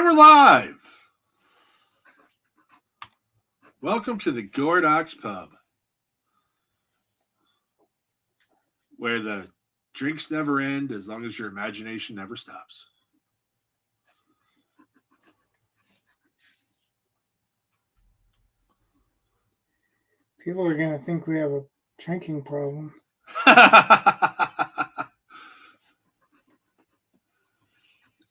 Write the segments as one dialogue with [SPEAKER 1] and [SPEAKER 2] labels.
[SPEAKER 1] And we're live. Welcome to the Gordox Pub, where the drinks never end as long as your imagination never stops.
[SPEAKER 2] People are going to think we have a drinking problem.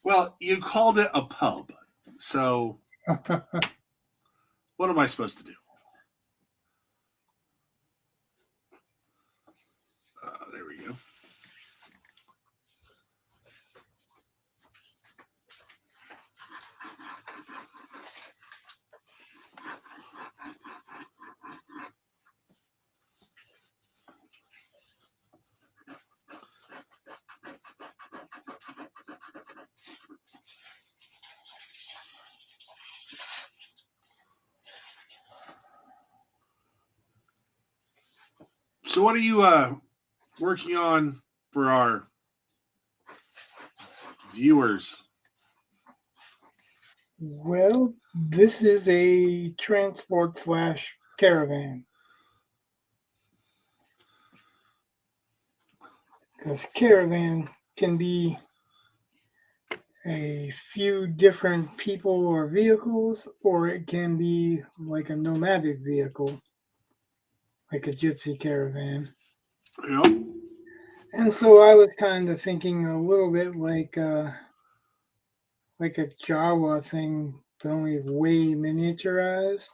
[SPEAKER 1] Well, you called it a pub, so what am I supposed to do? There we go. So what are you working on for our viewers?
[SPEAKER 2] Well, this is a transport / caravan. Because caravan can be a few different people or vehicles, or it can be like a nomadic vehicle, like a gypsy caravan.
[SPEAKER 1] Yep.
[SPEAKER 2] And so I was kind of thinking a little bit like a Jawa thing, but only way miniaturized.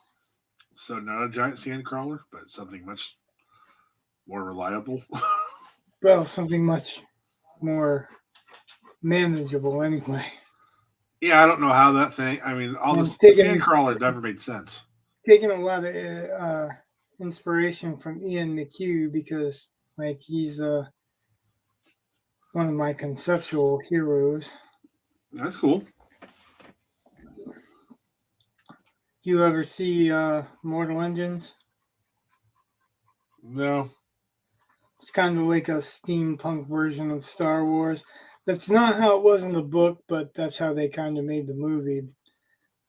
[SPEAKER 1] So not a giant sand crawler, but something much more reliable.
[SPEAKER 2] Well, something much more manageable anyway.
[SPEAKER 1] Yeah, I don't know how that thing. I mean, all this the sand crawler never made sense.
[SPEAKER 2] Taking a lot of inspiration from Ian McHugh because, like, he's one of my conceptual heroes.
[SPEAKER 1] That's cool.
[SPEAKER 2] You ever see Mortal Engines?
[SPEAKER 1] No.
[SPEAKER 2] It's kind of like a steampunk version of Star Wars. That's not how it was in the book, but that's how they kind of made the movie.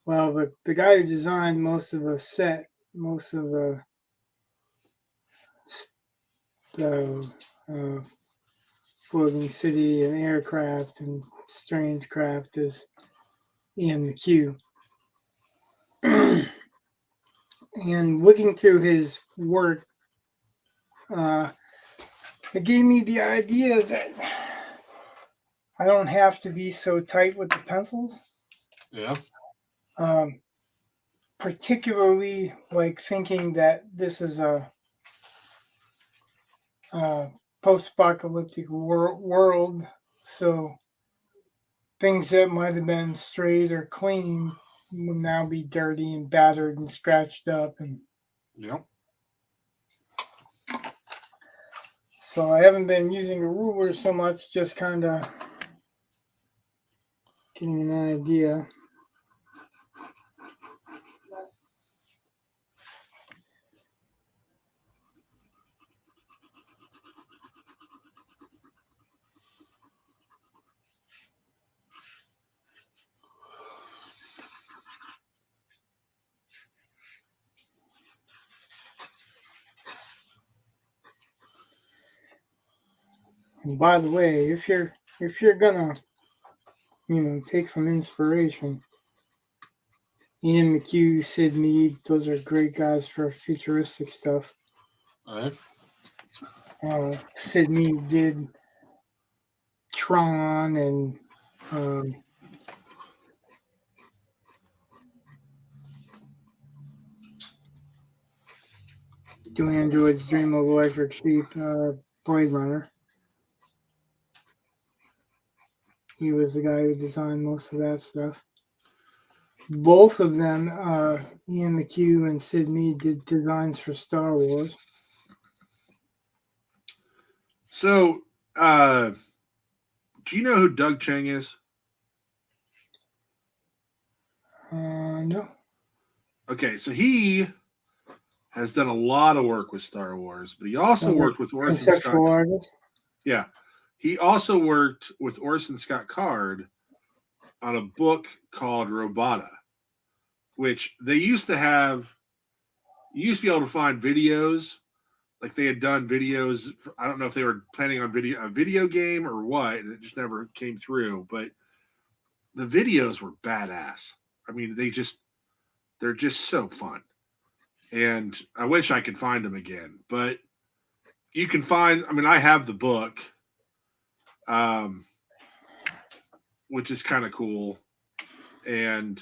[SPEAKER 2] Well, the guy who designed most of the set, most of the floating city and aircraft and strange craft is Ian McHugh. And looking through his work, it gave me the idea that I don't have to be so tight with the pencils.
[SPEAKER 1] Yeah.
[SPEAKER 2] Particularly like thinking that this is a post-apocalyptic world, so things that might have been straight or clean will now be dirty and battered and scratched up. And
[SPEAKER 1] yep.
[SPEAKER 2] So I haven't been using a ruler so much, just kind of getting an idea. And by the way, if you're gonna, take some inspiration, Ian McHugh, Sid Mead, those are great guys for futuristic stuff.
[SPEAKER 1] All
[SPEAKER 2] right. Sid Mead did Tron and Do Androids Dream of Electric Sheep, Blade Runner. He was the guy who designed most of that stuff. Both of them, Ian McHugh and Sid Mead, did designs for Star Wars.
[SPEAKER 1] So, do you know who Doug Chang is?
[SPEAKER 2] No.
[SPEAKER 1] Okay, so he has done a lot of work with Star Wars, but he also worked with Orson Scott.
[SPEAKER 2] Artist.
[SPEAKER 1] Yeah, he also worked with Orson Scott Card on a book called Robota, which they used to have. You used to be able to find videos, like they had done videos. I don't know if they were planning on a video game or what, and it just never came through. But the videos were badass. I mean, they're just so fun, and I wish I could find them again. But you can find. I mean, I have the book, um, which is kind of cool, and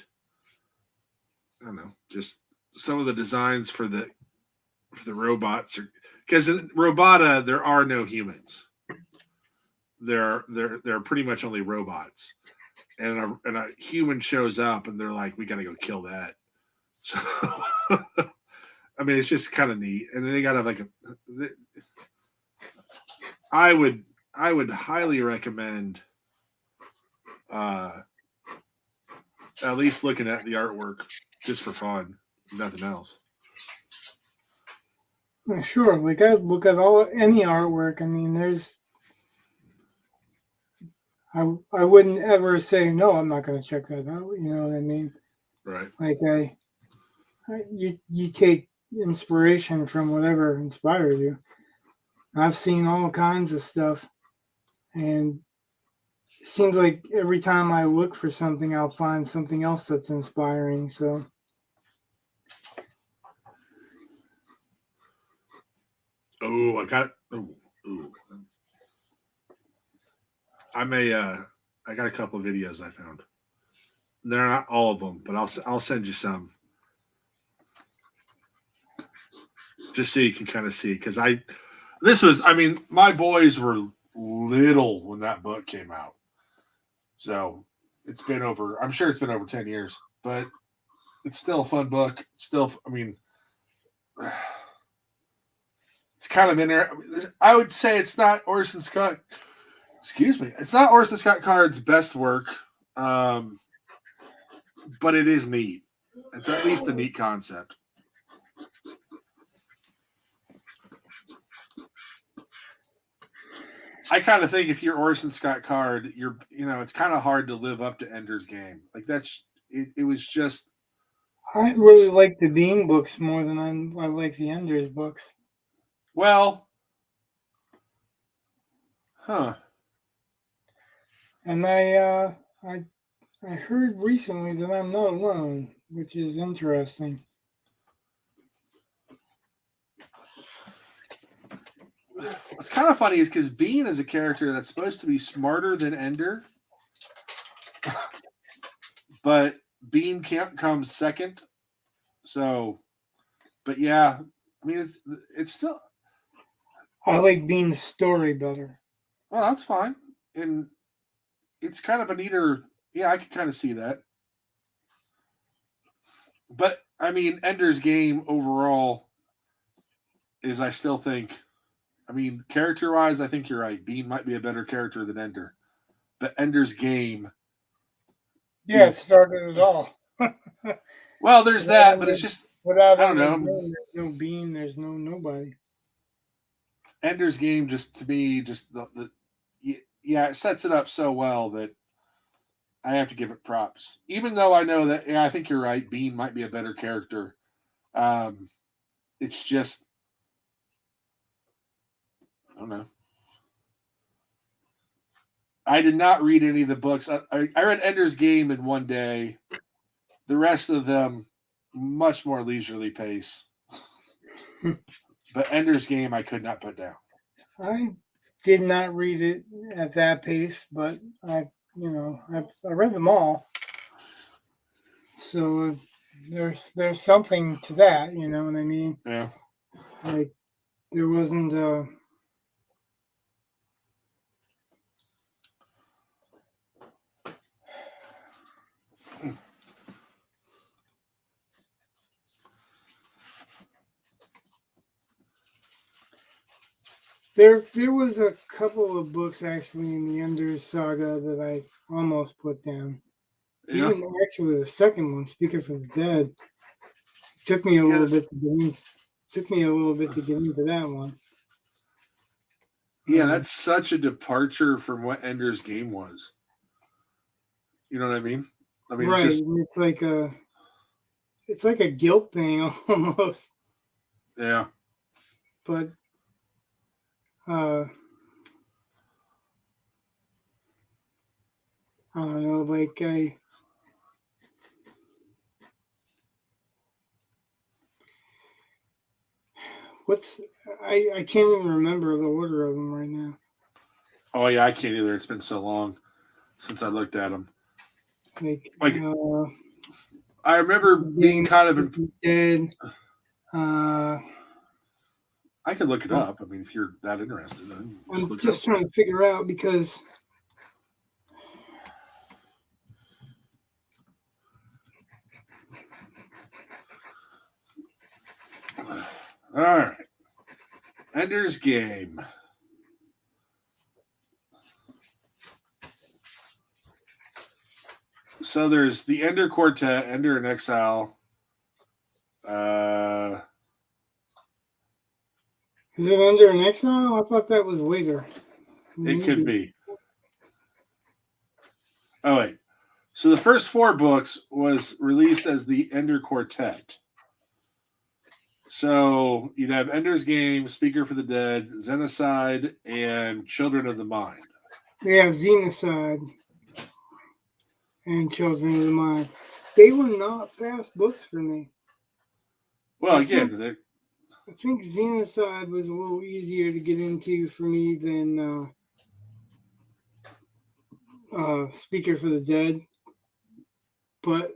[SPEAKER 1] I don't know, just some of the designs for the robots are because in Robota there are no humans. They're pretty much only robots, and a human shows up and they're like, we got to go kill that. So, I mean, it's just kind of neat, and then they got to like I would highly recommend at least looking at the artwork just for fun, nothing else.
[SPEAKER 2] Sure, like I look at any artwork. I mean, I wouldn't ever say no. I'm not going to check that out. You know what I mean?
[SPEAKER 1] Right.
[SPEAKER 2] Like you take inspiration from whatever inspires you. I've seen all kinds of stuff, and it seems like every time I look for something, I'll find something else that's inspiring. So.
[SPEAKER 1] Oh, I got it. Ooh. I got a couple of videos I found. They're not all of them, but I'll send you some, just so you can kind of see. Because my boys were little when that book came out, so I'm sure it's been over 10 years, but it's still a fun book. Still, I mean, it's kind of in there. I would say it's not Orson Scott. Excuse me. It's not Orson Scott Card's best work, but it is neat. It's at least a neat concept. I kind of think if you're Orson Scott Card, it's kind of hard to live up to Ender's Game. Like it was just.
[SPEAKER 2] I really like the Bean books more than I like the Ender's books.
[SPEAKER 1] Well, huh.
[SPEAKER 2] And I heard recently that I'm not alone, which is interesting.
[SPEAKER 1] What's kind of funny is because Bean is a character that's supposed to be smarter than Ender, but Bean comes second. So, but yeah, I mean it's still.
[SPEAKER 2] I like Bean's story better.
[SPEAKER 1] Well, that's fine, and it's kind of a neater. Yeah, I can kind of see that. But I mean, Ender's Game overall is, I still think. I mean, character-wise, I think you're right. Bean might be a better character than Ender, but Ender's Game.
[SPEAKER 2] Yeah, it started it all.
[SPEAKER 1] Well, there's that, but it's just
[SPEAKER 2] without
[SPEAKER 1] I don't
[SPEAKER 2] Ender's
[SPEAKER 1] know.
[SPEAKER 2] Game, there's no Bean. There's no nobody.
[SPEAKER 1] Ender's Game, just to me, just it sets it up so well that I have to give it props. Even though I know that, I think you're right. Bean might be a better character. It's just, I don't know. I did not read any of the books. I read Ender's Game in one day. The rest of them, much more leisurely pace. But Ender's Game, I could not put down.
[SPEAKER 2] I did not read it at that pace, but I read them all. So there's something to that, you know what I mean?
[SPEAKER 1] Yeah.
[SPEAKER 2] Like there wasn't There was a couple of books actually in the Enders saga that I almost put down.
[SPEAKER 1] Yeah.
[SPEAKER 2] Even actually the second one, Speaker for the Dead, took me a little bit to get into that one.
[SPEAKER 1] Yeah, that's such a departure from what Ender's Game was. You know what I mean? I mean,
[SPEAKER 2] right.
[SPEAKER 1] it's just
[SPEAKER 2] It's like a guilt thing almost.
[SPEAKER 1] yeah.
[SPEAKER 2] But uh, I don't know. Like what's I can't even remember the order of them right now.
[SPEAKER 1] Oh yeah, I can't either. It's been so long since I looked at them.
[SPEAKER 2] Like
[SPEAKER 1] Like I remember being
[SPEAKER 2] games
[SPEAKER 1] kind of.
[SPEAKER 2] dead. Uh,
[SPEAKER 1] I could look it up. I mean, if you're that interested, then just
[SPEAKER 2] I'm
[SPEAKER 1] look it up.
[SPEAKER 2] just trying to figure out because
[SPEAKER 1] All right, Ender's Game. So there's the Ender Quartet, Ender in Exile.
[SPEAKER 2] is it under an exile? I thought that was later.
[SPEAKER 1] It could be. Oh wait. So the first 4 books was released as the Ender Quartet. So you'd have Ender's Game, Speaker for the Dead, Xenocide, and Children of the Mind.
[SPEAKER 2] Yeah, Xenocide and Children of the Mind. They were not fast books for me.
[SPEAKER 1] Well, again,
[SPEAKER 2] I think Xenocide was a little easier to get into for me than Speaker for the Dead, but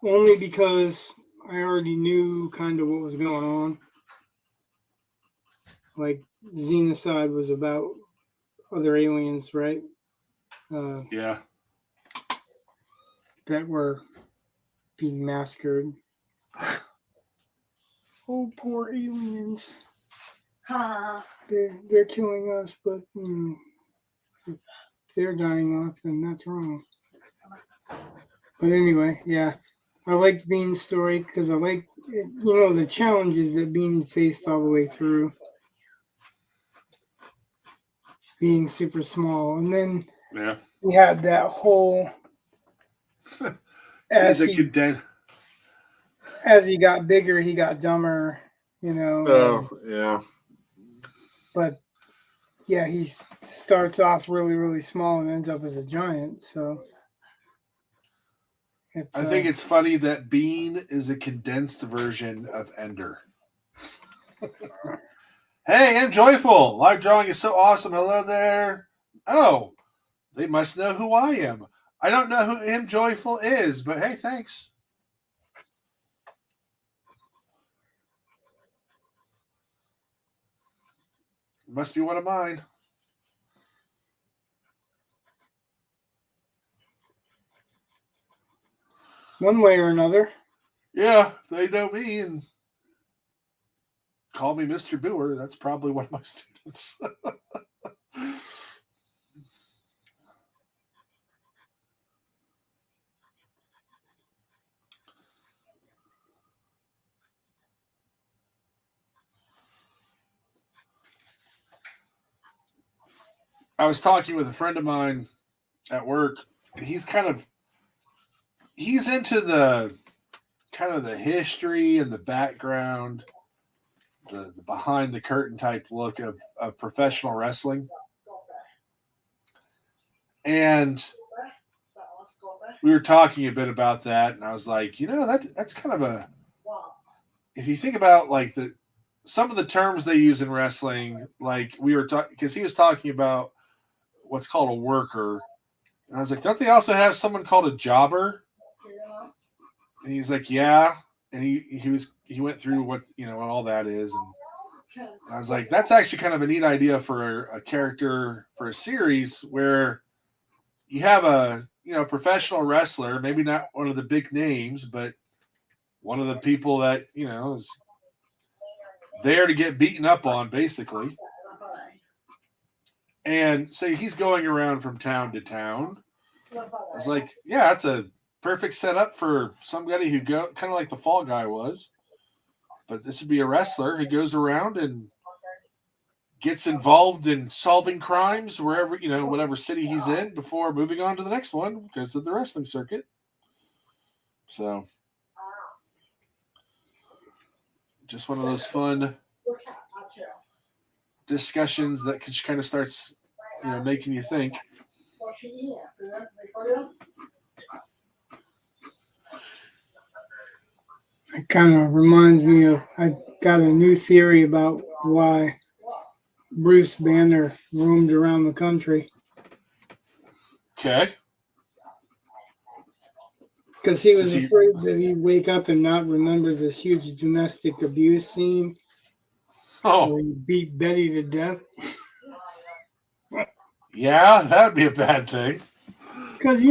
[SPEAKER 2] only because I already knew kind of what was going on. Like Xenocide was about other aliens, right?
[SPEAKER 1] yeah.
[SPEAKER 2] That were being massacred. Oh, poor aliens. They're killing us, but if they're dying off, then that's wrong. But anyway, yeah, I liked Bean's story because I like the challenges that Bean faced all the way through, being super small, and then we had that whole as he got bigger, he got dumber,
[SPEAKER 1] Oh yeah.
[SPEAKER 2] But yeah, he starts off really, really small and ends up as a giant. So
[SPEAKER 1] I think it's funny that Bean is a condensed version of Ender. Hey, I'm Joyful. Live drawing is so awesome. Hello there. Oh, they must know who I am. I don't know who M Joyful is, but hey, thanks. Must be one of mine.
[SPEAKER 2] One way or another.
[SPEAKER 1] Yeah, they know me and call me Mr. Boer. That's probably one of my students. I was talking with a friend of mine at work, and he's into the kind of the history and the background, the behind the curtain type look of professional wrestling. And we were talking a bit about that, and I was like, that's kind of a, if you think about like some of the terms they use in wrestling, like we were talking, because he was talking about what's called a worker, and I was like, don't they also have someone called a jobber? And he's like, yeah, and he went through what what all that is, and I was like, that's actually kind of a neat idea for a character for a series where you have a professional wrestler, maybe not one of the big names, but one of the people that is there to get beaten up on, basically. And so he's going around from town to town. I was like, yeah, that's a perfect setup for somebody who kind of like the Fall Guy was. But this would be a wrestler who goes around and gets involved in solving crimes wherever, whatever city he's in before moving on to the next one because of the wrestling circuit. So, just one of those fun discussions that kind of starts, making you think.
[SPEAKER 2] It kind of reminds me of, I got a new theory about why Bruce Banner roamed around the country.
[SPEAKER 1] Okay.
[SPEAKER 2] Because he was afraid that he'd wake up and not remember this huge domestic abuse scene where he beat Betty to death.
[SPEAKER 1] Yeah, that would be a bad thing.
[SPEAKER 2] Because,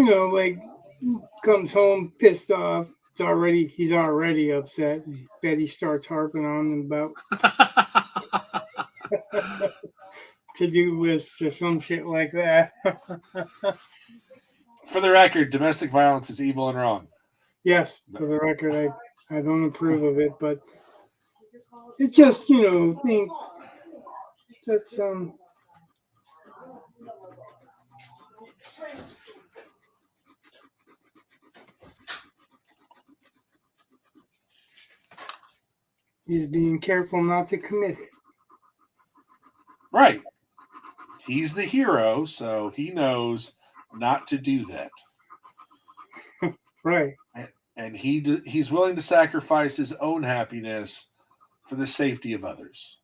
[SPEAKER 2] comes home pissed off. He's already upset. Betty starts harping on him about to-do lists or some shit like that.
[SPEAKER 1] For the record, domestic violence is evil and wrong.
[SPEAKER 2] Yes, for the record, I don't approve of it, but it just, think that's he's being careful not to commit it.
[SPEAKER 1] Right. He's the hero, so he knows not to do that.
[SPEAKER 2] Right.
[SPEAKER 1] And he's willing to sacrifice his own happiness for the safety of others.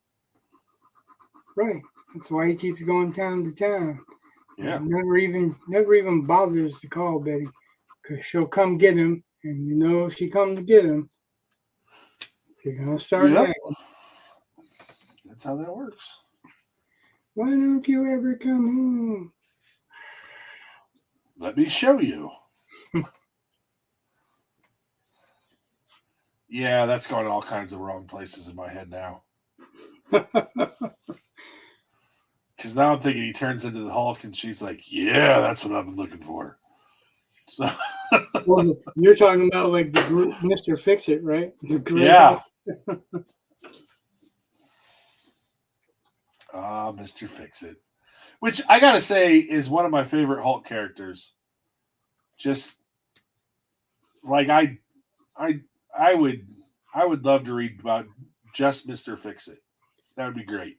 [SPEAKER 2] Right. That's why he keeps going town to town.
[SPEAKER 1] Yeah.
[SPEAKER 2] Never even bothers to call Betty because she'll come get him, and if she comes to get him, she's gonna start nagging.
[SPEAKER 1] That's how that works.
[SPEAKER 2] Why don't you ever come home?
[SPEAKER 1] Let me show you. Yeah, that's going all kinds of wrong places in my head now. Because now I'm thinking he turns into the Hulk and she's like, yeah, that's what I've been looking for. So
[SPEAKER 2] well, you're talking about like the group, Mr. Fix-It, right?
[SPEAKER 1] Yeah. Mr. Fix-It. Which I gotta say is one of my favorite Hulk characters. Just like I would love to read about just Mr. Fix-It. That would be great.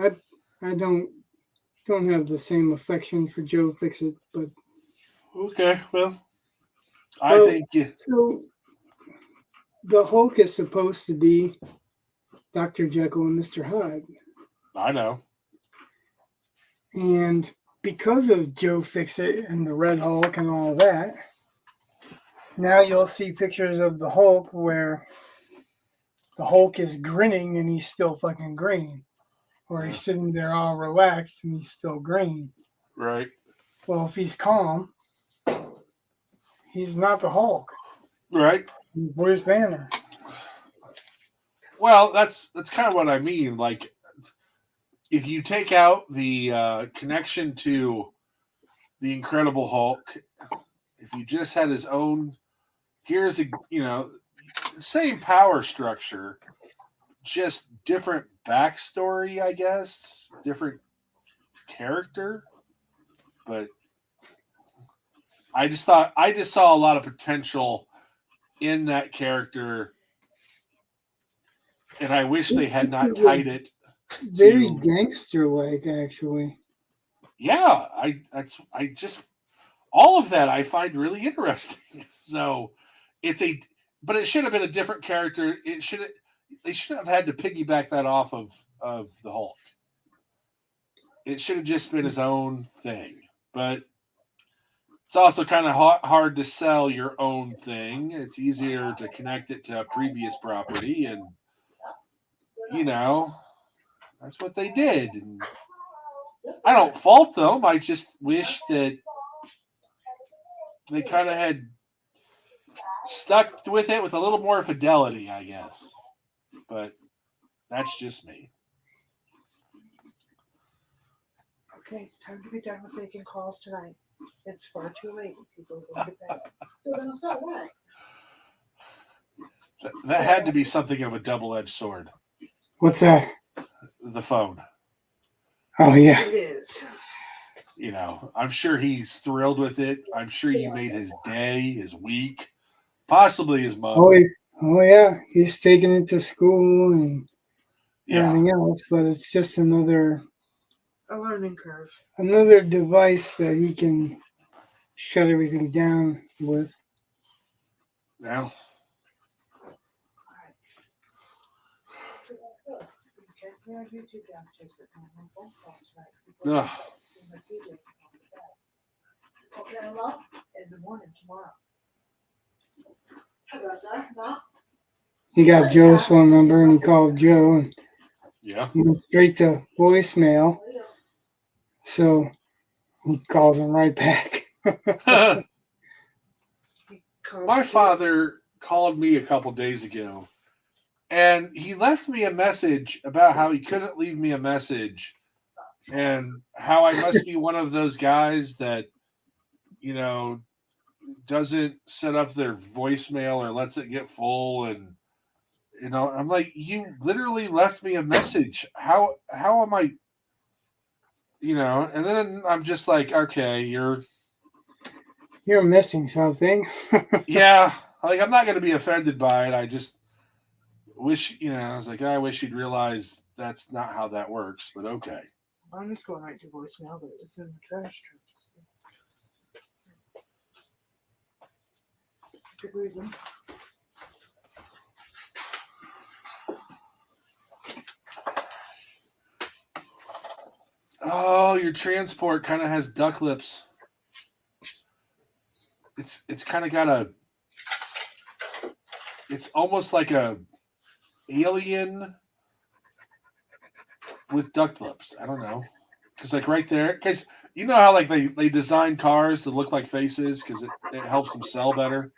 [SPEAKER 2] I don't have the same affection for Joe Fix-It, but
[SPEAKER 1] okay, well, I think
[SPEAKER 2] so. The Hulk is supposed to be Dr. Jekyll and Mr. Hyde.
[SPEAKER 1] I know.
[SPEAKER 2] And because of Joe Fix-It and the Red Hulk and all that, now you'll see pictures of the Hulk where the Hulk is grinning and he's still fucking green. Or he's sitting there all relaxed and he's still green.
[SPEAKER 1] Right.
[SPEAKER 2] Well, if he's calm, he's not the Hulk.
[SPEAKER 1] Right.
[SPEAKER 2] He's Bruce Banner.
[SPEAKER 1] Well, that's kind of what I mean. Like, if you take out the connection to the Incredible Hulk, if you just had his own, here's same power structure, just different backstory, I guess, different character, but I just saw a lot of potential in that character, and I wish they had not tied it.
[SPEAKER 2] Very gangster-like, actually.
[SPEAKER 1] Yeah, I just all of that I find really interesting. So but it should have been a different character. They should have had to piggyback that off of the Hulk. It should have just been his own thing. But it's also kind of hard to sell your own thing. It's easier to connect it to a previous property, and that's what they did. And I don't fault them. I just wish that they kind of had stuck with it with a little more fidelity, I guess. But that's just me.
[SPEAKER 3] Okay, it's time to be done with making calls tonight. It's far too late. People go to bed. So then what?
[SPEAKER 1] That had to be something of a double-edged sword.
[SPEAKER 2] What's that?
[SPEAKER 1] The phone.
[SPEAKER 2] Oh yeah.
[SPEAKER 3] It is.
[SPEAKER 1] You know, I'm sure he's thrilled with it. I'm sure you made his day, his week, possibly his month.
[SPEAKER 2] Oh yeah. He's taking it to school and
[SPEAKER 1] Yeah.
[SPEAKER 2] everything else, but it's just another
[SPEAKER 3] A learning curve.
[SPEAKER 2] device that he can shut everything down with.
[SPEAKER 1] Well,
[SPEAKER 3] Okay, we have YouTube downstairs, but no phone calls tonight.
[SPEAKER 1] ugh.
[SPEAKER 3] In the morning tomorrow.
[SPEAKER 2] He got Joe's phone number and he called Joe and
[SPEAKER 1] Yeah.
[SPEAKER 2] he went straight to voicemail. So he calls him right back.
[SPEAKER 1] My father called me a couple days ago and he left me a message about how he couldn't leave me a message and how I must be one of those guys that, you know, doesn't set up their voicemail or lets it get full. And, you know, I'm like, you literally left me a message. How am I, you know? And then I'm just like, okay, you're
[SPEAKER 2] missing something.
[SPEAKER 1] yeah, like I'm not going to be offended by it. I just wish, you know, I was like, I wish you'd realize that's not how that works, but okay.
[SPEAKER 3] Mine is going right to voicemail, but it's in the trash truck. Good reason.
[SPEAKER 1] Oh, your transport kind of has duck lips. It's kind of got a. It's almost like a alien with duck lips. I don't know, because like right there, because you know how like they design cars to look like faces because it helps them sell better.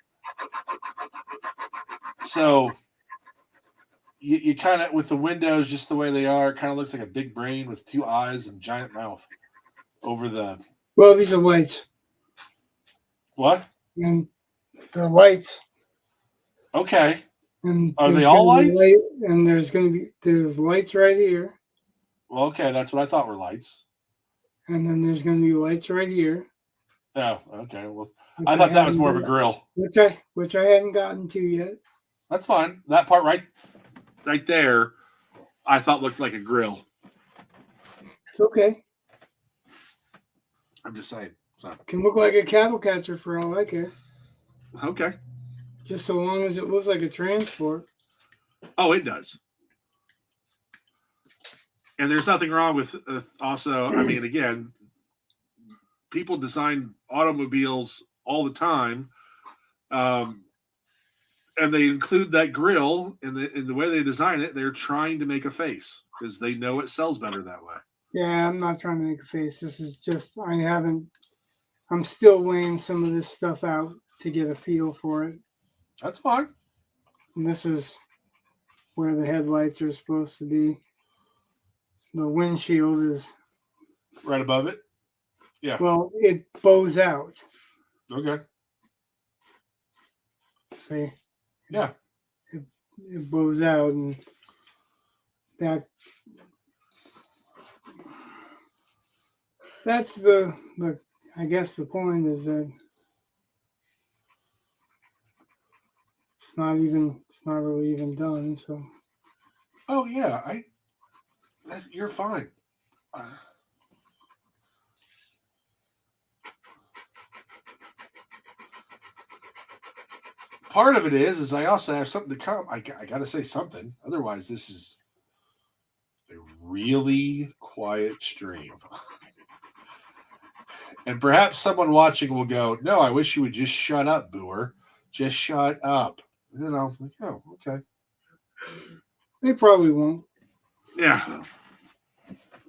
[SPEAKER 1] So you kind of with the windows just the way they are, it kind of looks like a big brain with two eyes and giant mouth over the
[SPEAKER 2] Well, these are lights.
[SPEAKER 1] what?
[SPEAKER 2] And they're lights.
[SPEAKER 1] Okay.
[SPEAKER 2] And
[SPEAKER 1] Are they
[SPEAKER 2] there's
[SPEAKER 1] all
[SPEAKER 2] gonna be
[SPEAKER 1] lights?
[SPEAKER 2] light, and there's lights right here.
[SPEAKER 1] Well, okay, that's what I thought were lights.
[SPEAKER 2] And then there's gonna be lights right here.
[SPEAKER 1] Oh, okay. Well,
[SPEAKER 2] which
[SPEAKER 1] I thought that was
[SPEAKER 2] haven't
[SPEAKER 1] more of a
[SPEAKER 2] got-
[SPEAKER 1] grill.
[SPEAKER 2] Which I hadn't gotten to yet.
[SPEAKER 1] That's fine. That part right there, I thought looked like a grill.
[SPEAKER 2] It's okay.
[SPEAKER 1] I'm just saying. So
[SPEAKER 2] Can look like a cattle catcher for all I care.
[SPEAKER 1] okay.
[SPEAKER 2] Just so long as it looks like a transport.
[SPEAKER 1] Oh, it does. And there's nothing wrong with also. I mean, again, people design automobiles all the time, and they include that grill in the way they design it. They're trying to make a face because they know it sells better that way.
[SPEAKER 2] Yeah, I'm not trying to make a face. This is just I'm still weighing some of this stuff out to get a feel for it.
[SPEAKER 1] That's fine.
[SPEAKER 2] And this is where the headlights are supposed to be. The windshield is
[SPEAKER 1] Right above it. Yeah.
[SPEAKER 2] well, it bows out.
[SPEAKER 1] Okay.
[SPEAKER 2] See?
[SPEAKER 1] Yeah.
[SPEAKER 2] It bows out and that's the I guess the point is that it's not really even done, so
[SPEAKER 1] Oh yeah. You're fine. Part of it is I also have something to come. I got to say something. Otherwise, this is a really quiet stream. And perhaps someone watching will go, "No, I wish you would just shut up, Booer. Just shut up." You know, like, oh, okay.
[SPEAKER 2] they probably won't.
[SPEAKER 1] Yeah.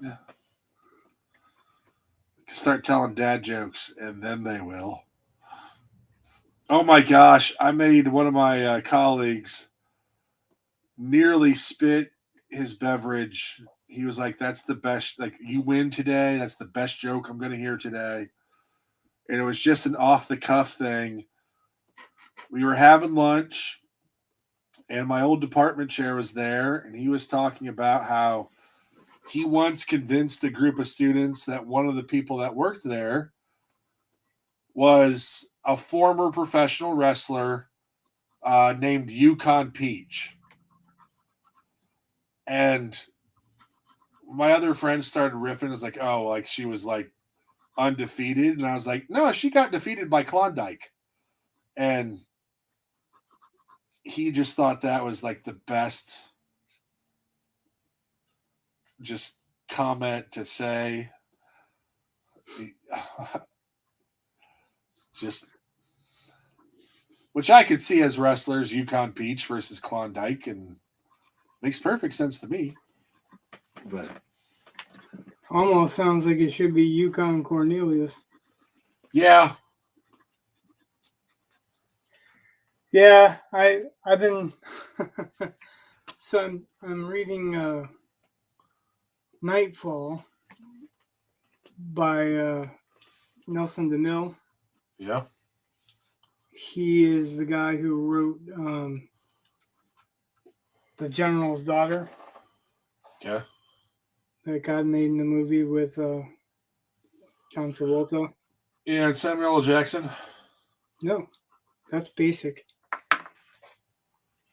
[SPEAKER 1] Yeah. Start telling dad jokes, and then they will. Oh my gosh! I made one of my colleagues nearly spit his beverage. He was like, "That's the best. Like, you win today. That's the best joke I'm going to hear today." And it was just an off the cuff thing. We were having lunch, And my old department chair was there, and he was talking about how he once convinced a group of students that one of the people that worked there was a former professional wrestler named Yukon Peach. And my other friends started riffing. It's like, oh, like she was like undefeated. And I was like, no, she got defeated by Klondike. And he just thought that was like the best just comment to say. Just which I could see as wrestlers, Yukon Peach versus Klondike, and makes perfect sense to me. But
[SPEAKER 2] Almost sounds like it should be Yukon Cornelius.
[SPEAKER 1] yeah,
[SPEAKER 2] Yeah, I've been so I'm reading Nightfall by Nelson DeMille.
[SPEAKER 1] yeah,
[SPEAKER 2] He is the guy who wrote The General's Daughter
[SPEAKER 1] yeah.
[SPEAKER 2] that got made in the movie with John Travolta.
[SPEAKER 1] Yeah, and Samuel L. Jackson.
[SPEAKER 2] No, that's basic.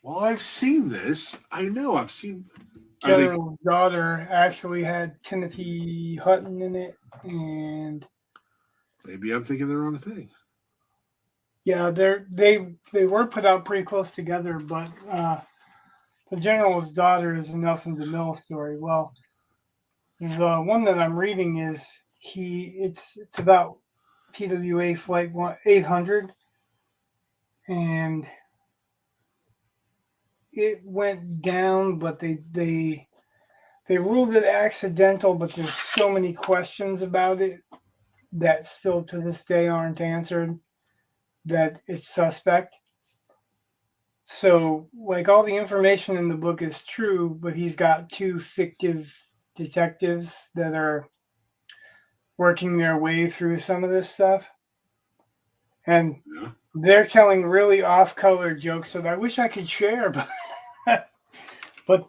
[SPEAKER 1] Well, I've seen this. I know I've seen.
[SPEAKER 2] General's Daughter actually had Timothy Hutton in it, and
[SPEAKER 1] Maybe I'm thinking the wrong thing.
[SPEAKER 2] yeah, they were put out pretty close together, but The General's Daughter is a Nelson DeMille story. Well, the one that I'm reading is it's about TWA Flight 800, and it went down, but they ruled it accidental, but there's so many questions about it that still to this day aren't answered that it's suspect. So, like, all the information in the book is true, but he's got two fictive detectives that are working their way through some of this stuff. And
[SPEAKER 1] Yeah.
[SPEAKER 2] they're telling really off-color jokes that I wish I could share, but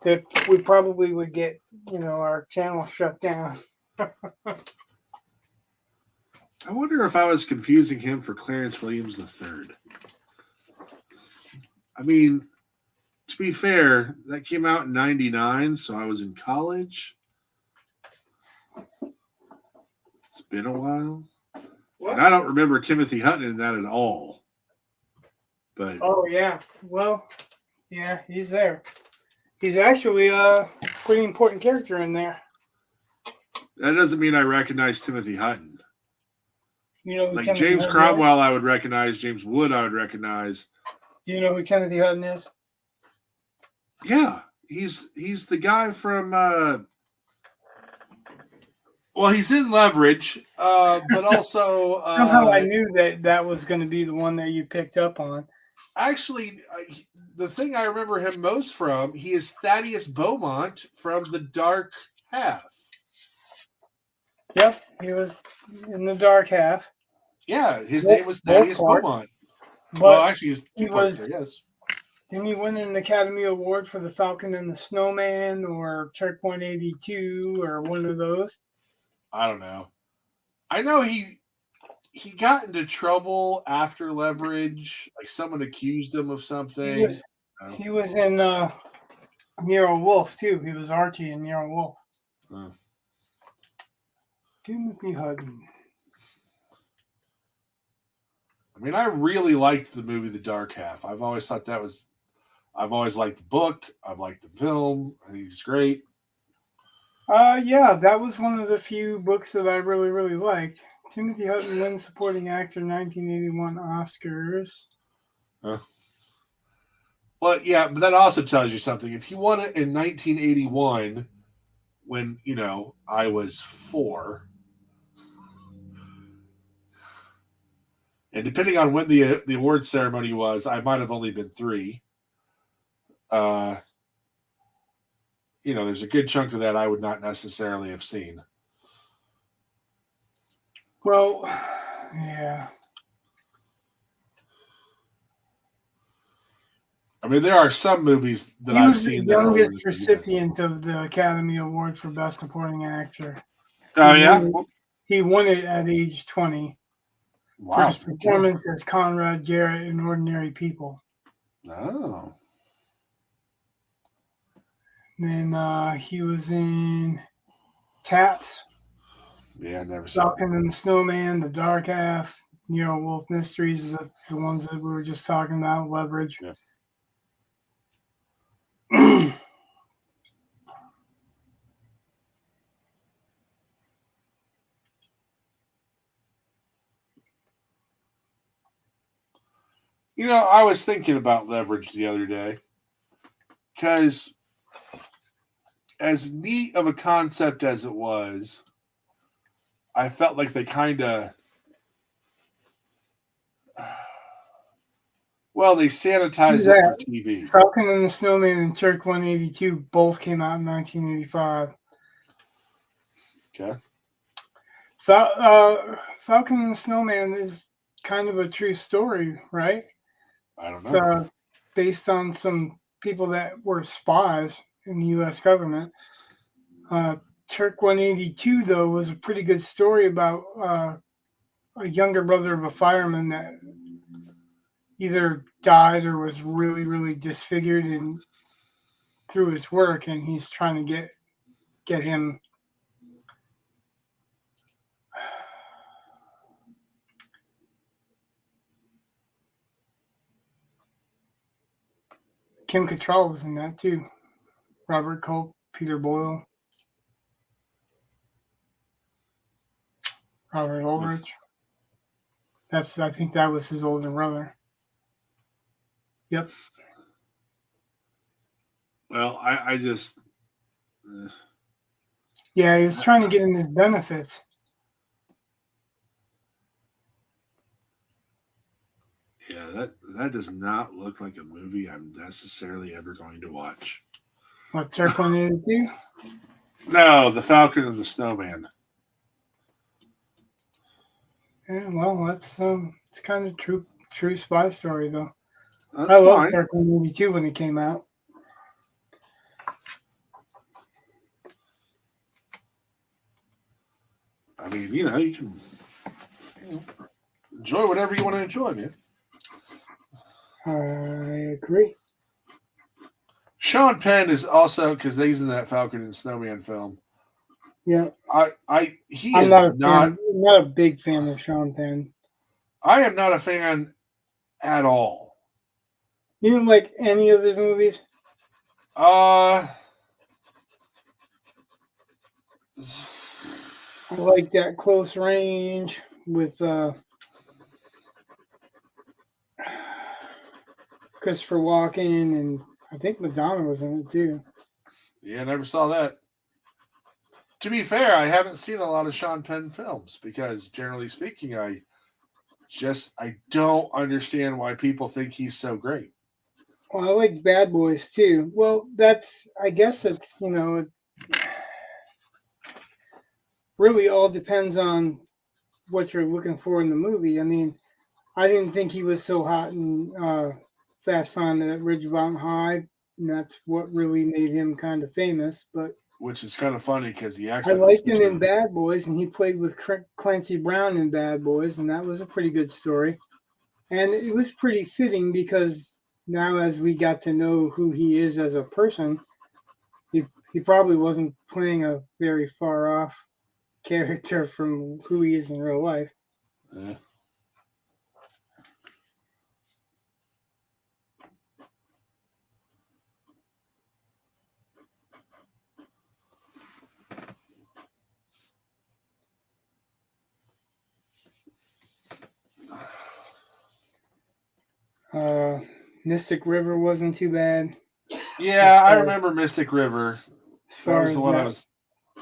[SPEAKER 2] we probably would get, our channel shut down.
[SPEAKER 1] I wonder if I was confusing him for Clarence Williams III. I mean, to be fair, that came out in '99, so I was in college. It's been a while. And I don't remember Timothy Hutton in that at all. But
[SPEAKER 2] Oh, yeah. Well, yeah, he's there. He's actually a pretty important character in there.
[SPEAKER 1] that doesn't mean I recognize Timothy Hutton.
[SPEAKER 2] You know who
[SPEAKER 1] Like
[SPEAKER 2] Timothy
[SPEAKER 1] James
[SPEAKER 2] Hutton
[SPEAKER 1] Cromwell, I would recognize. James Wood, I would recognize.
[SPEAKER 2] is? Do you know who Timothy Hutton is?
[SPEAKER 1] Yeah, he's the guy from. Well, he's in Leverage, but also
[SPEAKER 2] Somehow I knew that was going to be the one that you picked up on.
[SPEAKER 1] actually, the thing I remember him most from, he is Thaddeus Beaumont from The Dark Half.
[SPEAKER 2] Yep, he was in the dark half.
[SPEAKER 1] Yeah, his
[SPEAKER 2] Both-
[SPEAKER 1] name was
[SPEAKER 2] both
[SPEAKER 1] Thaddeus
[SPEAKER 2] parts.
[SPEAKER 1] Beaumont.
[SPEAKER 2] But
[SPEAKER 1] Well, actually, he's
[SPEAKER 2] he
[SPEAKER 1] two parts
[SPEAKER 2] was-
[SPEAKER 1] there, yes.
[SPEAKER 2] didn't he win an Academy Award for The Falcon and the Snowman or Turk 182 or one of those?
[SPEAKER 1] I don't know. I know he got into trouble after Leverage. Like someone accused him of something.
[SPEAKER 2] He was in Nero Wolf too. He was Archie in Nero Wolf.
[SPEAKER 1] Oh.
[SPEAKER 2] Timothy Hutton.
[SPEAKER 1] I mean, I really liked the movie The Dark Half. I've always liked the book. I've liked the film. I think it's great.
[SPEAKER 2] Yeah, that was one of the few books that I really, really liked. Timothy Hutton wins Supporting Actor 1981 Oscars.
[SPEAKER 1] Well, yeah, but that also tells you something. If he won it in 1981, when, I was 4, and depending on when the award ceremony was, I might have only been 3. There's a good chunk of that I would not necessarily have seen.
[SPEAKER 2] Well, yeah.
[SPEAKER 1] I mean, there are some movies that
[SPEAKER 2] He
[SPEAKER 1] I've
[SPEAKER 2] was the
[SPEAKER 1] seen that are
[SPEAKER 2] youngest
[SPEAKER 1] really good.
[SPEAKER 2] recipient of the Academy Award for Best Supporting Actor.
[SPEAKER 1] Oh
[SPEAKER 2] He
[SPEAKER 1] yeah,
[SPEAKER 2] won it- He won it at age 20 for
[SPEAKER 1] wow.
[SPEAKER 2] his performance as Conrad Garrett in Ordinary People.
[SPEAKER 1] Oh,
[SPEAKER 2] And then he was in Taps,
[SPEAKER 1] yeah, I never saw.
[SPEAKER 2] Falcon and the Snowman, The Dark Half, Nero Wolf Mysteries. That's the ones that we were just talking about. Leverage.
[SPEAKER 1] Yeah. You know, I was thinking about Leverage the other day because, as neat of a concept as it was, I felt like they kind of, well, they sanitized it for TV.
[SPEAKER 2] Falcon and the Snowman and Turk 182 both came out in 1985.
[SPEAKER 1] Okay.
[SPEAKER 2] Falcon and the Snowman is kind of a true story, right?
[SPEAKER 1] I don't
[SPEAKER 2] It's
[SPEAKER 1] know.
[SPEAKER 2] based on some people that were spies in the U.S. government. Turk 182, though, was a pretty good story about a younger brother of a fireman that either died or was really, really disfigured through his work, and he's trying to get him. Kim Cattrall was in that too. Robert Culp, Peter Boyle, Robert Ulrich. I think that was his older brother. Yep.
[SPEAKER 1] Well, I just.
[SPEAKER 2] Yeah, he was trying to get him his benefits.
[SPEAKER 1] Yeah, that does not look like a movie I'm necessarily ever going to watch.
[SPEAKER 2] What, Turk 182?
[SPEAKER 1] No, The Falcon and the Snowman.
[SPEAKER 2] Yeah, well, it's kind of true spy story though.
[SPEAKER 1] That's
[SPEAKER 2] I loved
[SPEAKER 1] fine.
[SPEAKER 2] Turk 182 when it came out.
[SPEAKER 1] I mean, you know, you can enjoy whatever you want to enjoy, man.
[SPEAKER 2] I agree.
[SPEAKER 1] Sean Penn is also, because he's in that Falcon and Snowman film.
[SPEAKER 2] Yeah,
[SPEAKER 1] He
[SPEAKER 2] I'm
[SPEAKER 1] is
[SPEAKER 2] not
[SPEAKER 1] not.
[SPEAKER 2] I'm not a big fan of Sean Penn.
[SPEAKER 1] I am not a fan at all.
[SPEAKER 2] You didn't like any of his movies?
[SPEAKER 1] Uh,
[SPEAKER 2] I like that Close Range with Christopher Walken, and I think Madonna was in it too.
[SPEAKER 1] yeah, never saw that. To be fair, I haven't seen a lot of Sean Penn films because, generally speaking, I don't understand why people think he's so great.
[SPEAKER 2] Well, I like Bad Boys too. Well, I guess it's, it really all depends on what you're looking for in the movie. I mean, I didn't think he was so hot in Fast Time at Ridgemont High, and that's what really made him kind of famous. But
[SPEAKER 1] Which is kind of funny because he
[SPEAKER 2] I
[SPEAKER 1] actually
[SPEAKER 2] liked him in Bad Boys, and he played with Clancy Brown in Bad Boys, and that was a pretty good story. And it was pretty fitting because now, as we got to know who he is as a person, he probably wasn't playing a very far off character from who he is in real life.
[SPEAKER 1] Yeah.
[SPEAKER 2] Mystic River wasn't too bad.
[SPEAKER 1] Yeah, I remember Mystic River.
[SPEAKER 2] As far
[SPEAKER 1] That was
[SPEAKER 2] as
[SPEAKER 1] the one I
[SPEAKER 2] that
[SPEAKER 1] was.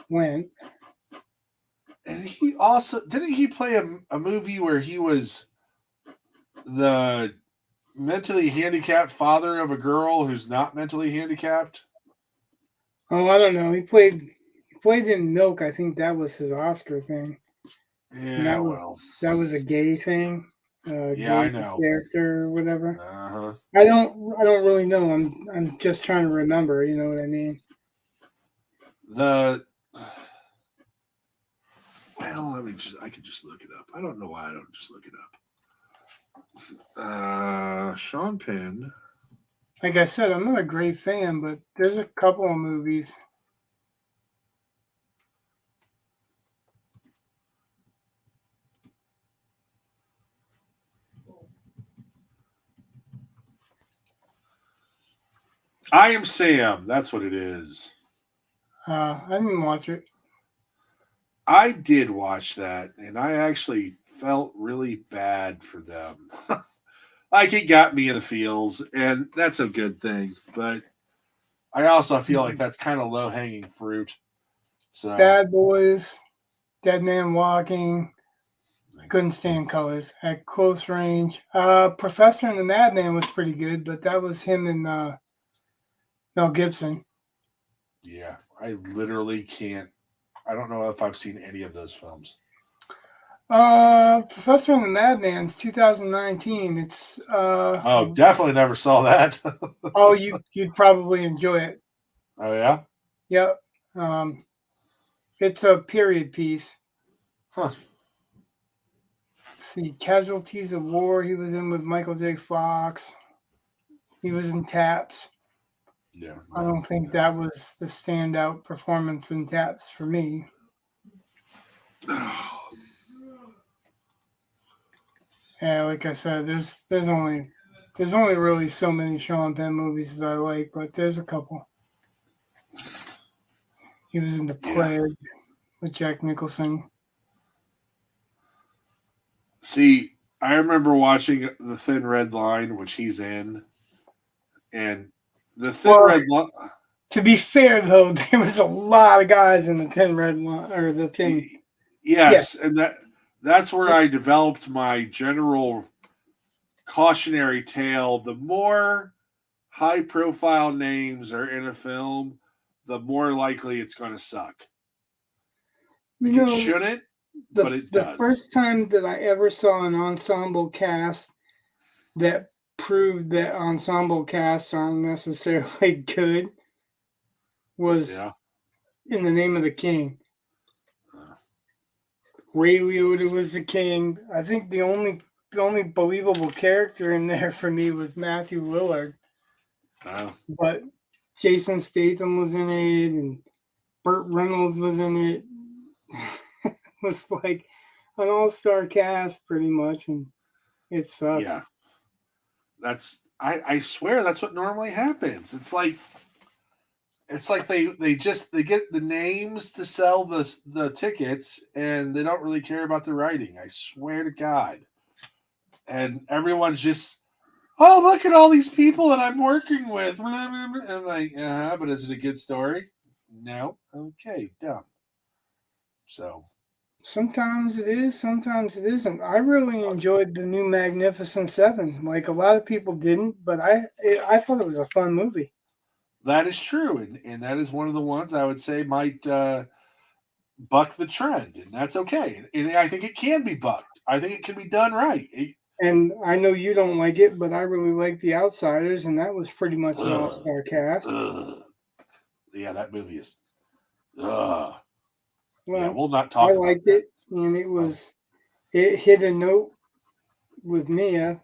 [SPEAKER 2] went.
[SPEAKER 1] And he also didn't he play a movie where he was the mentally handicapped father of a girl who's not mentally handicapped?
[SPEAKER 2] Oh, I don't know. He played in Milk. I think that was his Oscar thing.
[SPEAKER 1] Yeah, well,
[SPEAKER 2] that was a gay thing.
[SPEAKER 1] Yeah, I
[SPEAKER 2] gay
[SPEAKER 1] know.
[SPEAKER 2] character or whatever.
[SPEAKER 1] Uh-huh.
[SPEAKER 2] I don't really know. I'm just trying to remember. You know what I mean?
[SPEAKER 1] The well, I could just look it up. I don't know why I don't just look it up. Sean Penn.
[SPEAKER 2] Like I said, I'm not a great fan, but there's a couple of movies.
[SPEAKER 1] I Am Sam. That's what it is.
[SPEAKER 2] I didn't watch it.
[SPEAKER 1] I did watch that, and I actually felt really bad for them. Like it got me in the feels, and that's a good thing. But I also feel like that's kind of low hanging fruit. So
[SPEAKER 2] Bad Boys, Dead Man Walking. Couldn't stand colors at close range. Professor and the Madman was pretty good, but that was him and Mel Gibson.
[SPEAKER 1] yeah, I literally can't. I don't know if I've seen any of those films.
[SPEAKER 2] Professor and the Madman's 2019. It's
[SPEAKER 1] Oh, definitely never saw that.
[SPEAKER 2] oh, you'd probably enjoy it.
[SPEAKER 1] Oh yeah.
[SPEAKER 2] Yep. It's a period piece.
[SPEAKER 1] Huh.
[SPEAKER 2] Let's see, Casualties of War. He was in with Michael J. Fox. He was in Taps.
[SPEAKER 1] Yeah.
[SPEAKER 2] I don't think that was the standout performance in Taps for me. Yeah, like I said, there's only really so many Sean Penn movies that I like, but there's a couple. He was in The Plague with Jack Nicholson.
[SPEAKER 1] See, I remember watching The Thin Red Line, which he's in, and the Thin Red Line.
[SPEAKER 2] To be fair, though, there was a lot of guys in the Thin Red Line or the Thin.
[SPEAKER 1] Yes, and that's where I developed my general cautionary tale. The more high-profile names are in a film, the more likely it's going to suck. Like it shouldn't, but it does.
[SPEAKER 2] The first time that I ever saw an ensemble cast that proved that ensemble casts aren't necessarily good was In the Name of the King. Ray Liotta was the king. I think the only believable character in there for me was Matthew Lillard. But Jason Statham was in it, and Burt Reynolds was in it. It was like an all-star cast, pretty much, and it sucked.
[SPEAKER 1] Yeah, I swear that's what normally happens. It's like they get the names to sell the tickets, and they don't really care about the writing. I swear to God. And everyone's just, oh, look at all these people that I'm working with. And I'm like, but is it a good story? No. Okay, dumb. So
[SPEAKER 2] sometimes it is, sometimes it isn't. I really enjoyed the new Magnificent Seven. Like a lot of people didn't, but I thought it was a fun movie.
[SPEAKER 1] That is true, and that is one of the ones I would say might buck the trend, and that's okay. And I think it can be bucked. I think it can be done right.
[SPEAKER 2] And I know you don't like it, but I really like The Outsiders, and that was pretty much an all-star cast.
[SPEAKER 1] Yeah, that movie is. Well,
[SPEAKER 2] yeah,
[SPEAKER 1] we'll not talk.
[SPEAKER 2] I liked it, and it hit a note with me, a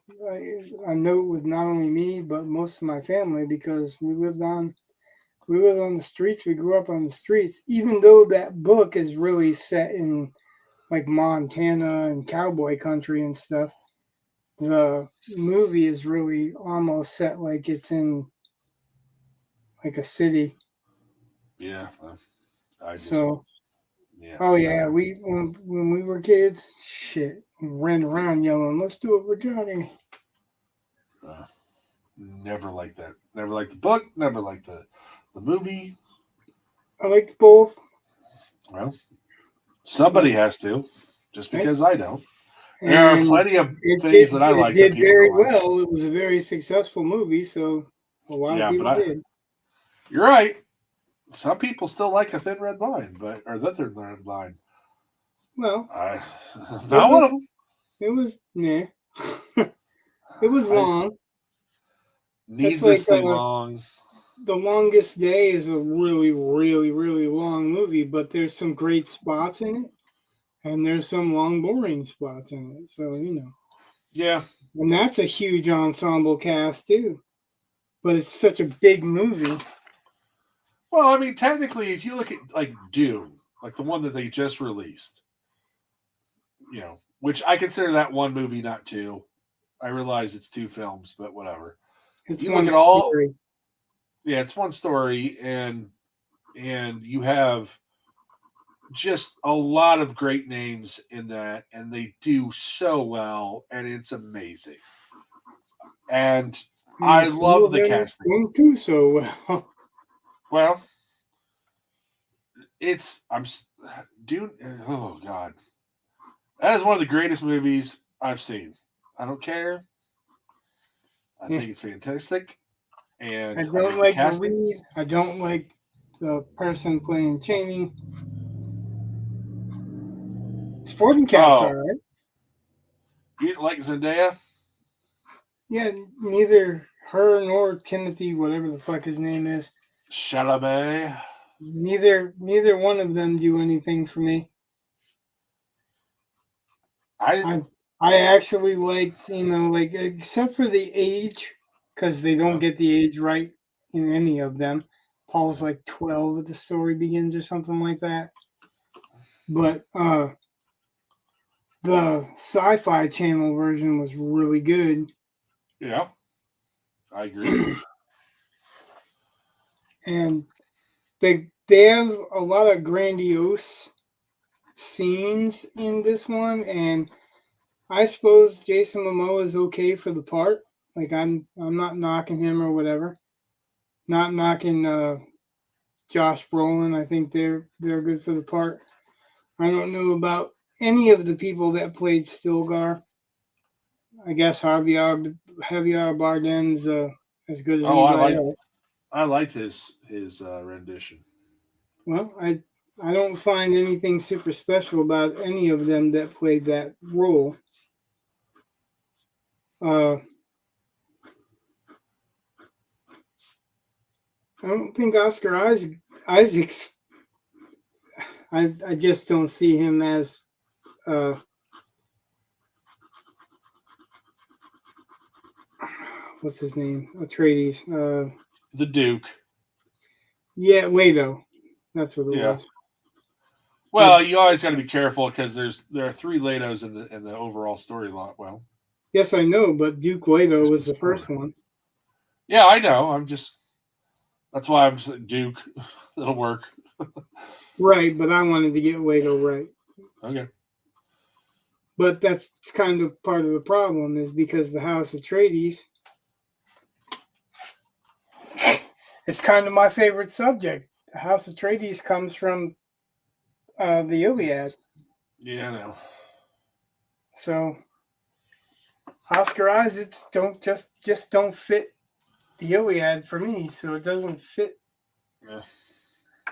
[SPEAKER 2] note with not only me but most of my family, because we lived on the streets. We grew up on the streets, even though that book is really set in like Montana and cowboy country and stuff. The movie is really almost set like it's in like a city.
[SPEAKER 1] Yeah.
[SPEAKER 2] Yeah. Oh yeah, when we were kids, shit, we ran around yelling, "Let's do it for Johnny."
[SPEAKER 1] Never liked that. Never liked the book. Never liked the movie.
[SPEAKER 2] I liked both.
[SPEAKER 1] Well, somebody has to, just because I don't. There are plenty of things that I like.
[SPEAKER 2] It did very well. It was a very successful movie, so a lot of people did.
[SPEAKER 1] You're right. Some people still like A Thin Red Line, or The Thin Red Line.
[SPEAKER 2] Well,
[SPEAKER 1] not one of them.
[SPEAKER 2] It was, yeah. It was long. That's like
[SPEAKER 1] Needlessly long.
[SPEAKER 2] The Longest Day is a really, really, really long movie, but there's some great spots in it, and there's some long, boring spots in it. So
[SPEAKER 1] Yeah.
[SPEAKER 2] and that's a huge ensemble cast too. But it's such a big movie.
[SPEAKER 1] Well, I mean, technically, if you look at like Dune, like the one that they just released, which I consider that one movie, not two. I realize it's two films, but whatever.
[SPEAKER 2] It's
[SPEAKER 1] You look
[SPEAKER 2] one
[SPEAKER 1] at all,
[SPEAKER 2] story.
[SPEAKER 1] yeah, it's one story, and you have just a lot of great names in that, and they do so well, and it's amazing. And I
[SPEAKER 2] And some
[SPEAKER 1] love
[SPEAKER 2] of
[SPEAKER 1] the
[SPEAKER 2] them
[SPEAKER 1] casting.
[SPEAKER 2] don't do so well.
[SPEAKER 1] Well, Dune. Oh God, that is one of the greatest movies I've seen. I don't care. I think it's fantastic,
[SPEAKER 2] I
[SPEAKER 1] and I
[SPEAKER 2] don't
[SPEAKER 1] think the
[SPEAKER 2] like the
[SPEAKER 1] casting.
[SPEAKER 2] lead. I don't like the person playing Cheney. Sporting cast, all
[SPEAKER 1] Oh,
[SPEAKER 2] right.
[SPEAKER 1] you didn't like Zendaya?
[SPEAKER 2] Yeah, neither her nor Timothy, whatever the fuck his name is,
[SPEAKER 1] Chalamet.
[SPEAKER 2] neither one of them do anything for me.
[SPEAKER 1] I
[SPEAKER 2] I
[SPEAKER 1] didn't.
[SPEAKER 2] I actually liked, like except for the age, because they don't get the age right in any of them. Paul's like 12 the story begins or something like that. But the Sci-Fi Channel version was really good.
[SPEAKER 1] Yeah, I agree.
[SPEAKER 2] And they have a lot of grandiose scenes in this one, and I suppose Jason Momoa is okay for the part. Like I'm not knocking him or whatever. Not knocking Josh Brolin. I think they're good for the part. I don't know about any of the people that played Stilgar. I guess Javier Bardem's as good as
[SPEAKER 1] Oh,
[SPEAKER 2] anybody else.
[SPEAKER 1] I liked his rendition.
[SPEAKER 2] Well, I don't find anything super special about any of them that played that role. Uh, I don't think Oscar Isaac's. I just don't see him as. Uh, what's his name? Atreides.
[SPEAKER 1] The Duke.
[SPEAKER 2] Yeah, Leto. That's what it
[SPEAKER 1] Yeah.
[SPEAKER 2] was.
[SPEAKER 1] Well, you always got to be careful because there are three Letos in the overall storyline. Well,
[SPEAKER 2] Yes, I know, but Duke Leto
[SPEAKER 1] just
[SPEAKER 2] was
[SPEAKER 1] the
[SPEAKER 2] the
[SPEAKER 1] story.
[SPEAKER 2] first one.
[SPEAKER 1] Yeah, I know. That's why I'm just Duke. It'll work.
[SPEAKER 2] Right, but I wanted to get Leto right.
[SPEAKER 1] Okay.
[SPEAKER 2] But that's kind of part of the problem is because the House Atreides. It's kind of my favorite subject. The House Atreides comes from the Iliad.
[SPEAKER 1] Yeah, I know.
[SPEAKER 2] So Oscar Isaacs just don't fit the Iliad for me. So it doesn't fit.
[SPEAKER 1] Yeah.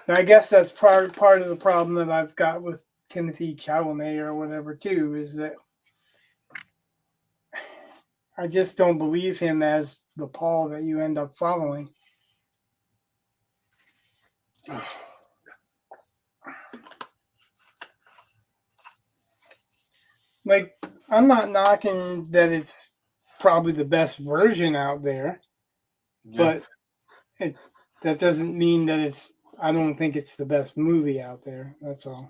[SPEAKER 2] I guess that's part of the problem that I've got with Timothy Chalamet or whatever too is that I just don't believe him as the Paul that you end up following. Like I'm not knocking that it's probably the best version out there,
[SPEAKER 1] Yeah.
[SPEAKER 2] but that doesn't mean that it's. I don't think it's the best movie out there. That's all.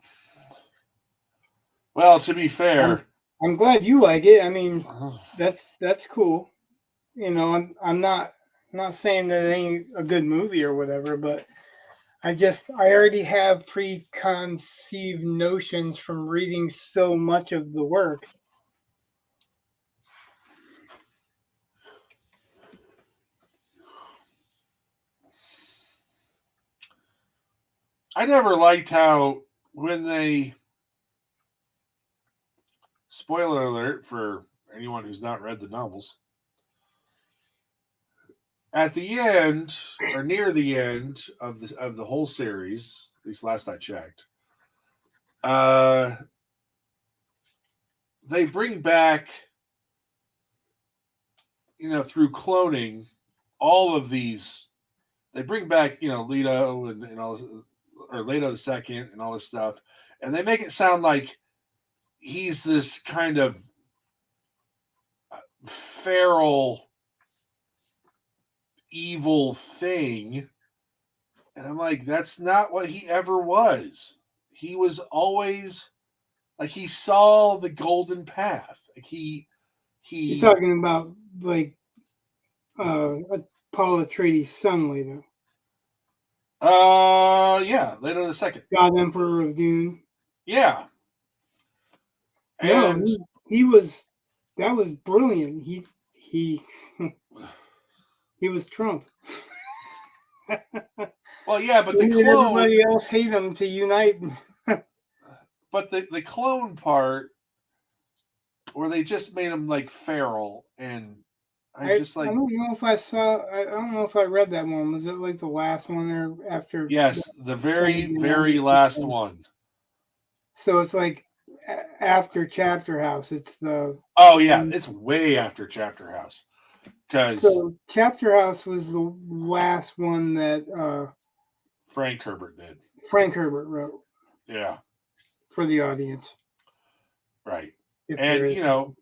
[SPEAKER 1] Well, to be fair,
[SPEAKER 2] I'm glad you like it. I mean, that's cool. I'm not saying that it ain't a good movie or whatever, but I already have preconceived notions from reading so much of the work.
[SPEAKER 1] I never liked how when they spoiler alert for anyone who's not read the novels at the end or near the end of the whole series, at least last I checked, they bring back through cloning, all of these, they bring back, Leto and all this, or Leto the second and all this stuff, and they make it sound like he's this kind of feral, evil thing. And I'm like, that's not what he ever was. He was always like he saw the golden path. Like
[SPEAKER 2] You're talking about like Paul Atreides' son later.
[SPEAKER 1] Yeah, Leto the second.
[SPEAKER 2] God Emperor of Dune.
[SPEAKER 1] Yeah. And
[SPEAKER 2] no, he was that was brilliant. He he was Trump.
[SPEAKER 1] Well, yeah, but
[SPEAKER 2] He
[SPEAKER 1] the
[SPEAKER 2] made
[SPEAKER 1] clone,
[SPEAKER 2] everybody else hate him to unite.
[SPEAKER 1] but the clone part, where they just made him like feral, and I just like,
[SPEAKER 2] I don't know if I saw. I don't know if I read that one. Was it like the last one or after?
[SPEAKER 1] yes, the very very last one.
[SPEAKER 2] So it's like after Chapter House. It's the
[SPEAKER 1] Oh yeah, it's way after Chapter House.
[SPEAKER 2] So Chapter House was the last one that
[SPEAKER 1] Frank Herbert did.
[SPEAKER 2] Frank Herbert wrote.
[SPEAKER 1] Yeah.
[SPEAKER 2] For the audience.
[SPEAKER 1] Right. And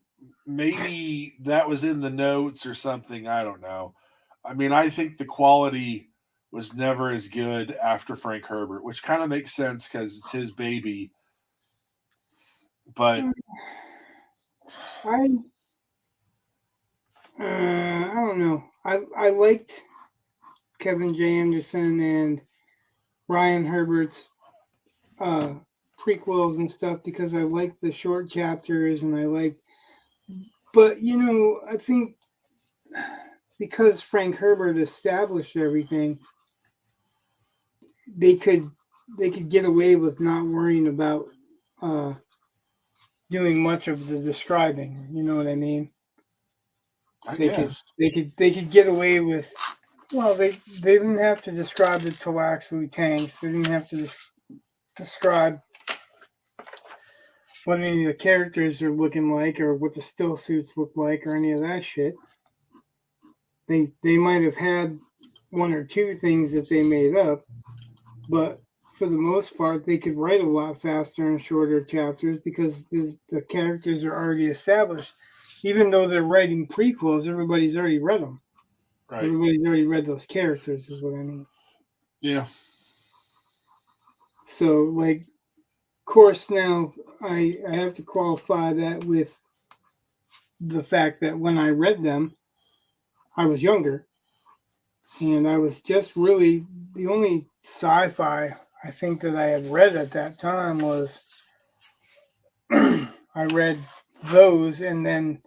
[SPEAKER 1] maybe that was in the notes or something. I don't know. I mean, I think the quality was never as good after Frank Herbert, which kind of makes sense because it's his baby. But
[SPEAKER 2] I don't know. I liked Kevin J. Anderson and Ryan Herbert's prequels and stuff because I liked the short chapters and but I think because Frank Herbert established everything, they could get away with not worrying about doing much of the describing. You know what I mean? They could get away with. Well, they didn't have to describe the Talaxu tanks. They didn't have to describe what any of the characters are looking like or what the still suits look like or any of that shit. They might have had one or two things that they made up, but for the most part, they could write a lot faster and shorter chapters because the characters are already established. Even though they're writing prequels, everybody's already read them. Right. Everybody's already read those characters, is what I mean.
[SPEAKER 1] Yeah.
[SPEAKER 2] So, like, of course, now I have to qualify that with the fact that when I read them, I was younger. And I was just really the only sci-fi I think that I had read at that time was I read those, and then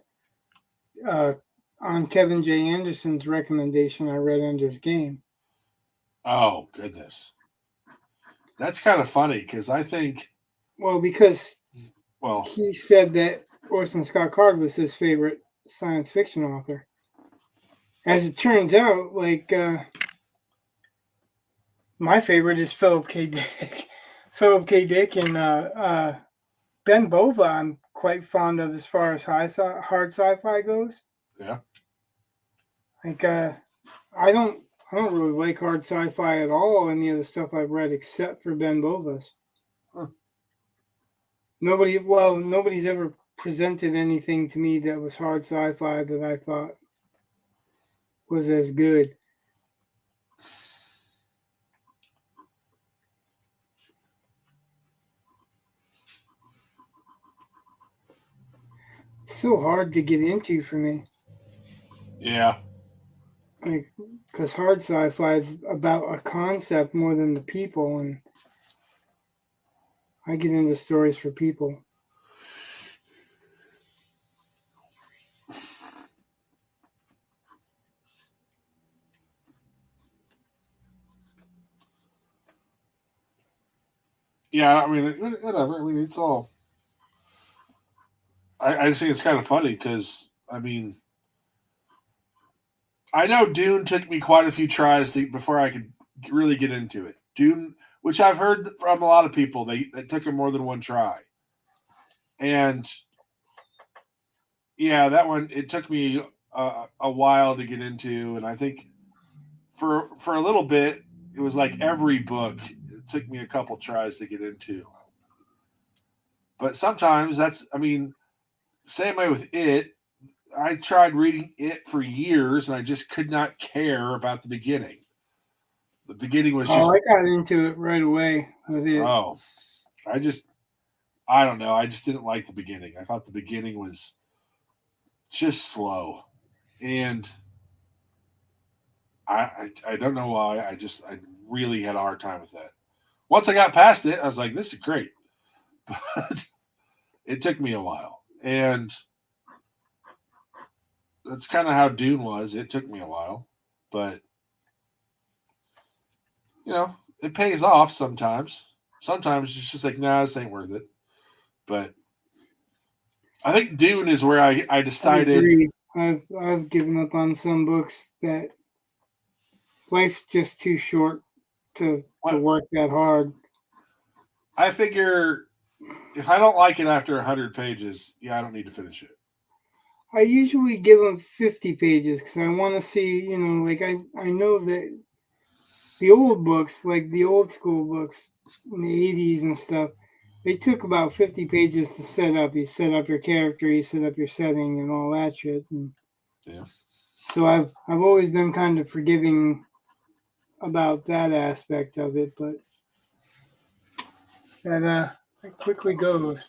[SPEAKER 2] on Kevin J. Anderson's recommendation, I read Ender's Game.
[SPEAKER 1] Oh, goodness. That's kind of funny because I think...
[SPEAKER 2] because he said that Orson Scott Card was his favorite science fiction author. As it turns out, like, my favorite is Philip K. Dick. Philip K. Dick and Ben Bova I'm quite fond of as far as hard sci-fi goes.
[SPEAKER 1] Yeah.
[SPEAKER 2] Like, I don't really like hard sci-fi at all, any of the stuff I've read except for Ben Bova's.
[SPEAKER 1] Huh.
[SPEAKER 2] Nobody's ever presented anything to me that was hard sci-fi that I thought was as good. It's so hard to get into for me.
[SPEAKER 1] Yeah.
[SPEAKER 2] Like, because hard sci-fi is about a concept more than the people, and I get into stories for people.
[SPEAKER 1] Yeah, I mean, whatever. I mean, it's all... I just think it's kind of funny because, I mean, I know Dune took me quite a few tries before I could really get into it. Dune, which I've heard from a lot of people, that took them more than one try. And, yeah, that one, it took me a while to get into, and I think for a little bit it was like every book. It took me a couple tries to get into, but sometimes I mean, same way with it. I tried reading it for years, and I just could not care about the beginning. The beginning was
[SPEAKER 2] Oh,
[SPEAKER 1] just
[SPEAKER 2] I got into it right away with it.
[SPEAKER 1] oh, I don't know. I just didn't like the beginning. I thought the beginning was just slow, and I don't know why. I really had a hard time with that. Once I got past it, I was like, this is great, but it took me a while, and that's kind of how Dune was. It took me a while, but it pays off sometimes. Sometimes it's just like, nah, this ain't worth it. But I think Dune is where I
[SPEAKER 2] I
[SPEAKER 1] decided.
[SPEAKER 2] agree. I've given up on some books that life's just too short to work that hard.
[SPEAKER 1] I figure if I don't like it after 100 pages, yeah, I don't need to finish it.
[SPEAKER 2] I usually give them 50 pages because I want to see, like I know that the old books, like the old school books in the 80s and stuff, they took about 50 pages to set up. You set up your character, you set up your setting, and all that shit. And
[SPEAKER 1] Yeah.
[SPEAKER 2] so I've always been kind of forgiving about that aspect of it, but that quickly goes.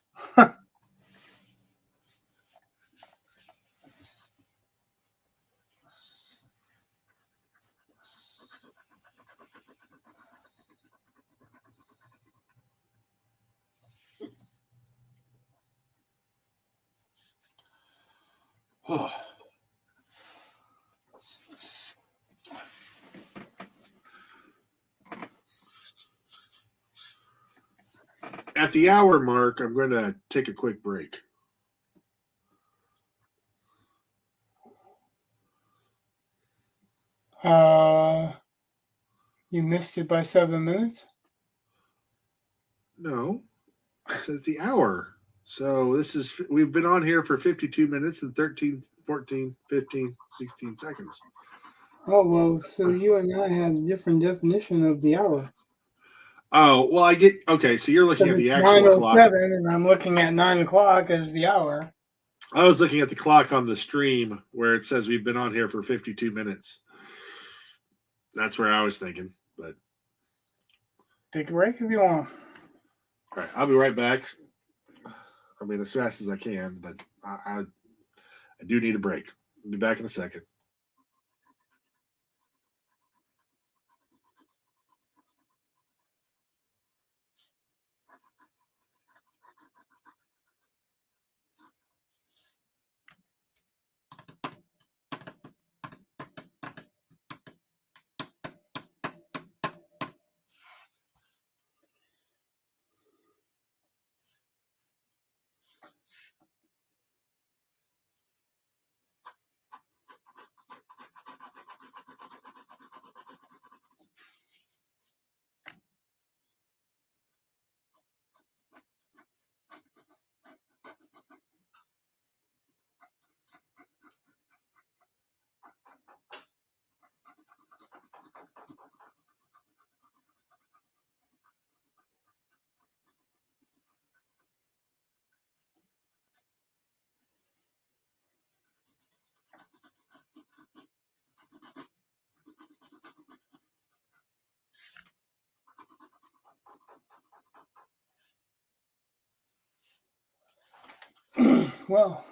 [SPEAKER 1] At the hour mark, I'm going to take a quick break.
[SPEAKER 2] You missed it by 7 minutes.
[SPEAKER 1] No, it's at the hour. So we've been on here for 52 minutes and 13, 14, 15, 16 seconds.
[SPEAKER 2] Oh well, so you and I have a different definition of the hour.
[SPEAKER 1] Oh, well, okay, so you're looking at the actual clock.
[SPEAKER 2] 9:07, and I'm looking at 9 o'clock as the hour.
[SPEAKER 1] I was looking at the clock on the stream where it says we've been on here for 52 minutes. That's where I was thinking, but
[SPEAKER 2] Take a break if you want.
[SPEAKER 1] all right, I'll be right back. I mean, as fast as I can, but I do need a break. I'll be back in a second.
[SPEAKER 2] Well,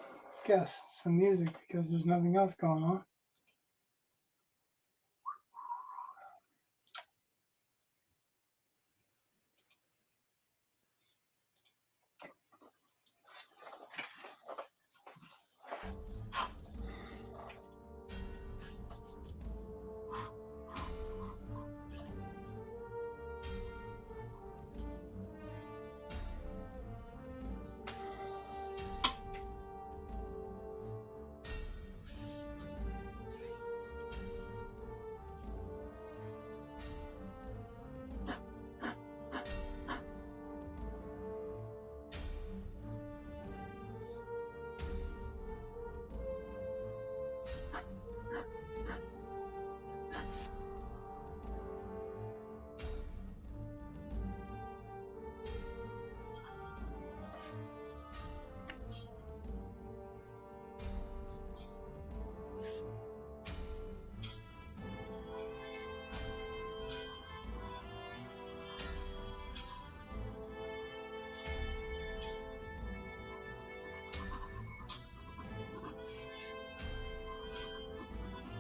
[SPEAKER 2] guess some music because there's nothing else going on.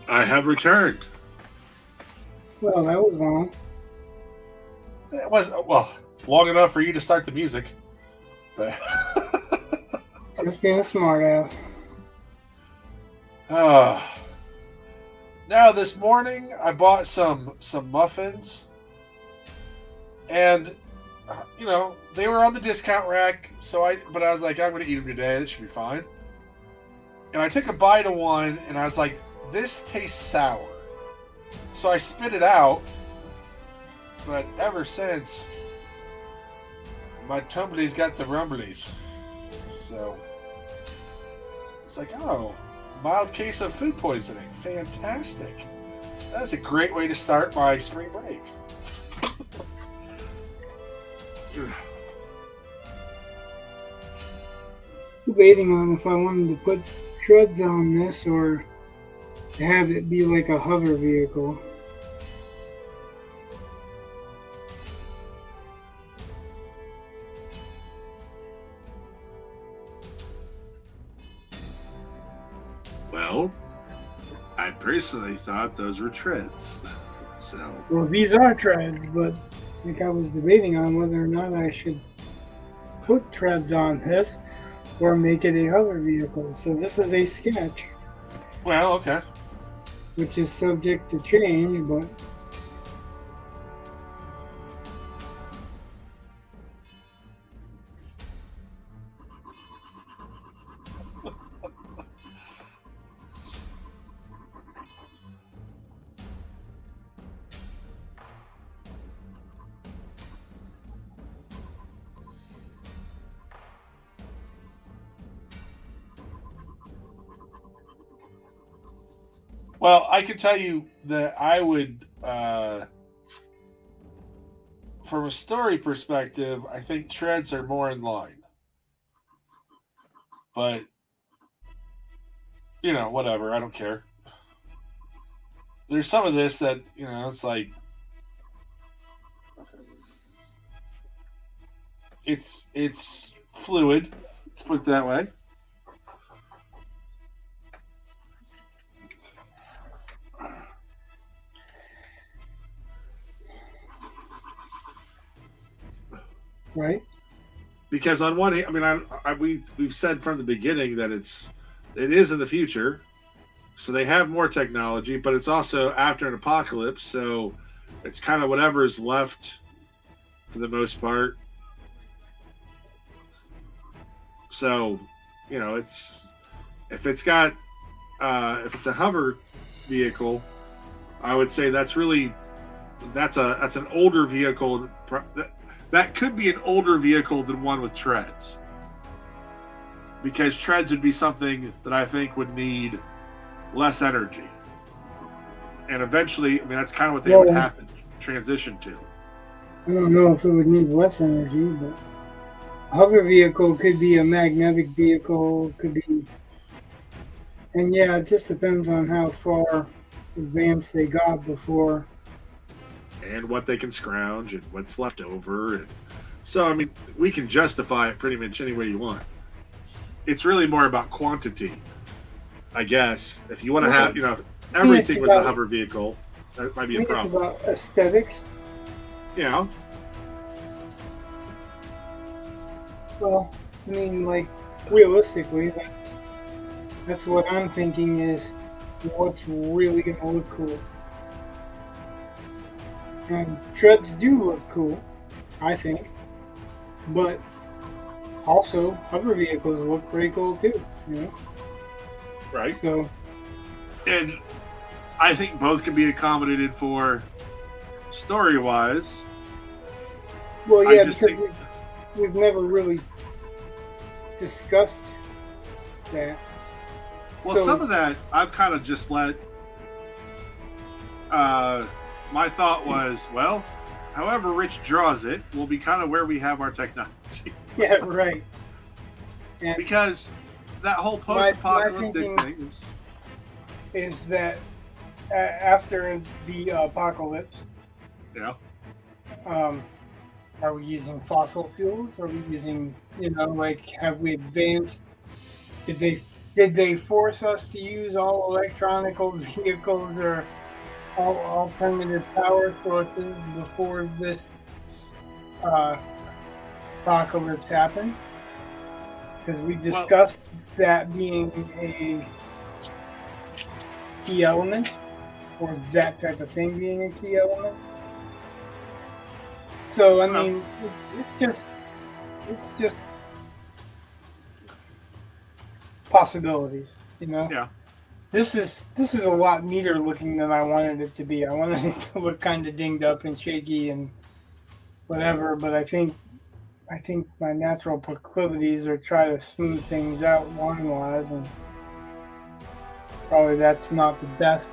[SPEAKER 1] I have returned.
[SPEAKER 2] Well, that was long.
[SPEAKER 1] It was, well, long enough for you to start the music. But
[SPEAKER 2] Just being a smartass.
[SPEAKER 1] now this morning I bought some muffins, and you know they were on the discount rack. But I was like, I'm going to eat them today. This should be fine. And I took a bite of one, and I was like, this tastes sour. So I spit it out. But ever since, my tumblies got the rumblies. So it's like, oh, mild case of food poisoning. Fantastic. That's a great way to start my spring break.
[SPEAKER 2] Debating on if I wanted to put treads on this or have it be like a hover vehicle.
[SPEAKER 1] Well, I personally thought those were treads. So,
[SPEAKER 2] Well, these are treads, but like I was debating on whether or not I should put treads on this or make it a hover vehicle. So this is a sketch,
[SPEAKER 1] well, okay.
[SPEAKER 2] which is subject to change, but
[SPEAKER 1] Well, I can tell you that I would, from a story perspective, I think treads are more in line. But, you know, whatever. I don't care. There's some of this that, you know, it's like, it's fluid. Let's put it that way.
[SPEAKER 2] right?
[SPEAKER 1] Because on one hand, I mean, we've said from the beginning that it is in the future, so they have more technology, but it's also after an apocalypse, so it's kind of whatever's left for the most part. So, you know, if it's a hover vehicle, I would say that's an older vehicle. That could be an older vehicle than one with treads. Because treads would be something that I think would need less energy. And eventually, I mean, that's kind of what they would have to transition to.
[SPEAKER 2] I don't know if it would need less energy, but a hover vehicle could be a magnetic vehicle, could be, and yeah, it just depends on how far advanced they got before.
[SPEAKER 1] And what they can scrounge and what's left over. And so, I mean, we can justify it pretty much any way you want. It's really more about quantity, I guess. If you want to have, you know, if everything was a hover vehicle, that might be a problem.
[SPEAKER 2] It's about aesthetics.
[SPEAKER 1] Yeah.
[SPEAKER 2] Well, I mean, like, realistically, that's what I'm thinking is what's really going to look cool. And treads do look cool, I think. But also, hover vehicles look pretty cool too, you know?
[SPEAKER 1] Right.
[SPEAKER 2] So,
[SPEAKER 1] and I think both can be accommodated for story-wise.
[SPEAKER 2] well, yeah, because
[SPEAKER 1] think...
[SPEAKER 2] we've never really discussed that.
[SPEAKER 1] Well,
[SPEAKER 2] So-
[SPEAKER 1] some of that I've kind of just let. My thought was, well, however Rich draws it will be kind of where we have our technology.
[SPEAKER 2] Yeah, right. And
[SPEAKER 1] Because that whole post-apocalyptic
[SPEAKER 2] thinking
[SPEAKER 1] thing
[SPEAKER 2] is that after the apocalypse,
[SPEAKER 1] you know,
[SPEAKER 2] are we using fossil fuels? Are we using, you know, like, have we advanced? Did did they force us to use all electronic vehicles or all alternative power sources before this apocalypse happened? Because we discussed that being a key element, or that type of thing being a key element. So I mean, it's just possibilities, you know.
[SPEAKER 1] Yeah.
[SPEAKER 2] This is a lot neater looking than I wanted it to be. I wanted it to look kind of dinged up and shaky and whatever, but I think my natural proclivities are try to smooth things out line wise, and probably that's not the best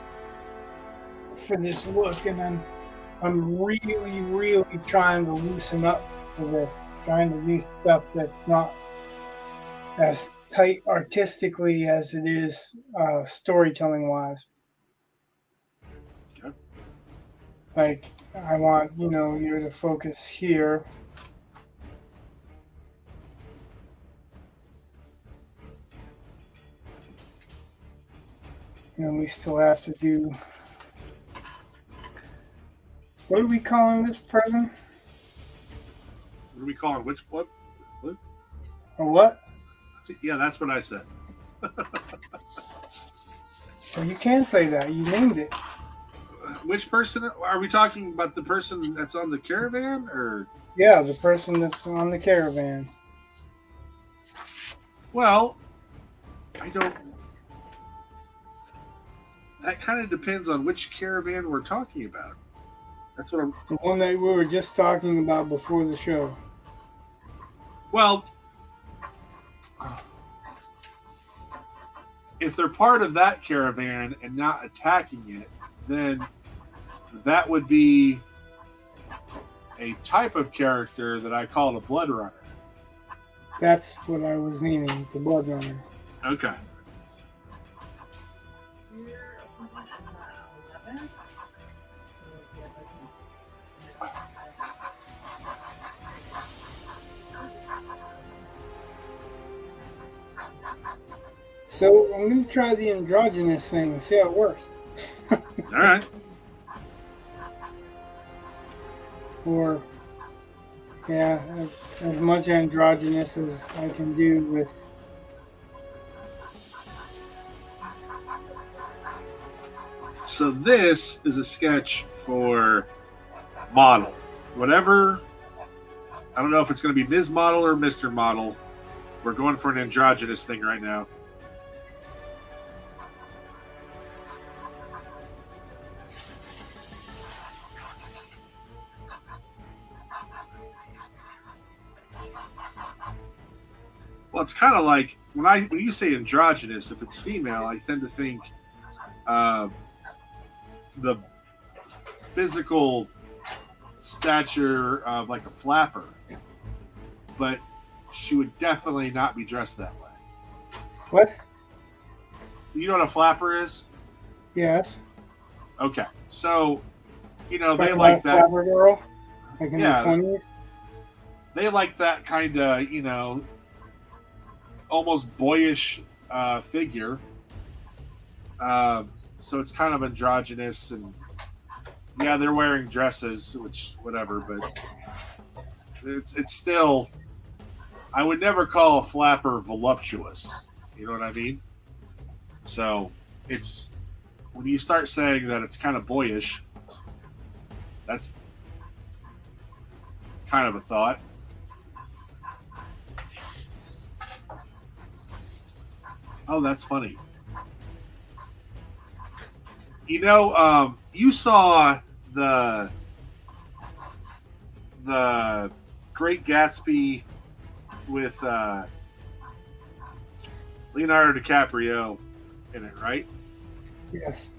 [SPEAKER 2] for this look. And I'm really trying to loosen up for this, trying to do stuff that's not as tight artistically as it is storytelling wise.
[SPEAKER 1] Okay.
[SPEAKER 2] Like I want, you to focus here. And we still have to do, what are we calling this present?
[SPEAKER 1] What are we calling which what?
[SPEAKER 2] Or what?
[SPEAKER 1] Yeah, that's what I said.
[SPEAKER 2] Well, you can say that. You named it.
[SPEAKER 1] Which person are we talking about? The person that's on the caravan, or
[SPEAKER 2] Yeah, the person that's on the caravan.
[SPEAKER 1] well, I don't. That kind of depends on which caravan we're talking about. That's what I'm.
[SPEAKER 2] The one that we were just talking about before the show.
[SPEAKER 1] Well, if they're part of that caravan and not attacking it, then that would be a type of character that I call a blood runner.
[SPEAKER 2] That's what I was meaning, the blood runner.
[SPEAKER 1] Okay.
[SPEAKER 2] So I'm going to try the androgynous thing and see how it works.
[SPEAKER 1] All right.
[SPEAKER 2] Or, yeah, as much androgynous as I can do with.
[SPEAKER 1] So this is a sketch for model. Whatever. I don't know if it's going to be Ms. Model or Mr. Model. We're going for an androgynous thing right now. Well, it's kind of like when you say androgynous, if it's female, I tend to think the physical stature of like a flapper, but she would definitely not be dressed that way.
[SPEAKER 2] What?
[SPEAKER 1] You know what a flapper is?
[SPEAKER 2] Yes.
[SPEAKER 1] Okay, so they
[SPEAKER 2] Talking
[SPEAKER 1] like
[SPEAKER 2] about
[SPEAKER 1] that.
[SPEAKER 2] Flapper girl, like in
[SPEAKER 1] Yeah.
[SPEAKER 2] the 20s.
[SPEAKER 1] They like that kind of almost boyish figure. So it's kind of androgynous, and yeah, they're wearing dresses, which whatever, but it's still. I would never call a flapper voluptuous. You know what I mean? So it's when you start saying that it's kind of boyish, that's kind of a thought. Oh, that's funny. You saw the Great Gatsby with Leonardo DiCaprio in it, right?
[SPEAKER 2] Yes.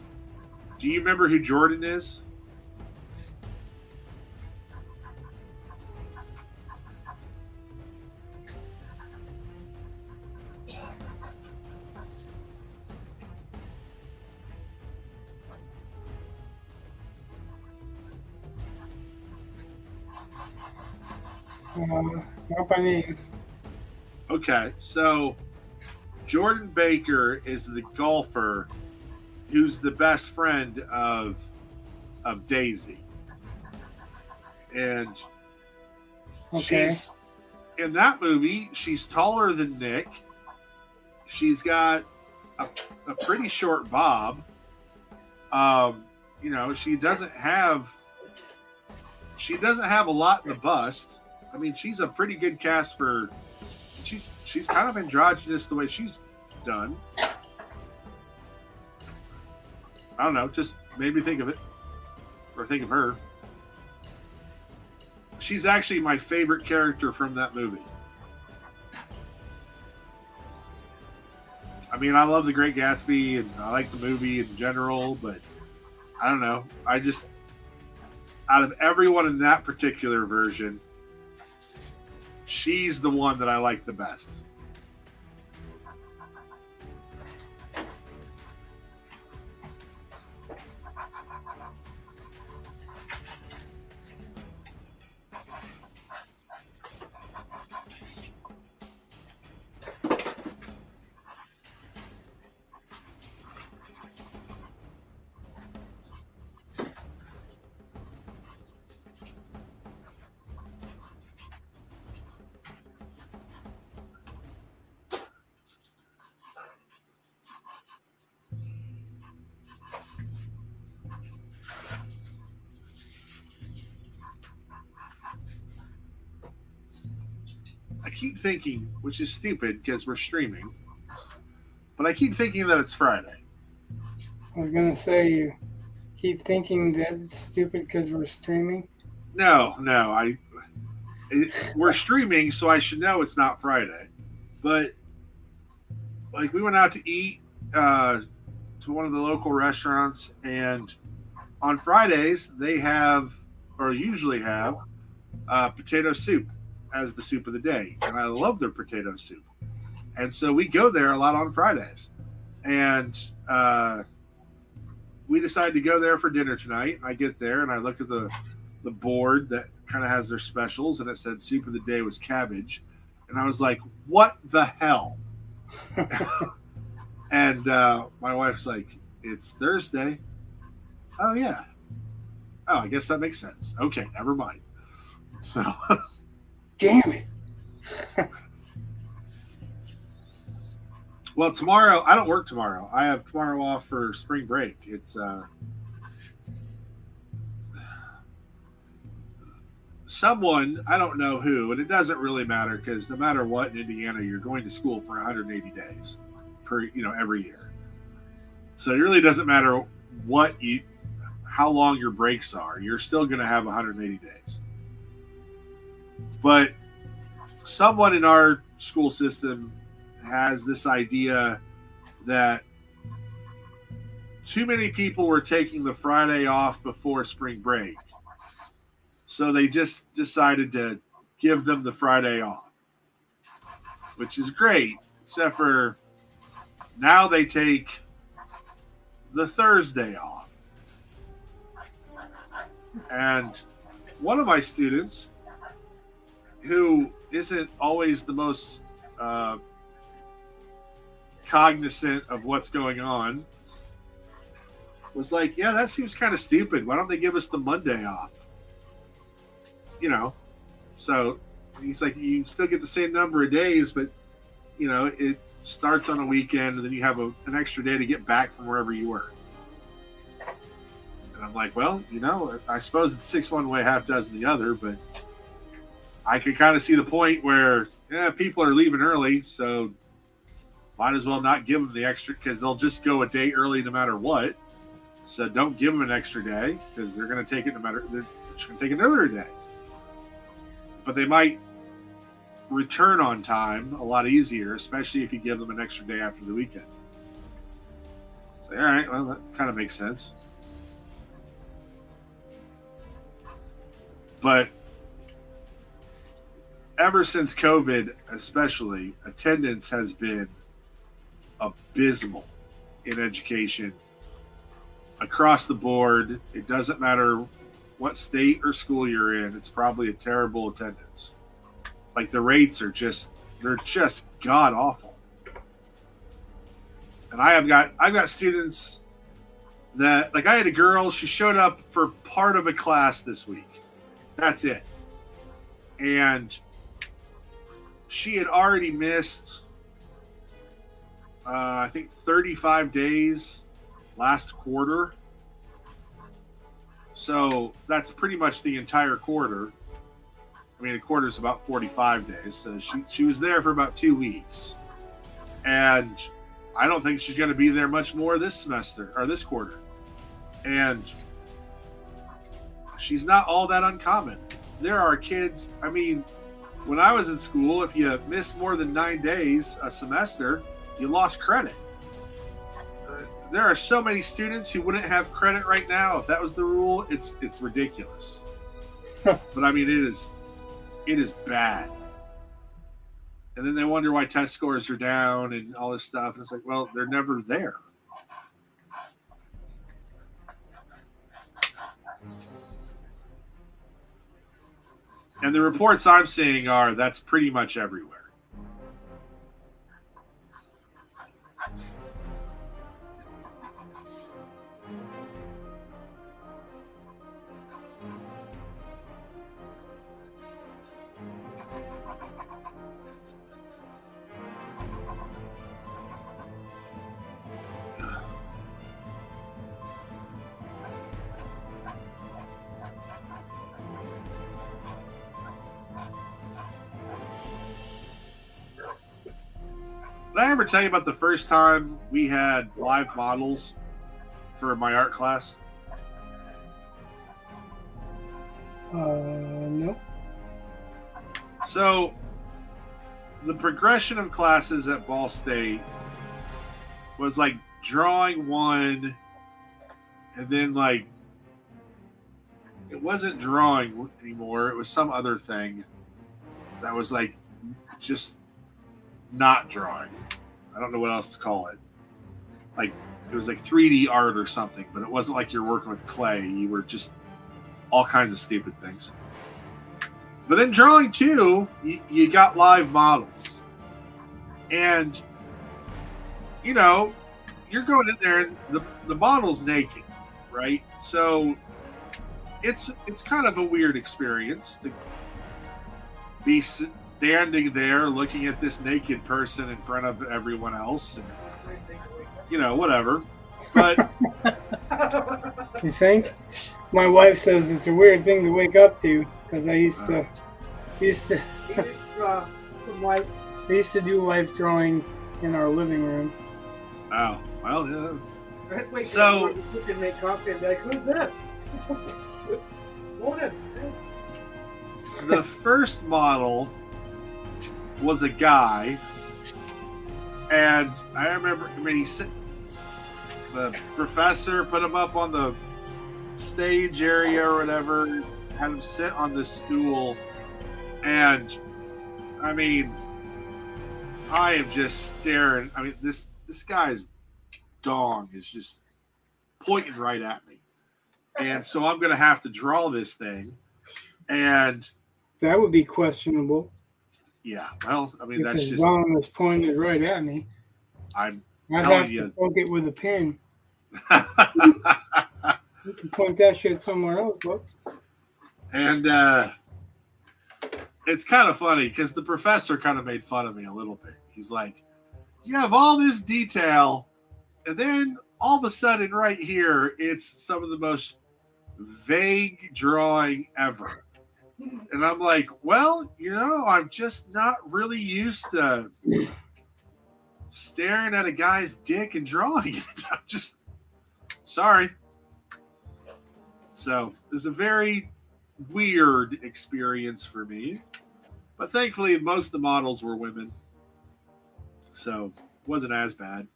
[SPEAKER 1] Do you remember who Jordan is?
[SPEAKER 2] Not by name.
[SPEAKER 1] Okay, so Jordan Baker is the golfer who's the best friend of Daisy, and
[SPEAKER 2] Okay.
[SPEAKER 1] she's in that movie. She's taller than Nick. She's got a pretty short bob. You know, she doesn't have a lot in the bust. I mean, she's a pretty good cast for. She's kind of androgynous the way she's done. I don't know, just made me think of it, or think of her. She's actually my favorite character from that movie. I mean, I love The Great Gatsby, and I like the movie in general, but I don't know. I just, out of everyone in that particular version, she's the one that I like the best. I keep thinking, which is stupid because we're streaming, but I keep thinking that it's Friday.
[SPEAKER 2] I was gonna say you keep thinking that it's stupid because we're streaming.
[SPEAKER 1] No, we're streaming, so I should know it's not Friday. But like, we went out to eat to one of the local restaurants, and on Fridays they have, or usually have, potato soup as the soup of the day, and I love their potato soup. And so we go there a lot on Fridays, and we decided to go there for dinner tonight. I get there and I look at the board that kind of has their specials, and it said soup of the day was cabbage, and I was like, what the hell? And my wife's like, it's Thursday. Oh yeah. Oh, I guess that makes sense. Okay, never mind. So
[SPEAKER 2] Damn it.
[SPEAKER 1] well, tomorrow I don't work tomorrow. I have tomorrow off for spring break. It's someone, I don't know who, and it doesn't really matter because no matter what in Indiana, you're going to school for 180 days every year. So it really doesn't matter how long your breaks are. You're still going to have 180 days. But someone in our school system has this idea that too many people were taking the Friday off before spring break. So they just decided to give them the Friday off, which is great, except for now they take the Thursday off. And one of my students, who isn't always the most cognizant of what's going on, was like, yeah, that seems kind of stupid. Why don't they give us the Monday off? So he's like, you still get the same number of days, but it starts on a weekend, and then you have an extra day to get back from wherever you were. And I'm like, well, I suppose it's 6 one way, half dozen the other, but I could kind of see the point where people are leaving early, so might as well not give them the extra, because they'll just go a day early no matter what. So don't give them an extra day, because they're going to take it they're just going to take another day. But they might return on time a lot easier, especially if you give them an extra day after the weekend. So, all right, well, that kind of makes sense. But ever since COVID, especially, attendance has been abysmal in education across the board. It doesn't matter what state or school you're in, it's probably a terrible attendance. Like, the rates are they're just god awful. And I've got students that, like, I had a girl, she showed up for part of a class this week. That's it. And she had already missed, I think, 35 days last quarter. So that's pretty much the entire quarter. I mean, a quarter is about 45 days. So she was there for about 2 weeks. And I don't think she's going to be there much more this semester or this quarter. And she's not all that uncommon. There are kids, I mean, when I was in school, if you missed more than 9 days a semester, you lost credit. There are so many students who wouldn't have credit right now. If that was the rule, it's ridiculous. But I mean, it is bad. And then they wonder why test scores are down and all this stuff. And it's like, well, they're never there. And the reports I'm seeing are that's pretty much everywhere. Did I ever tell you about the first time we had live models for my art class?
[SPEAKER 2] No.
[SPEAKER 1] So, the progression of classes at Ball State was like drawing one, and then like it wasn't drawing anymore. It was some other thing that was like just not drawing. I don't know what else to call it. Like it was like 3D art or something, but it wasn't like you're working with clay. You were just all kinds of stupid things. But then drawing two, you got live models. And, you know, you're going in there and the model's naked, right? So it's kind of a weird experience to be standing there looking at this naked person in front of everyone else and, you know, whatever. But
[SPEAKER 2] you think? My wife says it's a weird thing to wake up to because I used to I used to do life drawing in our living room.
[SPEAKER 1] Oh, well, yeah.
[SPEAKER 3] Wait,
[SPEAKER 1] So-
[SPEAKER 3] you can make coffee and be like, who's that? Morning.
[SPEAKER 1] The first model was a guy, and I remember, the professor put him up on the stage area or whatever, had him sit on the stool, and I mean, I am just staring. I mean, this guy's dong is just pointing right at me, and so I'm gonna have to draw this thing, and
[SPEAKER 2] That would be questionable.
[SPEAKER 1] yeah, well, I mean,
[SPEAKER 2] If
[SPEAKER 1] that's
[SPEAKER 2] his
[SPEAKER 1] just,
[SPEAKER 2] dong was pointed right at me.
[SPEAKER 1] I'm
[SPEAKER 2] I'd
[SPEAKER 1] telling
[SPEAKER 2] have
[SPEAKER 1] you.
[SPEAKER 2] to poke it with a pin. You can point that shit somewhere else, bro.
[SPEAKER 1] And it's kind of funny because the professor kind of made fun of me a little bit. He's like, you have all this detail, and then all of a sudden right here, it's some of the most vague drawing ever. And I'm like, well, you know, I'm just not really used to staring at a guy's dick and drawing it. I'm just sorry. So it was a very weird experience for me. But thankfully, most of the models were women. So it wasn't as bad.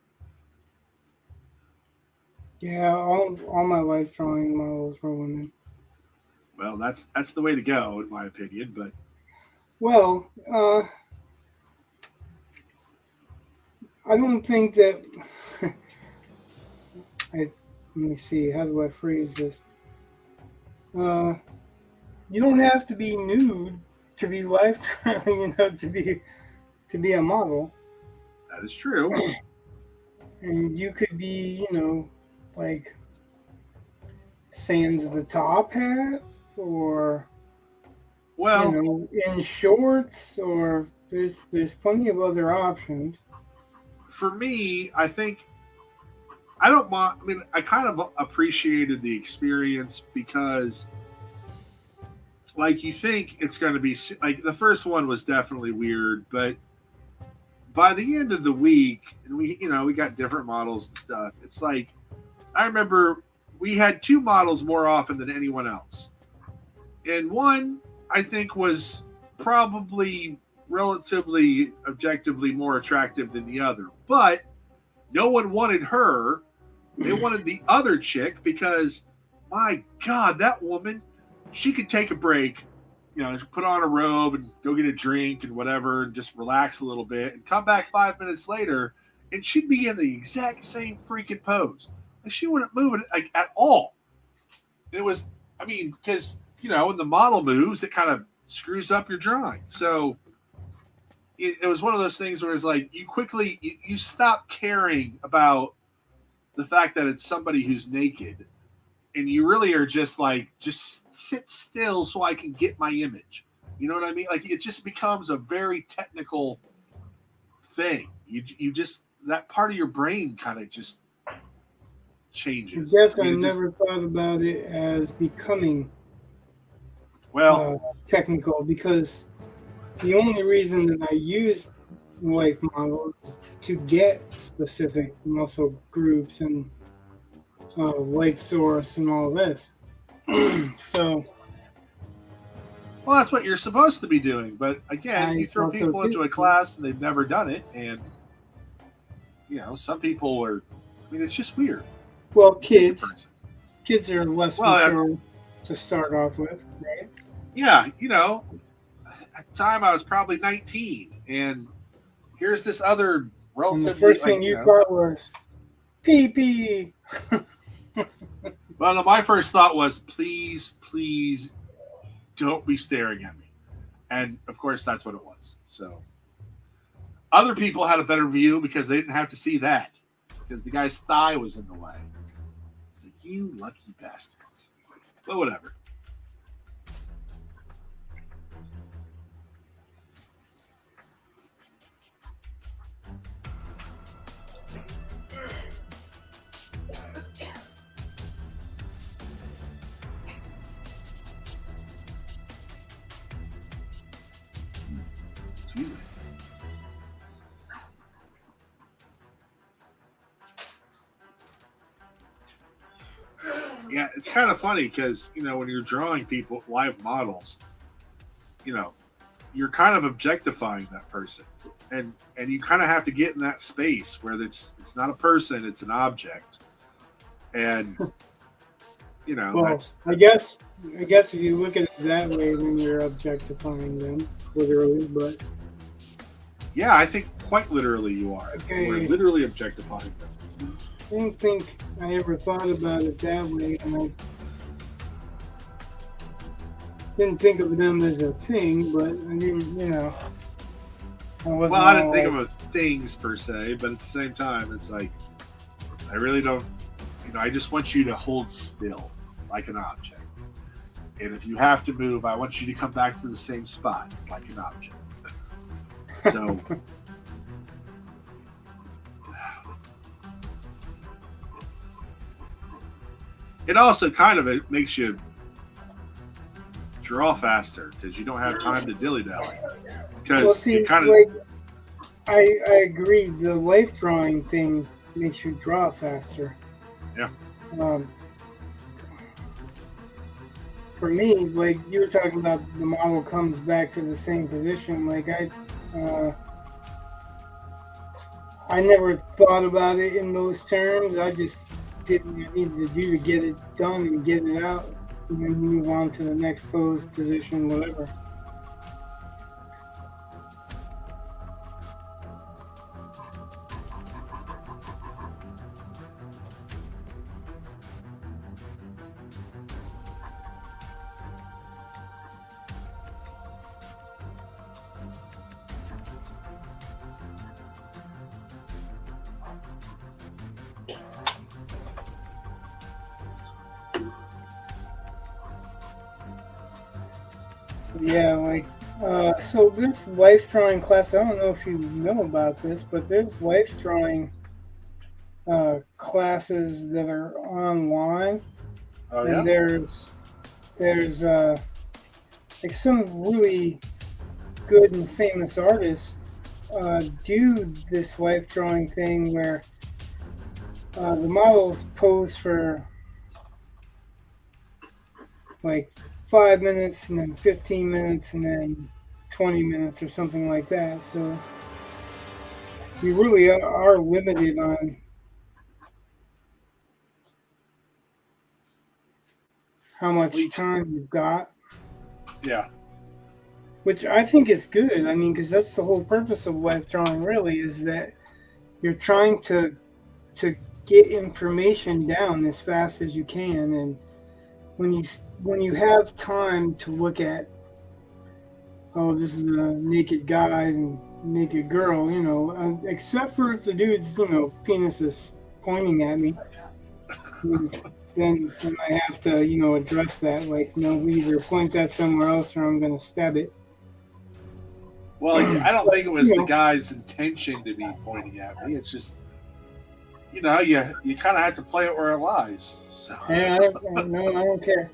[SPEAKER 2] Yeah, all my life drawing models were women.
[SPEAKER 1] Well, that's the way to go, in my opinion. But
[SPEAKER 2] Well, I don't think that. Let me see. How do I phrase this? You don't have to be nude to be life, you know, to be a model.
[SPEAKER 1] that is true.
[SPEAKER 2] and you could be, like sans the top hat, or
[SPEAKER 1] Well,
[SPEAKER 2] in shorts, or there's plenty of other options.
[SPEAKER 1] for me, I think I don't mind. I mean, I kind of appreciated the experience because, like, you think it's going to be like the first one was definitely weird, but by the end of the week, and we got different models and stuff. It's like I remember we had two models more often than anyone else, and one I think was probably relatively objectively more attractive than the other, but no one wanted her. They wanted the other chick because, my God, that woman, she could take a break, put on a robe and go get a drink and whatever and just relax a little bit and come back 5 minutes later and she'd be in the exact same freaking pose. Like she wouldn't move it like at all. It was, I mean, because, when the model moves, it kind of screws up your drawing. So it was one of those things where it's like you stop caring about the fact that it's somebody who's naked and you really are just like just sit still so I can get my image. You know what I mean? Like it just becomes a very technical thing. You just that part of your brain kind of just
[SPEAKER 2] I
[SPEAKER 1] changes.
[SPEAKER 2] guess
[SPEAKER 1] I
[SPEAKER 2] I
[SPEAKER 1] mean,
[SPEAKER 2] never thought about it as becoming
[SPEAKER 1] well,
[SPEAKER 2] technical, because the only reason that I use wife models is to get specific muscle groups and light source and all this. So
[SPEAKER 1] that's what you're supposed to be doing. But again,
[SPEAKER 2] I
[SPEAKER 1] you throw
[SPEAKER 2] thought so
[SPEAKER 1] people into
[SPEAKER 2] too.
[SPEAKER 1] a class and they've never done it, and some people are. I mean, it's just weird.
[SPEAKER 2] Well,
[SPEAKER 1] Pick a
[SPEAKER 2] kids
[SPEAKER 1] person.
[SPEAKER 2] are less
[SPEAKER 1] Well,
[SPEAKER 2] mature to start off with, right?
[SPEAKER 1] yeah, at the time I was probably 19, and here's this other
[SPEAKER 2] And the
[SPEAKER 1] relatively
[SPEAKER 2] first thing you thought was pee pee.
[SPEAKER 1] Well, no, my first thought was, please, please, don't be staring at me, and of course that's what it was. So other people had a better view because they didn't have to see that because the guy's thigh was in the way. It's like you lucky bastards. But whatever. Excuse me. Yeah, it's kind of funny because when you're drawing people, live models, you know, you're kind of objectifying that person, and you kind of have to get in that space where it's not a person, it's an object, and
[SPEAKER 2] Well,
[SPEAKER 1] that's
[SPEAKER 2] I guess if you look at it that way, then you're objectifying them literally. But
[SPEAKER 1] yeah, I think quite literally you are.
[SPEAKER 2] Okay.
[SPEAKER 1] We're literally objectifying them.
[SPEAKER 2] I don't think I ever thought about it that way, and I didn't think of them as a thing. But I didn't, I wasn't.
[SPEAKER 1] Well, I didn't
[SPEAKER 2] all
[SPEAKER 1] think
[SPEAKER 2] like,
[SPEAKER 1] of things per se, but at the same time, it's like I really don't. I just want you to hold still like an object, and if you have to move, I want you to come back to the same spot like an object. So. It also kind of it makes you draw faster because you don't have time to dilly dally. Because
[SPEAKER 2] Well, see,
[SPEAKER 1] you kind of
[SPEAKER 2] like, I agree. The life drawing thing makes you draw faster.
[SPEAKER 1] Yeah.
[SPEAKER 2] For me, like you were talking about, the model comes back to the same position. Like I never thought about it in those terms. I just did what I needed to do to get it done and get it out, and then move on to the next pose, position, whatever. Yeah, like, so this life drawing class, I don't know if you know about this, but there's life drawing classes that are online,
[SPEAKER 1] Oh
[SPEAKER 2] and
[SPEAKER 1] yeah.
[SPEAKER 2] there's like some really good and famous artists do this life drawing thing where the models pose for like 5 minutes and then 15 minutes and then 20 minutes or something like that. So you really are limited on how much time you've got,
[SPEAKER 1] Yeah.
[SPEAKER 2] which I think is good. I mean, because that's the whole purpose of life drawing, really, is that you're trying to get information down as fast as you can, and when you have time to look at, oh, this is a naked guy and naked girl, except for if the dude's penis is pointing at me, then I have to address that, like, we either point that somewhere else or I'm gonna stab it.
[SPEAKER 1] Well, I don't think it was
[SPEAKER 2] You
[SPEAKER 1] the
[SPEAKER 2] know.
[SPEAKER 1] guy's intention to be pointing at me. It's just, you kind of have to play it where it lies. So.
[SPEAKER 2] Yeah, no, I don't care.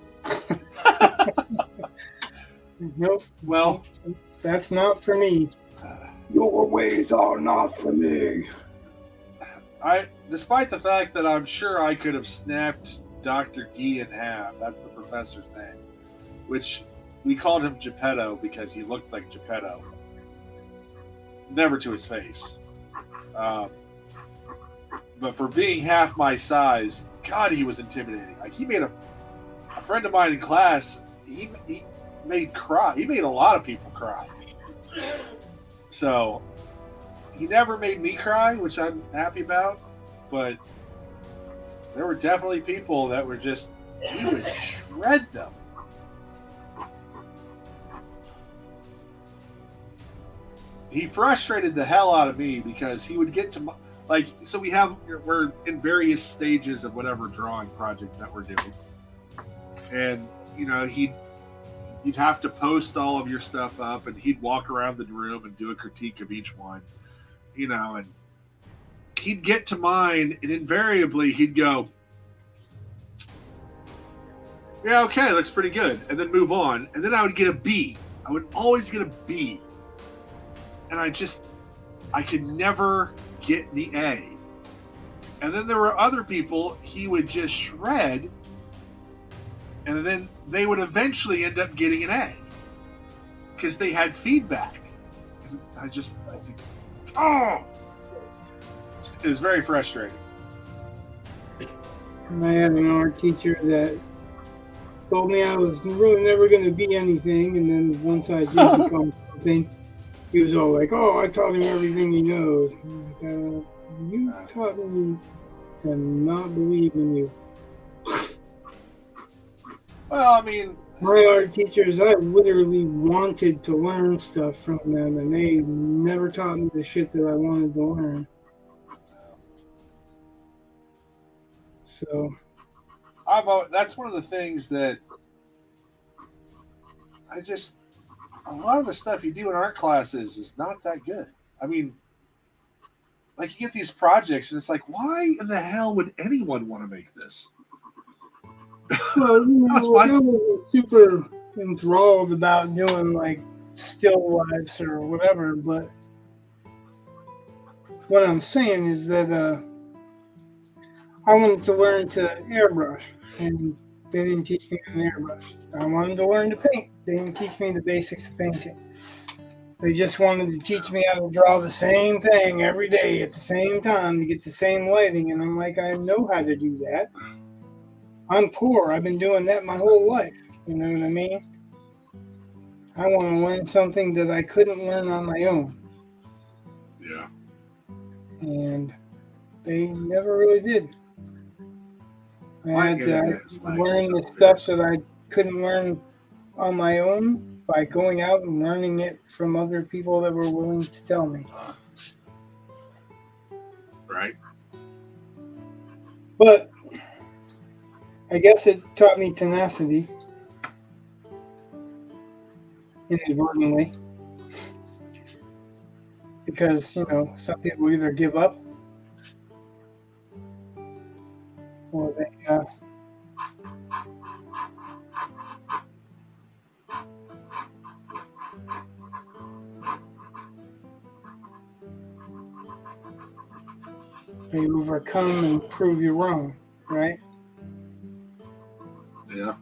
[SPEAKER 2] Nope.
[SPEAKER 1] Well,
[SPEAKER 2] That's not for me. Your ways are not for me.
[SPEAKER 1] despite the fact that I'm sure I could have snapped Dr. Gee in half, that's the professor's name, which we called him Geppetto because he looked like Geppetto. Never to his face. But for being half my size, God, he was intimidating. Like, he made a friend of mine in class, he made cry. He made a lot of people cry. So he never made me cry, which I'm happy about. But there were definitely people that were just, he would shred them. He frustrated the hell out of me because he would get to my, so we're in various stages of whatever drawing project that we're doing. And, you'd have to post all of your stuff up, and he'd walk around the room and do a critique of each one, and he'd get to mine, and invariably he'd go, yeah, okay, looks pretty good, and then move on. And then I would get a B. I would always get a B. And I could never get the A. And then there were other people he would just shred, and then they would eventually end up getting an A because they had feedback. And I was like, oh! It was very frustrating.
[SPEAKER 2] I had an art teacher that told me I was really never going to be anything, and then once I did become something, he was all like, oh, I taught him everything he knows. Like, you taught me to not believe in you.
[SPEAKER 1] Well, I mean,
[SPEAKER 2] my art teachers, I literally wanted to learn stuff from them, and they never taught me the shit that I wanted to learn. So
[SPEAKER 1] that's one of the things that a lot of the stuff you do in art classes is not that good. I mean, like, you get these projects and it's like, why in the hell would anyone want to make this?
[SPEAKER 2] Well, I wasn't super enthralled about doing like still lifes or whatever, but what I'm saying is that I wanted to learn to airbrush, and they didn't teach me an airbrush. I wanted to learn to paint. They didn't teach me the basics of painting. They just wanted to teach me how to draw the same thing every day at the same time to get the same lighting, and I'm like, I know how to do that. I'm poor. I've been doing that my whole life. You know what I mean? I want to learn something that I couldn't learn on my own.
[SPEAKER 1] Yeah.
[SPEAKER 2] And they never really did. I had to learn the stuff that I couldn't learn on my own by going out and learning it from other people that were willing to tell me.
[SPEAKER 1] Right.
[SPEAKER 2] But I guess it taught me tenacity. inadvertently. Because, some people either give up or they overcome and prove you wrong, right?
[SPEAKER 1] Yeah.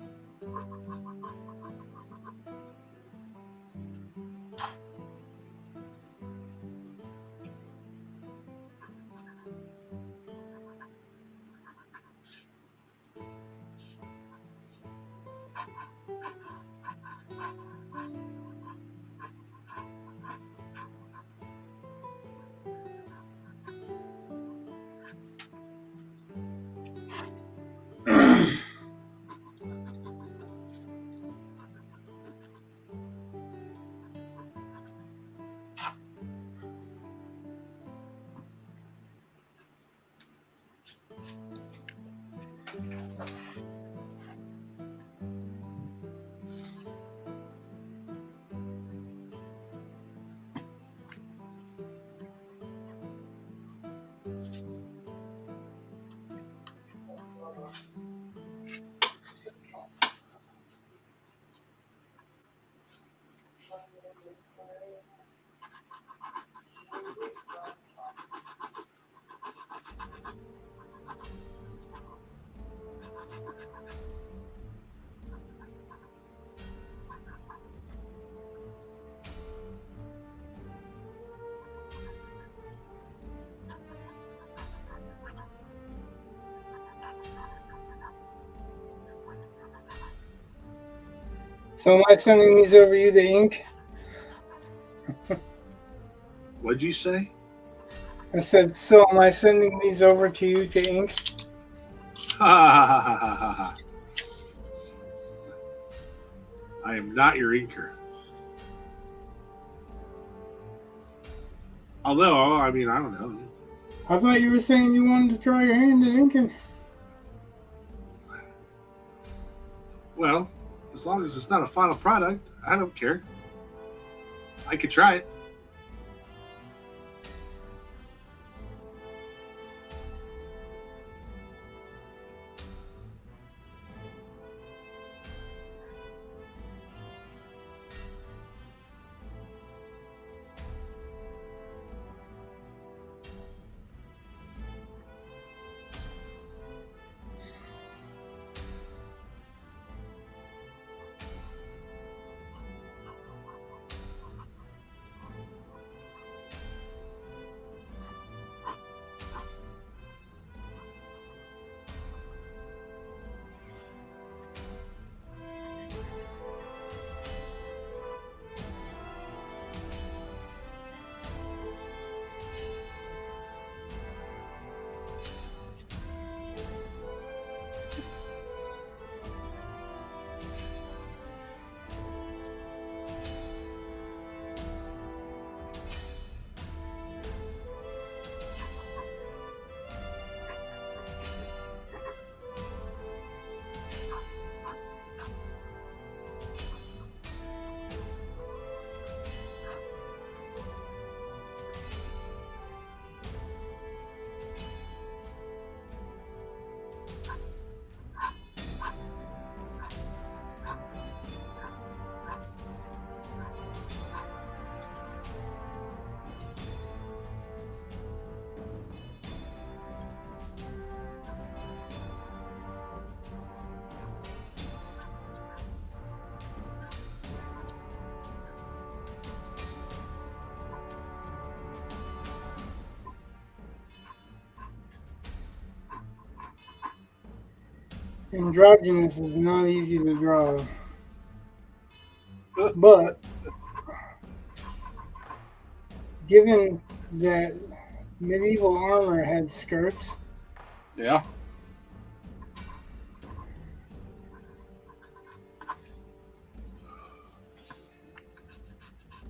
[SPEAKER 2] So am I sending these over you, the ink?
[SPEAKER 1] What'd you say?
[SPEAKER 2] I said, so am I sending these over to you to ink?
[SPEAKER 1] Ha ha ha ha ha ha ha. I am not your inker. Although, I mean, I don't know.
[SPEAKER 2] I thought you were saying you wanted to try your hand at inking.
[SPEAKER 1] Well, as long as it's not a final product, I don't care. I could try it.
[SPEAKER 2] Androgynous is not easy to draw. But given that medieval armor had skirts,
[SPEAKER 1] Yeah.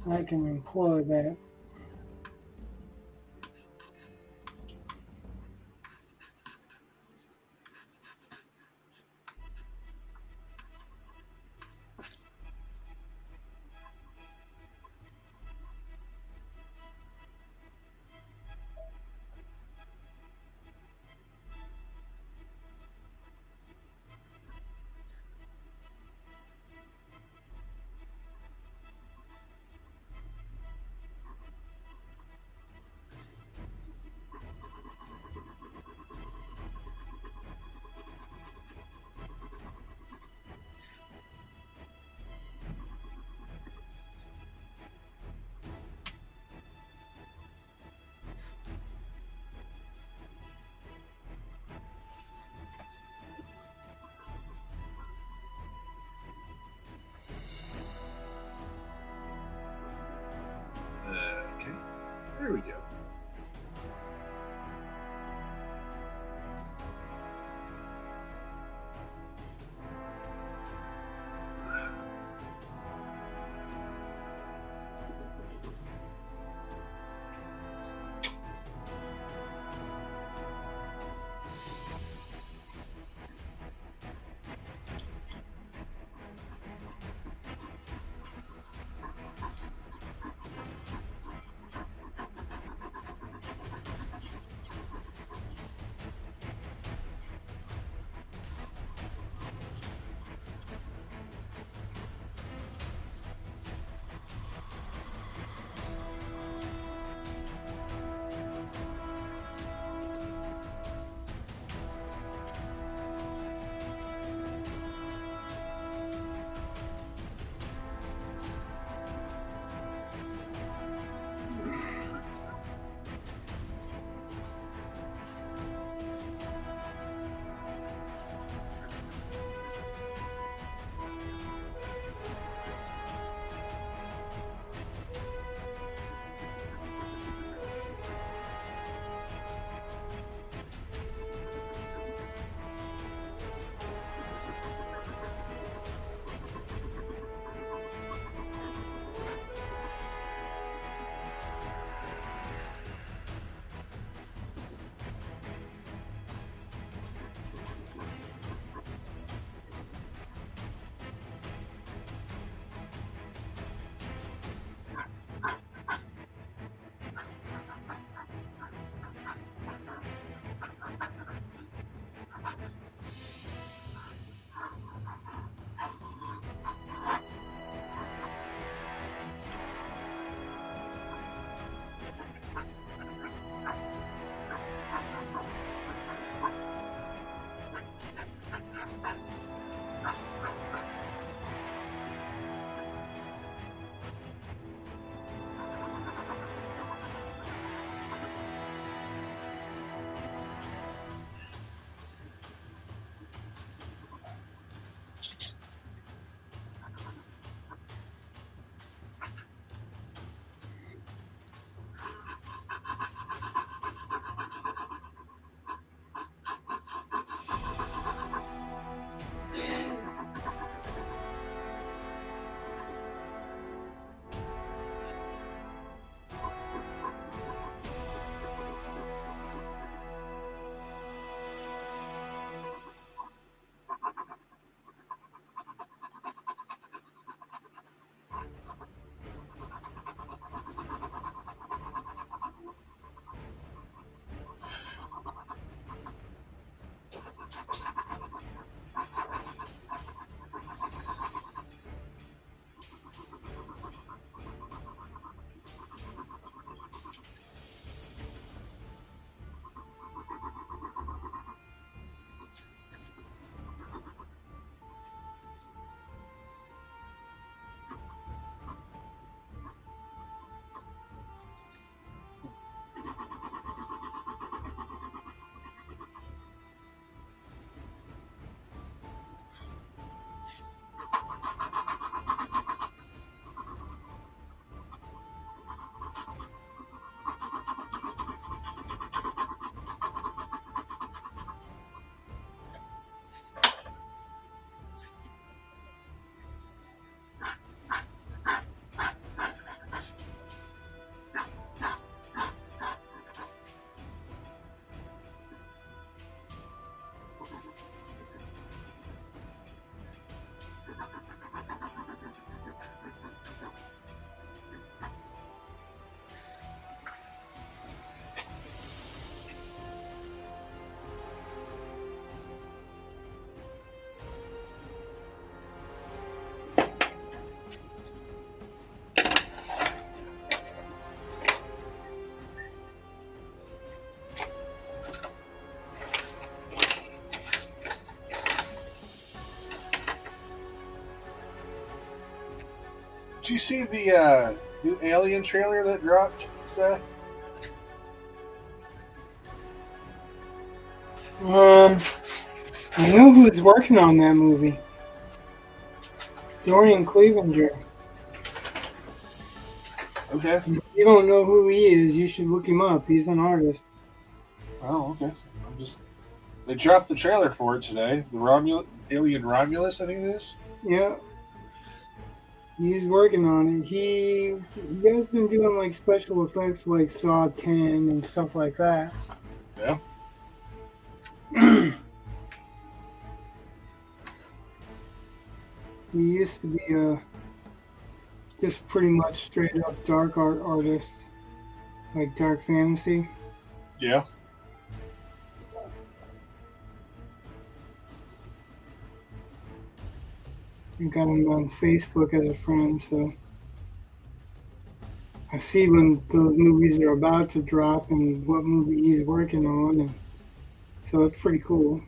[SPEAKER 2] I can employ that.
[SPEAKER 1] Did you see the new Alien trailer that dropped today?
[SPEAKER 2] I know who's working on that movie. Dorian Clevenger.
[SPEAKER 1] Okay.
[SPEAKER 2] If you don't know who he is, you should look him up. He's an artist.
[SPEAKER 1] Oh, okay. They dropped the trailer for it today. The Alien Romulus, I think it is.
[SPEAKER 2] Yeah. He's working on it. He has been doing like special effects like Saw 10 and stuff like that.
[SPEAKER 1] Yeah.
[SPEAKER 2] He used to be a just pretty much straight up dark art artist, like dark fantasy.
[SPEAKER 1] Yeah.
[SPEAKER 2] I got him on Facebook as a friend, so I see when those movies are about to drop and what movie he's working on, and so it's pretty cool.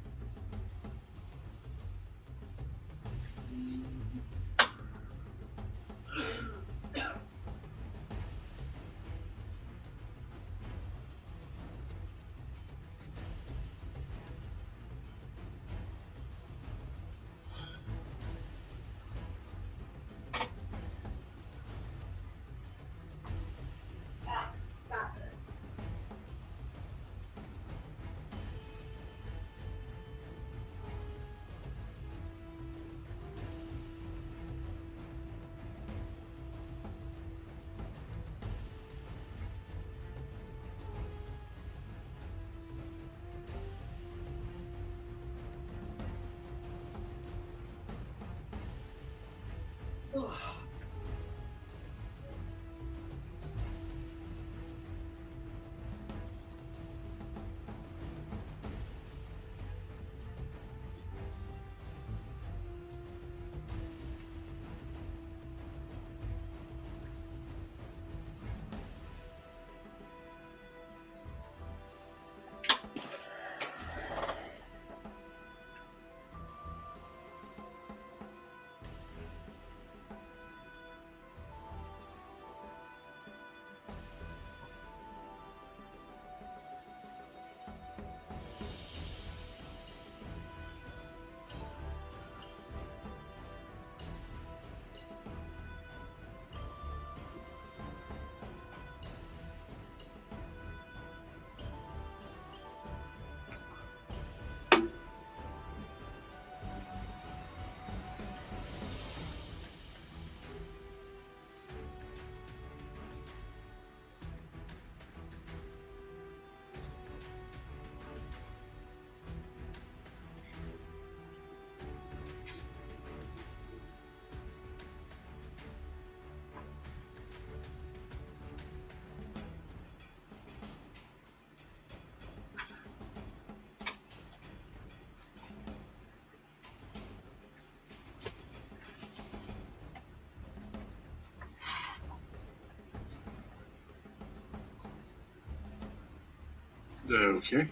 [SPEAKER 1] Okay.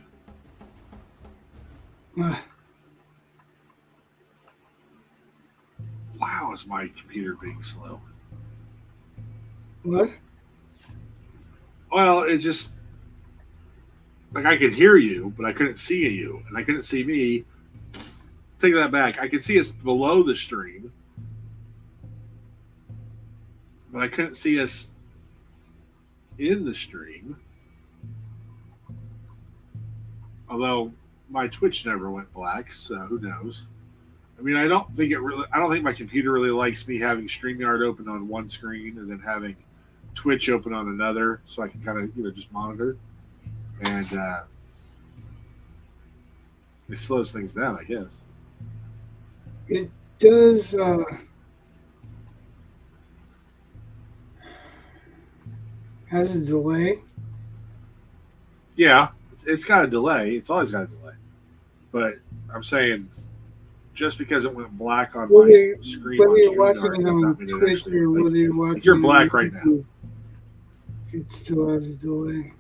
[SPEAKER 2] Uh,
[SPEAKER 1] Wow, is my computer being slow?
[SPEAKER 2] what?
[SPEAKER 1] Well, it just like I could hear you, but I couldn't see you, and I couldn't see me. Take that back. I could see us below the stream, but I couldn't see us in the stream. Although my Twitch never went black, so who knows? I mean, I don't think it really. I don't think my computer really likes me having StreamYard open on one screen and then having Twitch open on another, so I can kind of just monitor. And it slows things down, I guess.
[SPEAKER 2] It does. Has a delay.
[SPEAKER 1] Yeah, it's got a delay. It's always got a delay. But I'm saying, just because it went black on my screen
[SPEAKER 2] Whether
[SPEAKER 1] on
[SPEAKER 2] you're watching
[SPEAKER 1] StreamYard
[SPEAKER 2] it
[SPEAKER 1] does
[SPEAKER 2] on
[SPEAKER 1] not mean it
[SPEAKER 2] Twitch
[SPEAKER 1] actually.
[SPEAKER 2] or
[SPEAKER 1] Like,
[SPEAKER 2] whether you're watching
[SPEAKER 1] you're
[SPEAKER 2] it
[SPEAKER 1] black
[SPEAKER 2] on
[SPEAKER 1] right now.
[SPEAKER 2] YouTube, it still has a delay.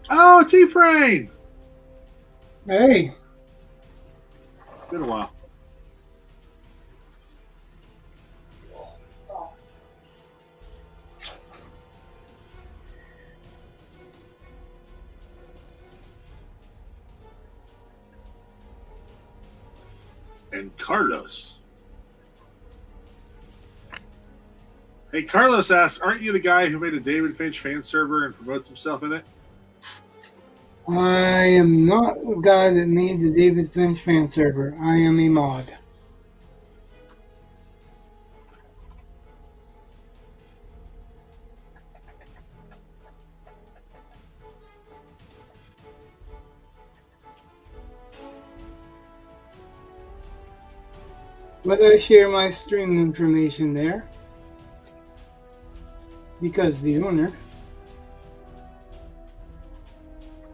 [SPEAKER 1] Oh, it's Ephraim.
[SPEAKER 2] Hey,
[SPEAKER 1] Been a while. And Carlos. Hey, Carlos asks, aren't you the guy who made a David Finch fan server and promotes himself in it?
[SPEAKER 2] I am not the guy that made the David Finch fan server. I am a mod. But I share my stream information there because the owner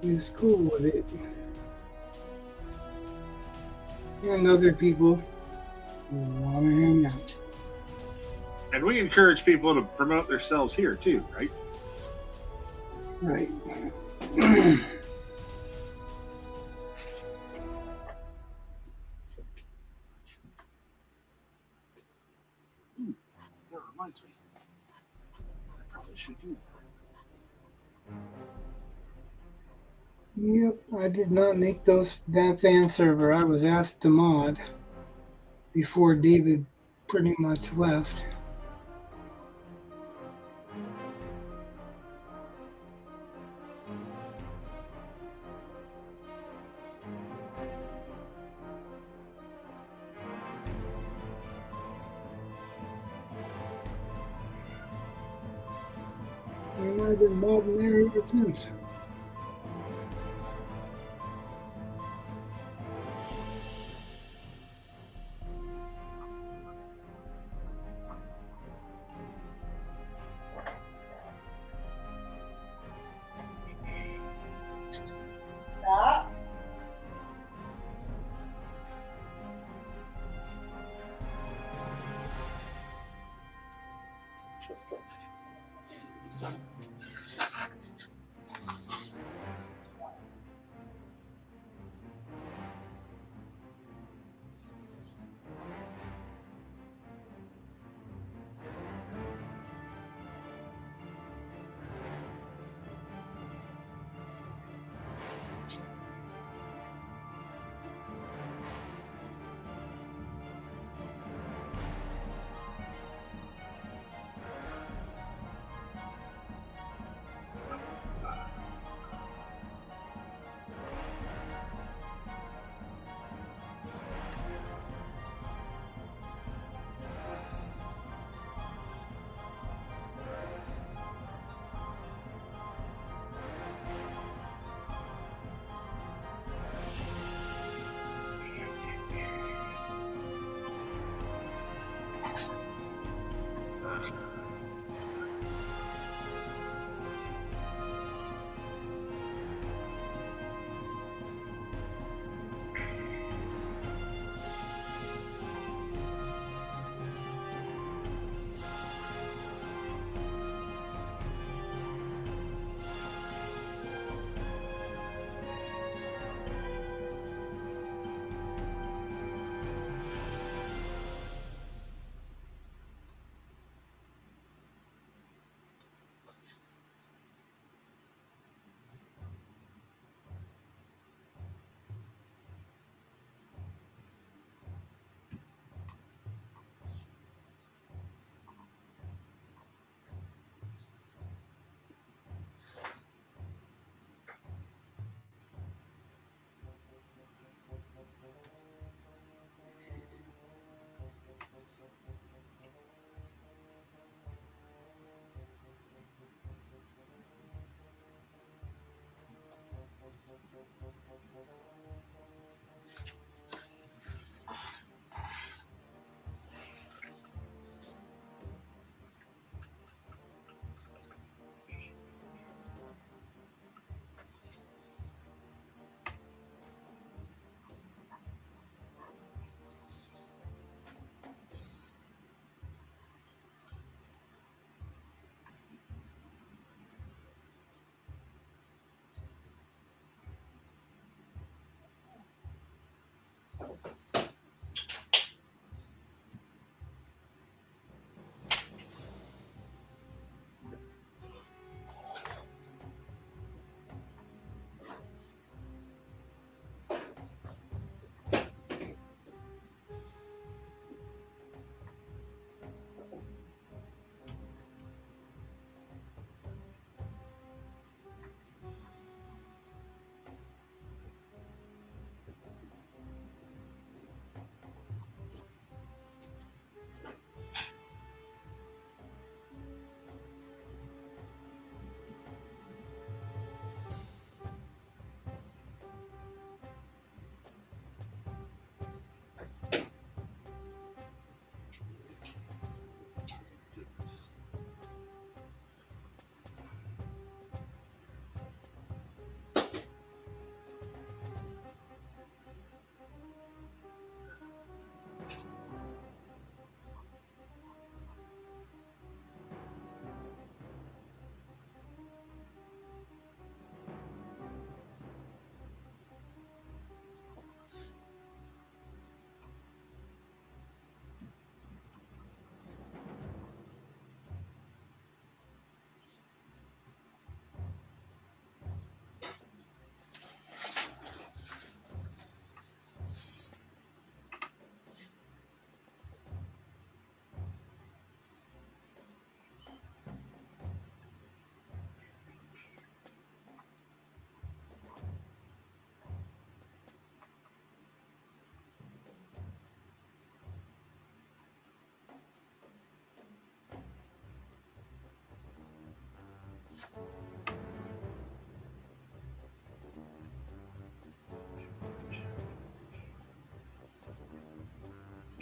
[SPEAKER 2] is cool with it. And other people want to hang out.
[SPEAKER 1] And we encourage people to promote themselves here too, right?
[SPEAKER 2] Right.
[SPEAKER 1] That reminds me. I probably should do that.
[SPEAKER 2] Yep, I did not make that fan server. I was asked to mod before David pretty much left. And I've been mobbing there ever since.
[SPEAKER 3] Yeah.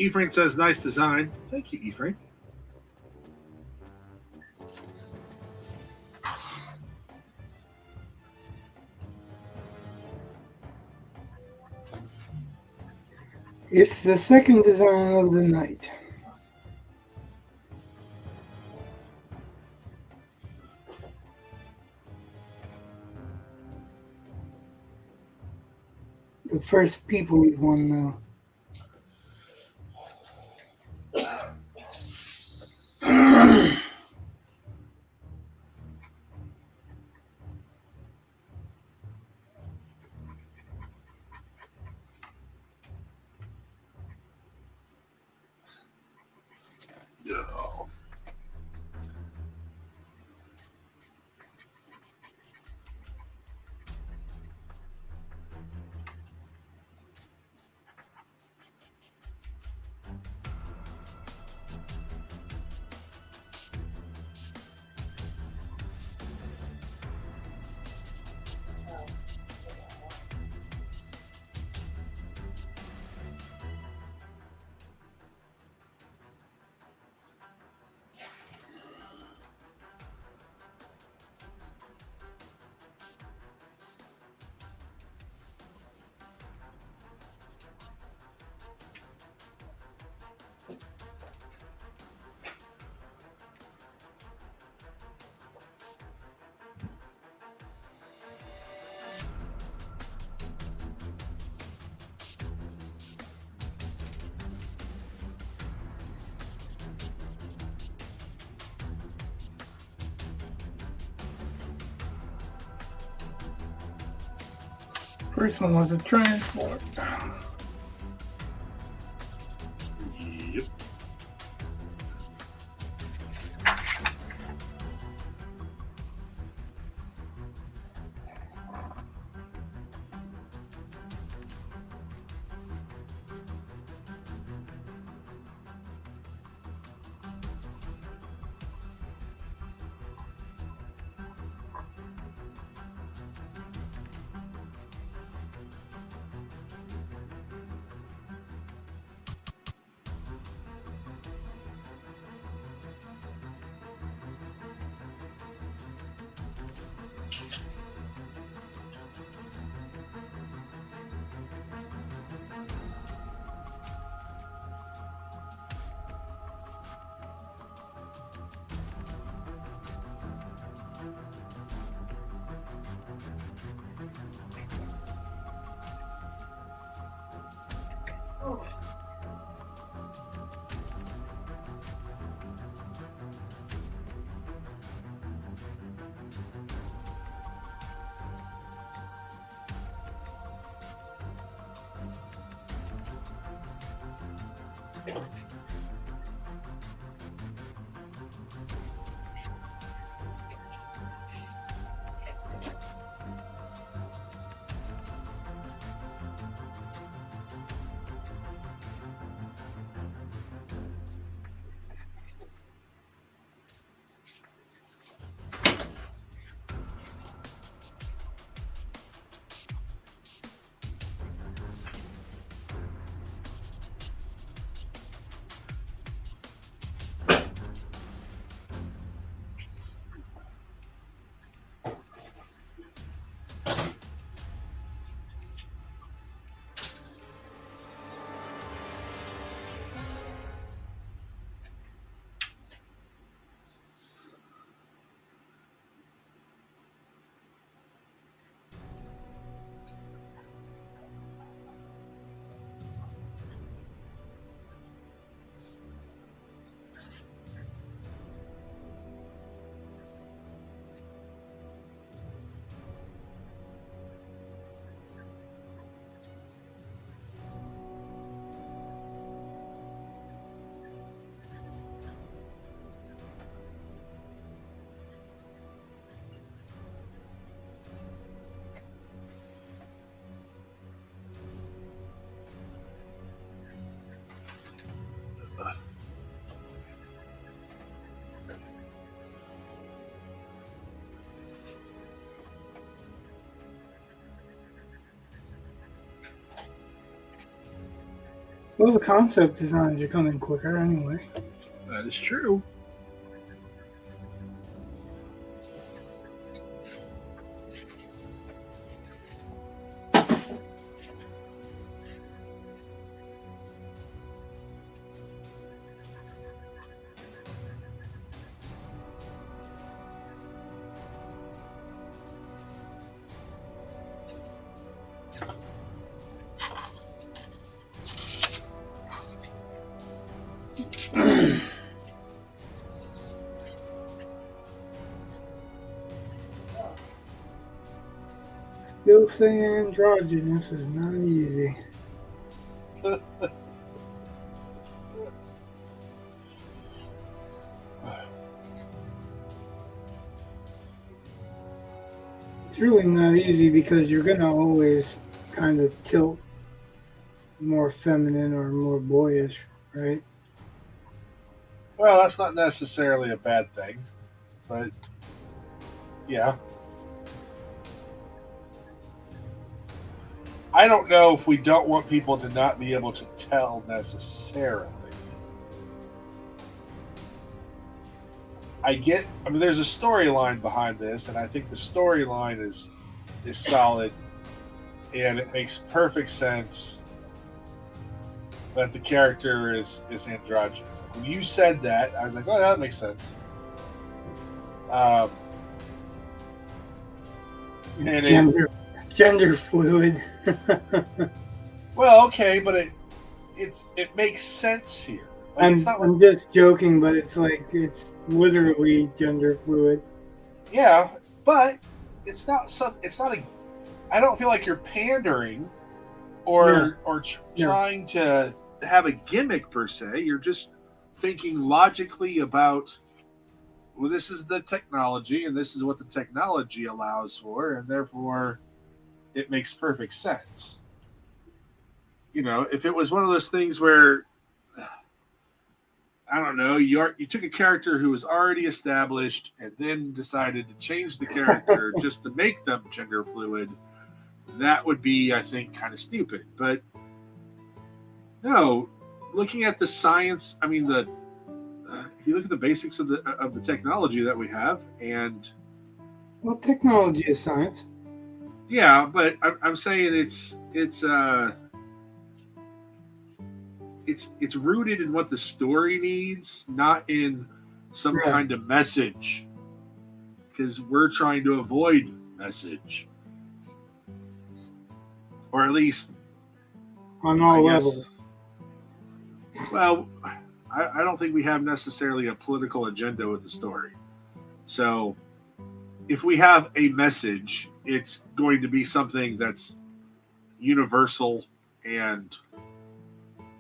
[SPEAKER 1] Ephraim says, nice design. Thank you, Ephraim.
[SPEAKER 2] It's the second design of the night. The first people one, though.
[SPEAKER 1] No.
[SPEAKER 2] First one was a transport.
[SPEAKER 1] Yep.
[SPEAKER 2] Well, the concept designs are coming quicker anyway.
[SPEAKER 1] That is true.
[SPEAKER 2] Still saying androgynous is not easy. It's really not easy because you're going to always kind of tilt more feminine or more boyish, right?
[SPEAKER 1] Well, that's not necessarily a bad thing, but yeah. I don't know if we don't want people to not be able to tell necessarily. I mean, there's a storyline behind this, and I think the storyline is solid, and it makes perfect sense that the character is androgynous. When you said that, I was like, oh, that makes sense. And
[SPEAKER 2] gender fluid.
[SPEAKER 1] well, okay, but it makes sense here. Like,
[SPEAKER 2] I'm just joking, but it's like it's literally gender fluid.
[SPEAKER 1] Yeah, but it's not a. I don't feel like you're pandering or trying to have a gimmick per se. You're just thinking logically about, well, this is the technology, and this is what the technology allows for, and therefore, it makes perfect sense. You know, if it was one of those things where, I don't know, you took a character who was already established and then decided to change the character just to make them gender fluid, that would be, I think, kind of stupid. But no, looking at the science, I mean, if you look at the basics of the technology that we have, and
[SPEAKER 2] well, technology is science.
[SPEAKER 1] Yeah, but I'm saying it's rooted in what the story needs, not in some kind of message, because we're trying to avoid message, or at least
[SPEAKER 2] on all levels.
[SPEAKER 1] Well, I don't think we have necessarily a political agenda with the story. So if we have a message, it's going to be something that's universal, and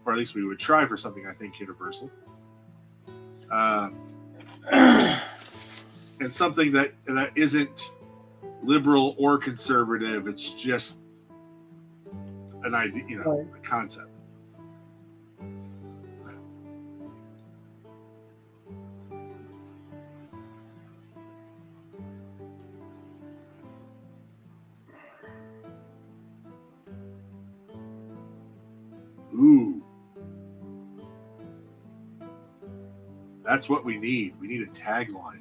[SPEAKER 1] or at least we would try for something, I think, universal. And something that isn't liberal or conservative. It's just an idea, a concept. Ooh. That's what we need. We need a tagline.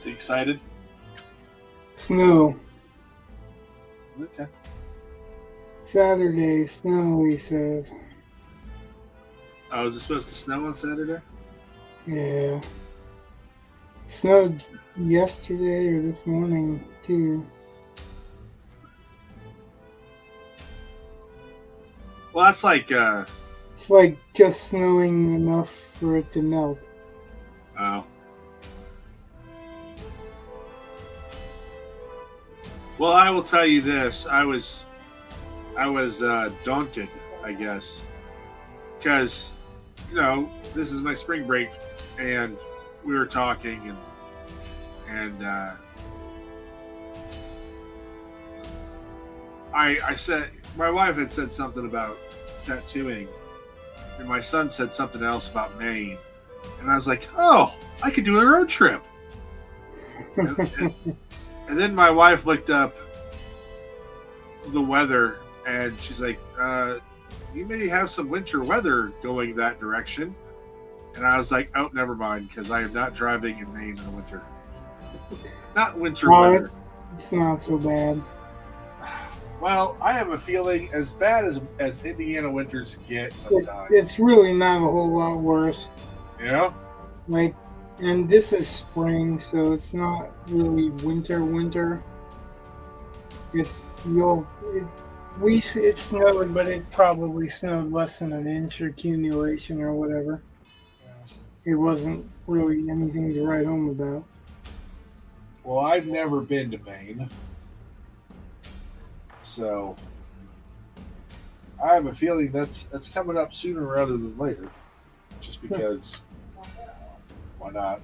[SPEAKER 1] Is he excited?
[SPEAKER 2] Snow.
[SPEAKER 1] Okay.
[SPEAKER 2] Saturday, snow, he says.
[SPEAKER 1] Oh, is it supposed to snow on Saturday?
[SPEAKER 2] Yeah. Snowed yesterday or this morning, too.
[SPEAKER 1] Well, that's like,
[SPEAKER 2] It's like just snowing enough for it to melt.
[SPEAKER 1] oh. Well, I will tell you this. I was daunted, I guess, because, this is my spring break, and we were talking, and I said, my wife had said something about tattooing, and my son said something else about Maine, and I was like, oh, I could do a road trip. And then my wife looked up the weather, and she's like, you may have some winter weather going that direction. And I was like, oh, never mind, because I am not driving in Maine in the winter. Not winter weather.
[SPEAKER 2] It's not so bad.
[SPEAKER 1] Well, I have a feeling as bad as Indiana winters get sometimes.
[SPEAKER 2] It's really not a whole lot worse.
[SPEAKER 1] Yeah?
[SPEAKER 2] Like, and this is spring, so it's not really winter. It snowed, but it probably snowed less than an inch accumulation or whatever. It wasn't really anything to write home about.
[SPEAKER 1] Well, I've never been to Maine. So I have a feeling that's coming up sooner rather than later. Just because why not?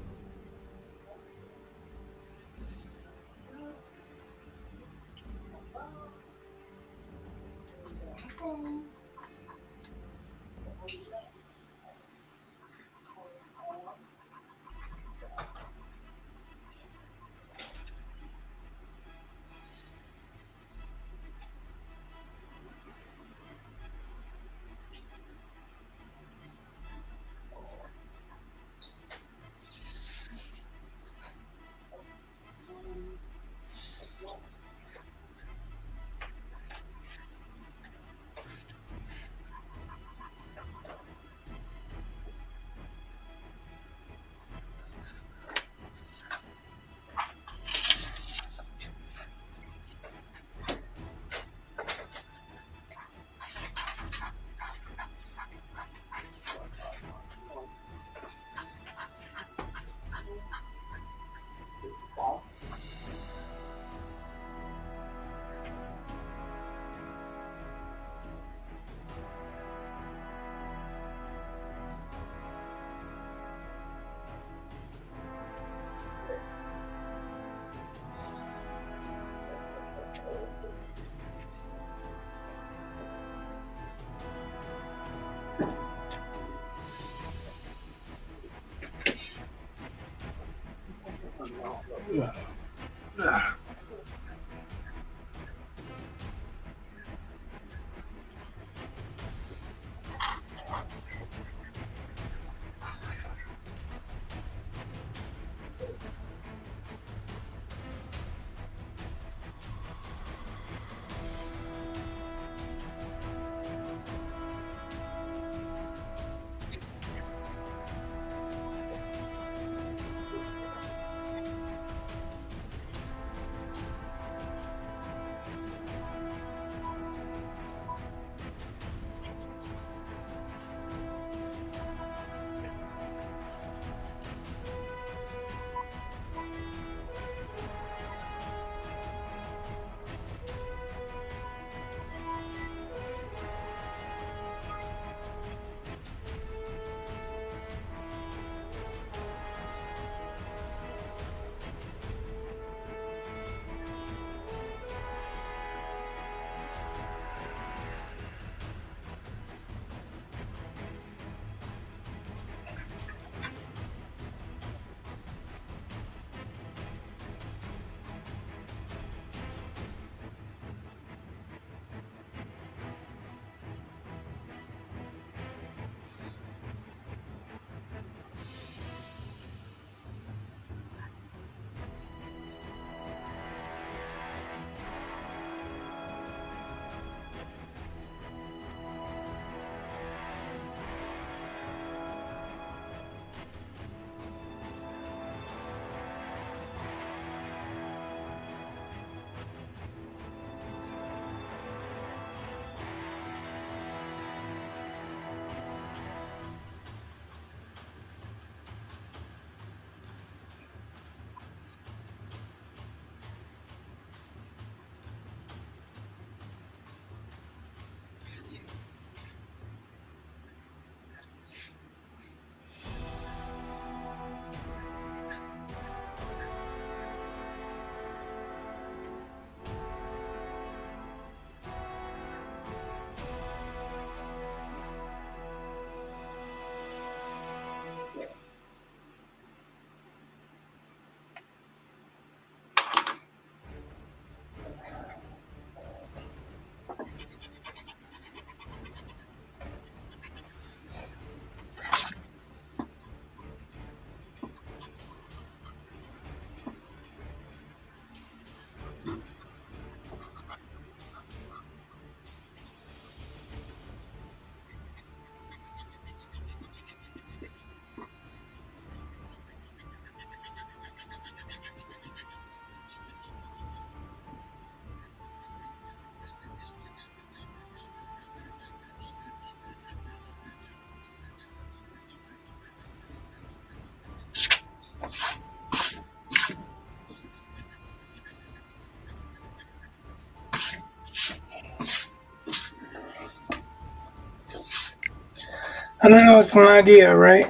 [SPEAKER 2] I don't know. It's an idea, right?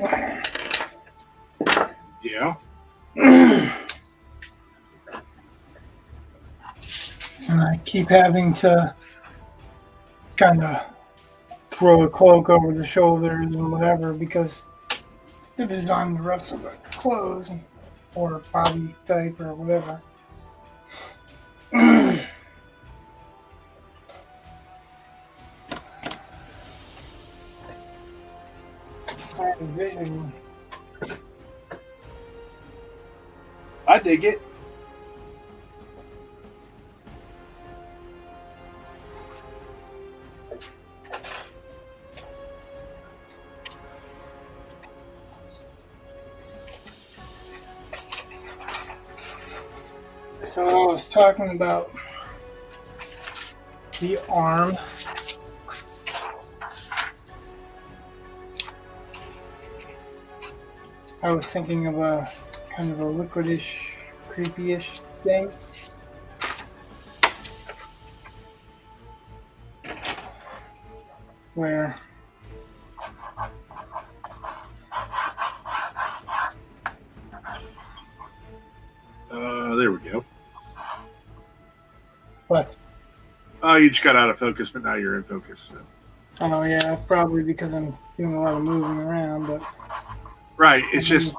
[SPEAKER 1] Yeah.
[SPEAKER 2] And I keep having to kind of throw a cloak over the shoulders and whatever because to design the rest of the clothes or body type or whatever. I envision
[SPEAKER 1] I dig it.
[SPEAKER 2] So I was talking about the arm. I was thinking of a kind of a liquidish, creepy-ish thing. Where
[SPEAKER 1] There we go.
[SPEAKER 2] what?
[SPEAKER 1] Oh, you just got out of focus, but now you're in focus. So.
[SPEAKER 2] Oh yeah, probably because I'm doing a lot of moving around, but
[SPEAKER 1] Right. It's just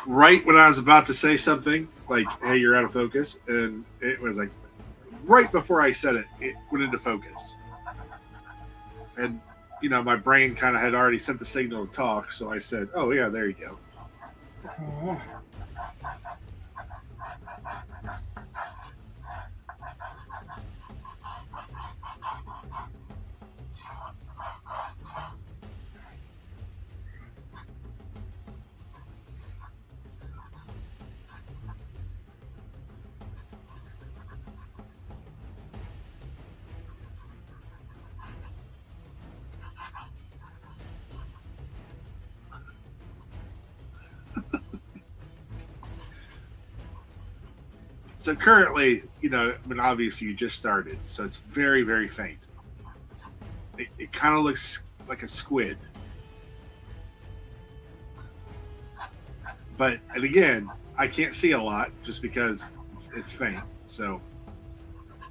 [SPEAKER 1] right when I was about to say something, like, hey, you're out of focus. And it was like right before I said it, it went into focus. And, you know, my brain kind of had already sent the signal to talk. So I said, oh, yeah, there you go. So currently, you know, I mean, obviously you just started, so it's very, very faint. It kind of looks like a squid. But, and again, I can't see a lot just because it's faint. So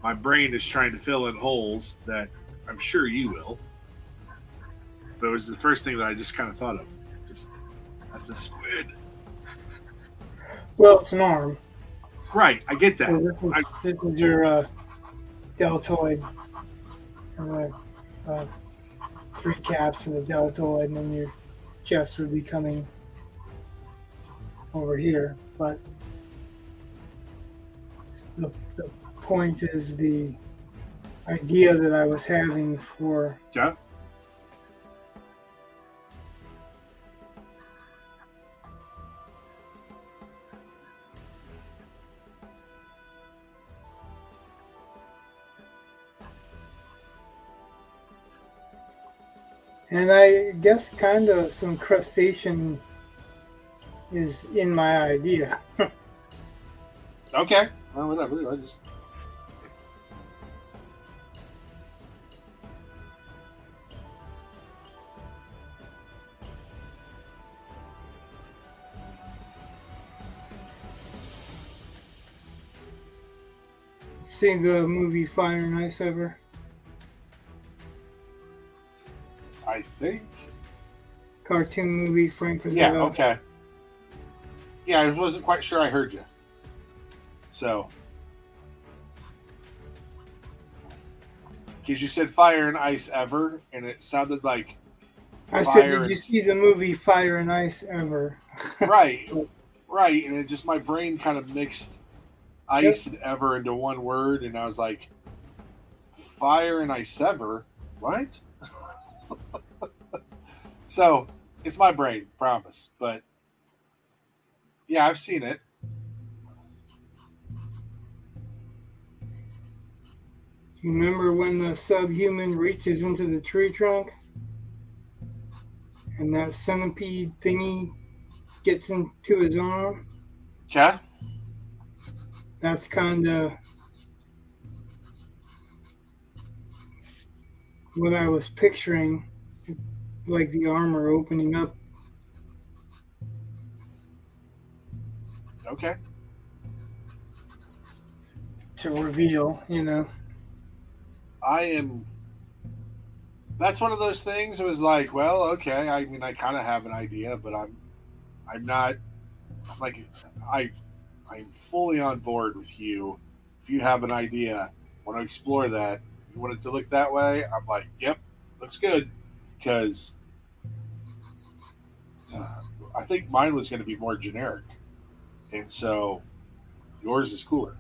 [SPEAKER 1] my brain is trying to fill in holes that I'm sure you will. But it was the first thing that I just kind of thought of. Just, that's a squid.
[SPEAKER 2] well, it's an arm.
[SPEAKER 1] Right, I get that.
[SPEAKER 2] So this is your deltoid, three caps to the deltoid, and then your chest would be coming over here. But the point is the idea that I was having for
[SPEAKER 1] Yeah.
[SPEAKER 2] and I guess kind of some crustacean is in my idea.
[SPEAKER 1] Okay. Well, whatever. I just.
[SPEAKER 2] See the movie Fire and Ice ever?
[SPEAKER 1] I think.
[SPEAKER 2] Cartoon movie, Frank
[SPEAKER 1] Yeah,
[SPEAKER 2] Frazetta.
[SPEAKER 1] okay. Yeah, I wasn't quite sure I heard you. So. Because you said fire and ice ever, and it sounded like.
[SPEAKER 2] I said,
[SPEAKER 1] Fire
[SPEAKER 2] did you
[SPEAKER 1] and-
[SPEAKER 2] see the movie Fire and Ice ever?
[SPEAKER 1] Right. Right. And it just, my brain kind of mixed ice and ever into one word, and I was like, fire and ice ever? What? So, it's my brain, promise. But, yeah, I've seen it.
[SPEAKER 2] Do you remember when the subhuman reaches into the tree trunk? And that centipede thingy gets into his arm?
[SPEAKER 1] Okay.
[SPEAKER 2] That's kind of what I was picturing. like the armor opening up.
[SPEAKER 1] Okay.
[SPEAKER 2] To reveal, you know.
[SPEAKER 1] I am. That's one of those things. It was like, well, okay. I mean, I kind of have an idea, but I'm not like, I, I'm fully on board with you. If you have an idea, want to explore that, you want it to look that way. I'm like, yep, looks good, because I think mine was going to be more generic, and so yours is cooler.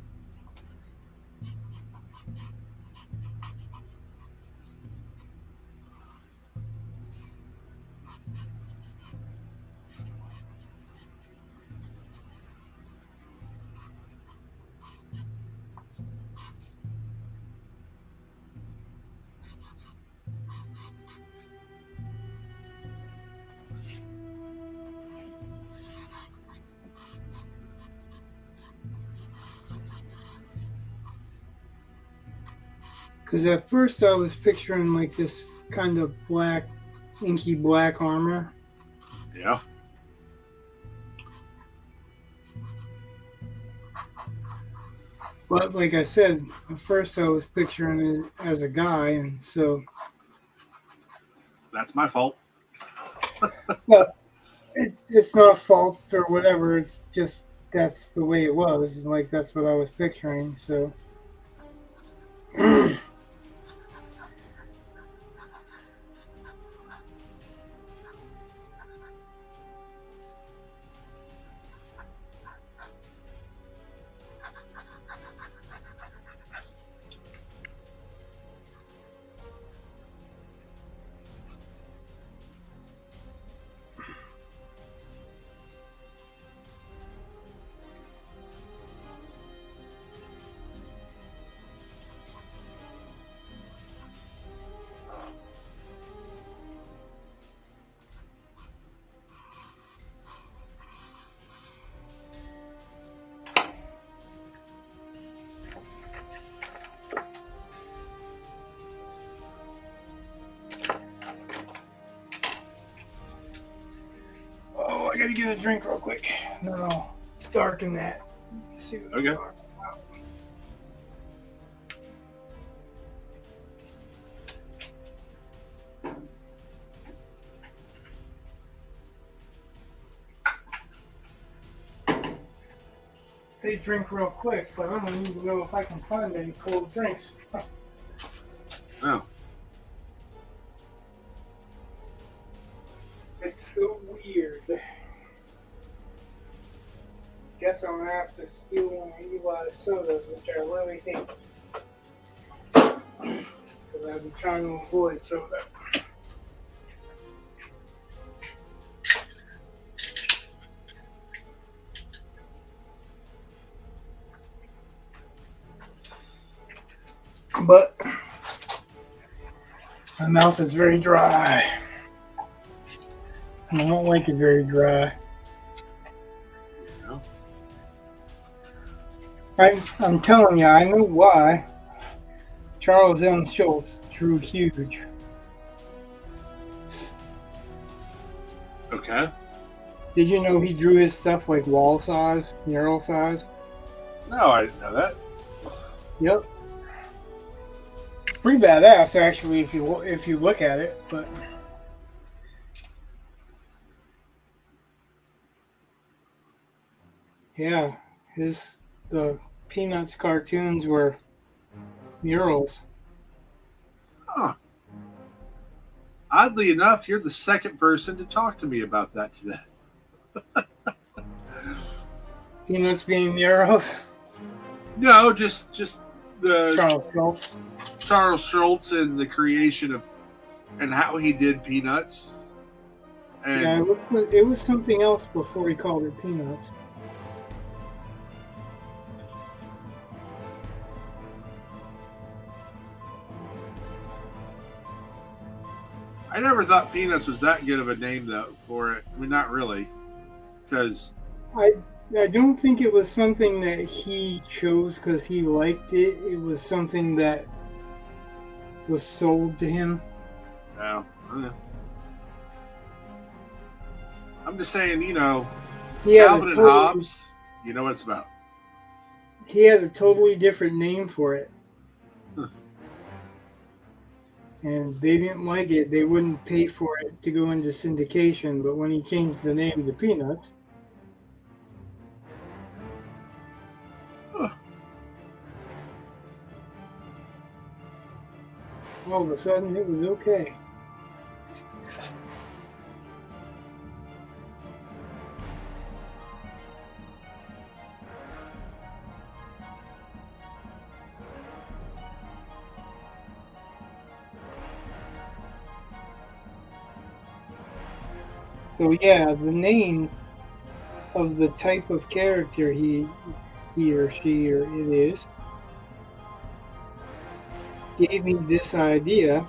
[SPEAKER 2] Because at first I was picturing like this kind of black, inky black armor.
[SPEAKER 1] Yeah.
[SPEAKER 2] But like I said, at first I was picturing it as a guy, and so
[SPEAKER 1] That's my fault.
[SPEAKER 2] well, it's not fault or whatever. It's just that's the way it was. And like that's what I was picturing. So. Oh, I gotta get a drink real quick. No, darken that. See what
[SPEAKER 1] Okay.
[SPEAKER 2] Say drink real quick, but I don't even know if I can find any cold drinks.
[SPEAKER 1] Oh.
[SPEAKER 2] It's so weird. Guess I'm gonna have to steal one of Eli's sodas, which I really hate. Because I've been trying to avoid soda. But my mouth is very dry. And I don't like it very dry.
[SPEAKER 1] Yeah.
[SPEAKER 2] I'm telling you, I know why. Charles M. Schultz drew huge.
[SPEAKER 1] Okay.
[SPEAKER 2] Did you know he drew his stuff like wall size, mural size?
[SPEAKER 1] No, I didn't know that.
[SPEAKER 2] Yep. Pretty badass, actually, if you look at it. But yeah, the Peanuts cartoons were murals.
[SPEAKER 1] Huh. Oddly enough, you're the second person to talk to me about that today.
[SPEAKER 2] Peanuts being murals.
[SPEAKER 1] No, just the
[SPEAKER 2] Charles Schultz.
[SPEAKER 1] Charles Schultz and the creation of and how he did Peanuts. And
[SPEAKER 2] Yeah, it was something else before he called it Peanuts.
[SPEAKER 1] I never thought Peanuts was that good of a name though for it. I mean, not really, because
[SPEAKER 2] I don't think it was something that he chose because he liked it. It was something that was sold to him.
[SPEAKER 1] well, I'm just saying,
[SPEAKER 2] He had,
[SPEAKER 1] Calvin
[SPEAKER 2] a
[SPEAKER 1] and
[SPEAKER 2] totally,
[SPEAKER 1] Hobbes, you know what it's about.
[SPEAKER 2] he had a totally different name for it.
[SPEAKER 1] Huh.
[SPEAKER 2] And they didn't like it. They wouldn't pay for it to go into syndication. But when he changed the name to Peanuts,
[SPEAKER 1] Huh.
[SPEAKER 2] all of a sudden it was okay. So yeah, the name of the type of character he or she or it is gave me this idea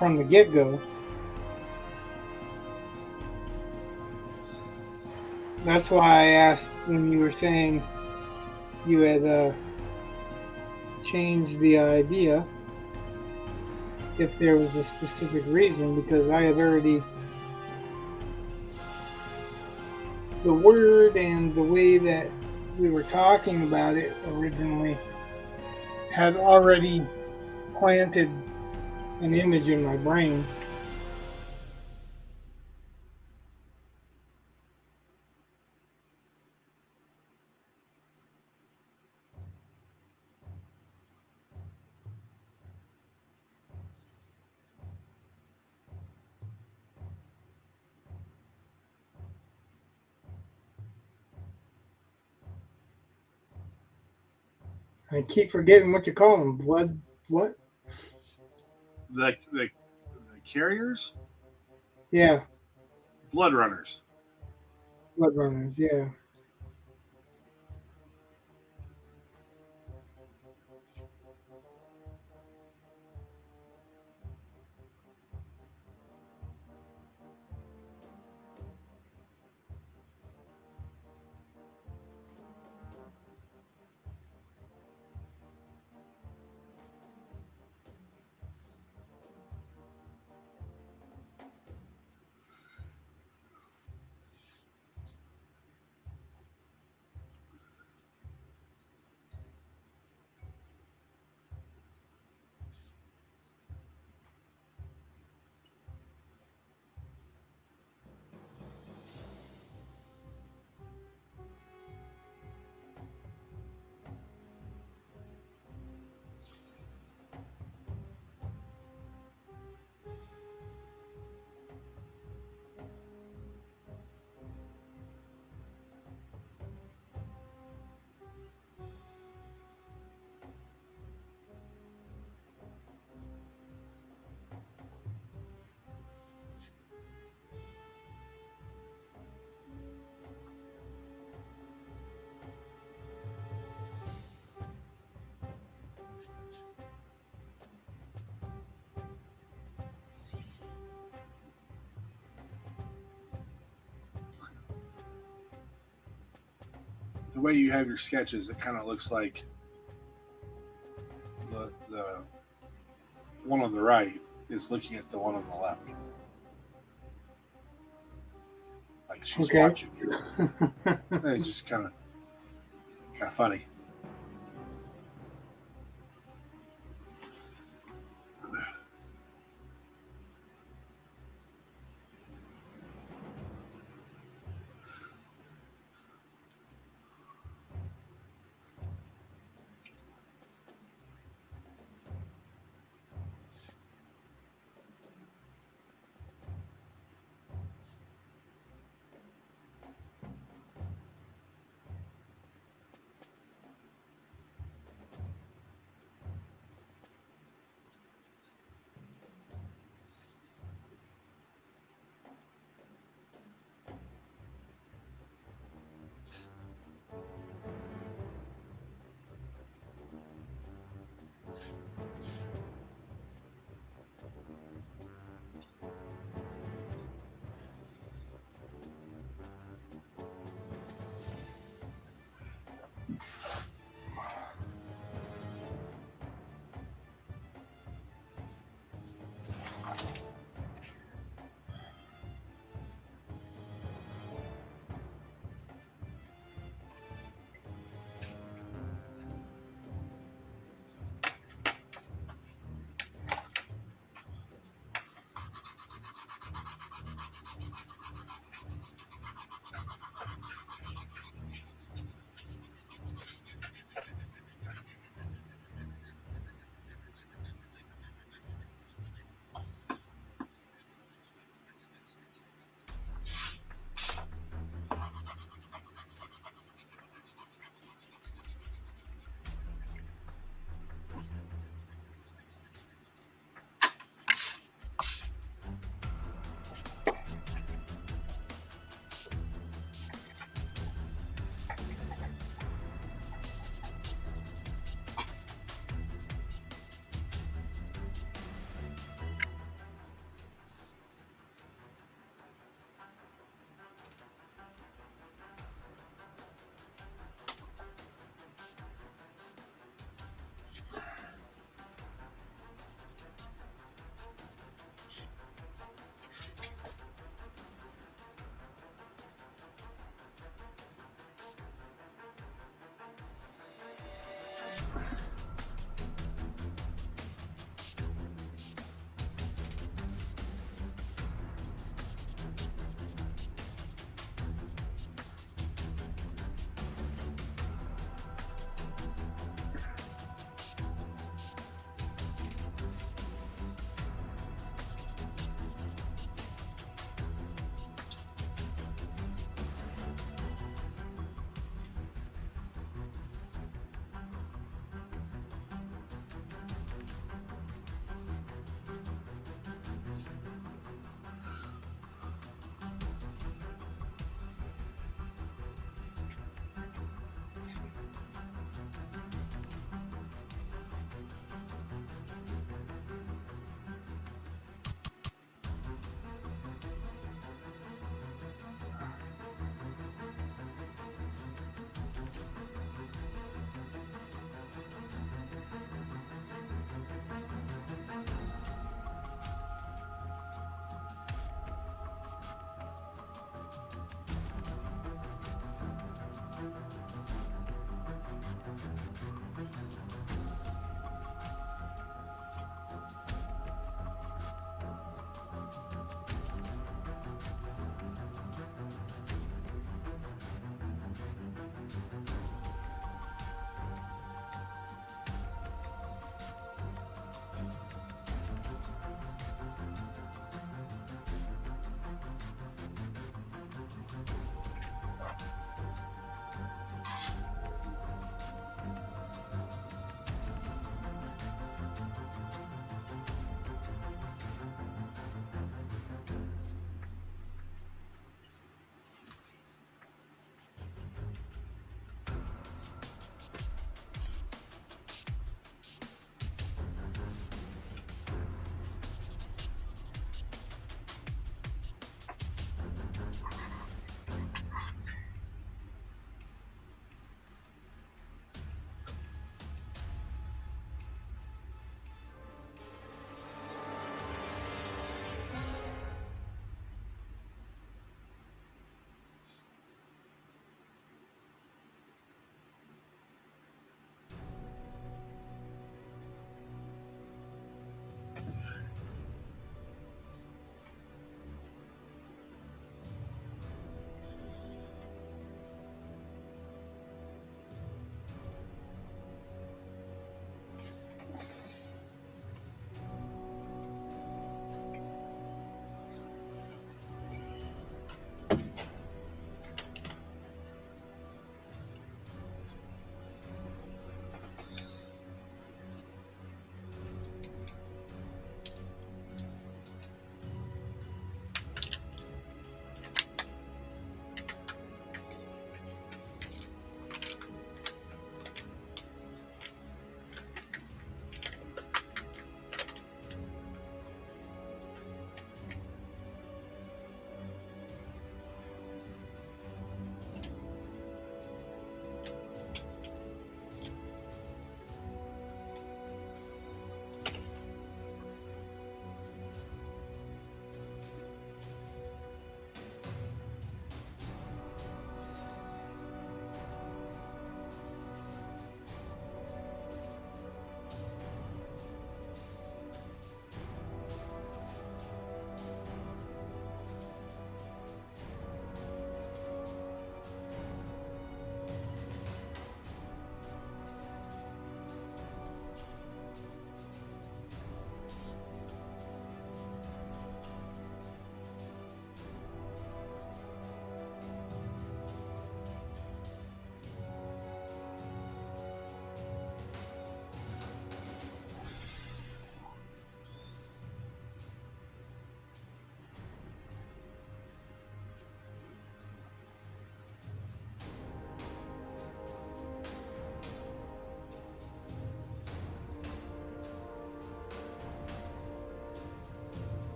[SPEAKER 2] from the get-go. That's why I asked when you were saying you had changed the idea if there was a specific reason, because I had already, the word and the way that we were talking about it originally had already planted an image in my brain. I keep forgetting what you call them. Blood, what?
[SPEAKER 1] The carriers,
[SPEAKER 2] Yeah,
[SPEAKER 1] blood runners.
[SPEAKER 2] blood runners. Yeah.
[SPEAKER 1] The way you have your sketches, it kind of looks like the one on the right is looking at the one on the left, like she's
[SPEAKER 2] Okay.
[SPEAKER 1] watching you. It's just kind of funny.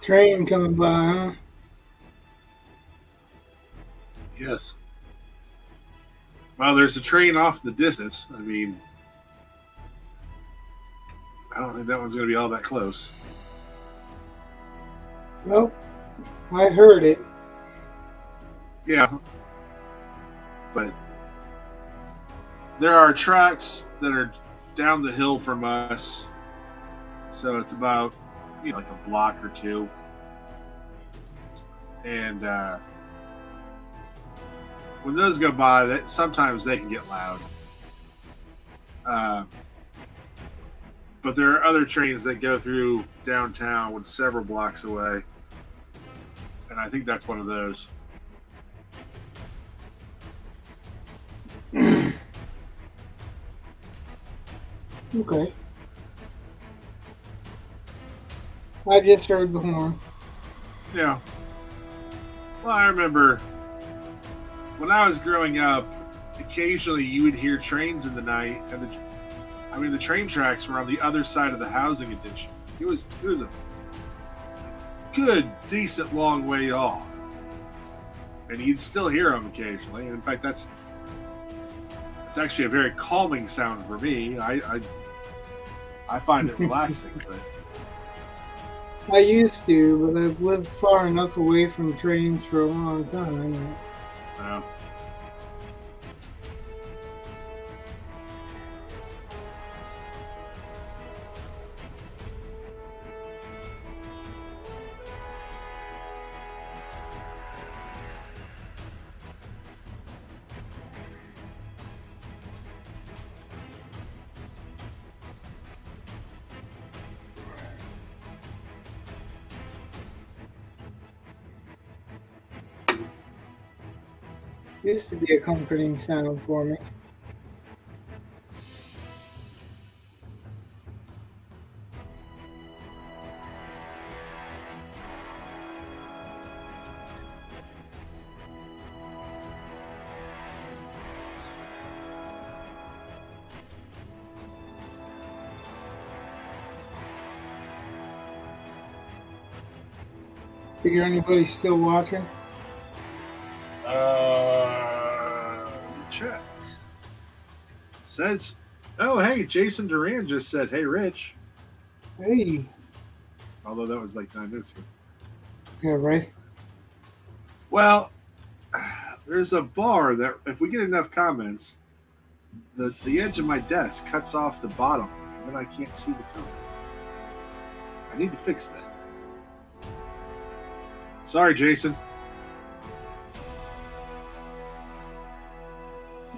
[SPEAKER 2] Train coming by, huh?
[SPEAKER 1] Yes. Well, there's a train off in the distance. I mean, I don't think that one's going to be all that close.
[SPEAKER 2] Well, I heard it.
[SPEAKER 1] Yeah. But there are tracks that are down the hill from us. So it's about, like a block or two. And when those go by, sometimes they can get loud. But there are other trains that go through downtown, with several blocks away. And I think that's one of those.
[SPEAKER 2] Okay. I just heard the horn.
[SPEAKER 1] Yeah. Well, I remember when I was growing up, occasionally you would hear trains in the night, and the train tracks were on the other side of the housing addition. It was a good, decent long way off, and you'd still hear them occasionally. In fact, that's actually a very calming sound for me. I find it relaxing, but.
[SPEAKER 2] I used to, but I've lived far enough away from trains for a long time.
[SPEAKER 1] Yeah.
[SPEAKER 2] Used to be a comforting sound for me. Figure anybody's still watching?
[SPEAKER 1] Check. Says, oh, hey, Jason Duran just said, hey, Rich.
[SPEAKER 2] Hey.
[SPEAKER 1] Although that was like 9 minutes ago.
[SPEAKER 2] Yeah, right.
[SPEAKER 1] Well, there's a bar that, if we get enough comments, the edge of my desk cuts off the bottom, and then I can't see the comment. I need to fix that. Sorry, Jason.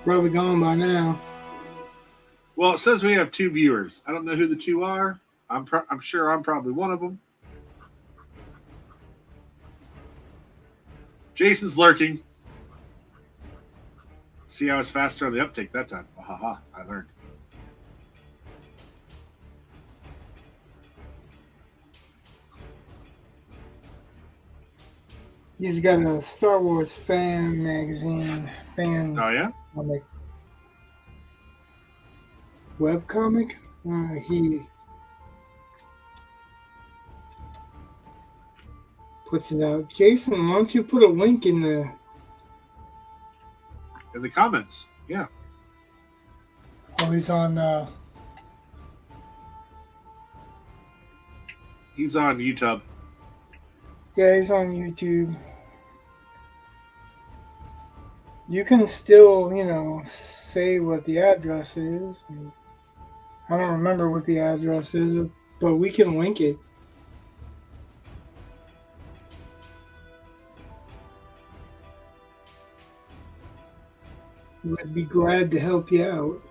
[SPEAKER 2] Probably gone by now.
[SPEAKER 1] Well, it says we have 2 viewers. I don't know who the 2 are. I'm sure I'm probably one of them. Jason's lurking. See, I was faster on the uptake that time. Haha, I learned.
[SPEAKER 2] He's got a Star Wars fan magazine,
[SPEAKER 1] Oh, yeah?
[SPEAKER 2] comic, webcomic. He puts it out. Jason, why don't you put a link in the
[SPEAKER 1] comments? Yeah.
[SPEAKER 2] Oh, he's on.
[SPEAKER 1] He's on YouTube.
[SPEAKER 2] Yeah, he's on YouTube. You can still, say what the address is. I don't remember what the address is, but we can link it. We'd be glad to help you out.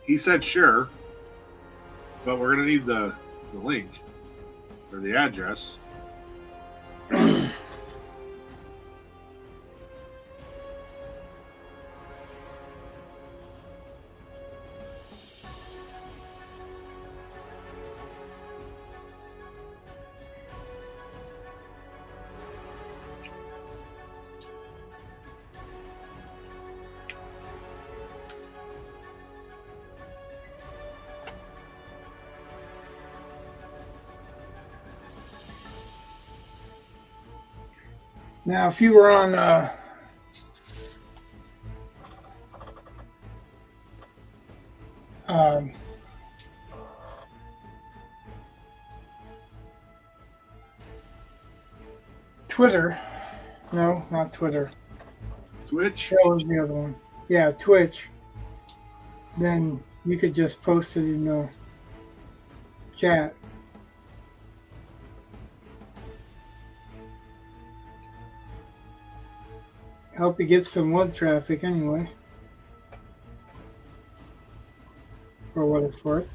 [SPEAKER 1] He said sure, but we're going to need the link or the address.
[SPEAKER 2] Now, if you were on um, Twitter, no, not Twitter.
[SPEAKER 1] Twitch.
[SPEAKER 2] That was the other one. Yeah, Twitch. Then you could just post it in the chat. Help you get some web traffic anyway. For what it's worth.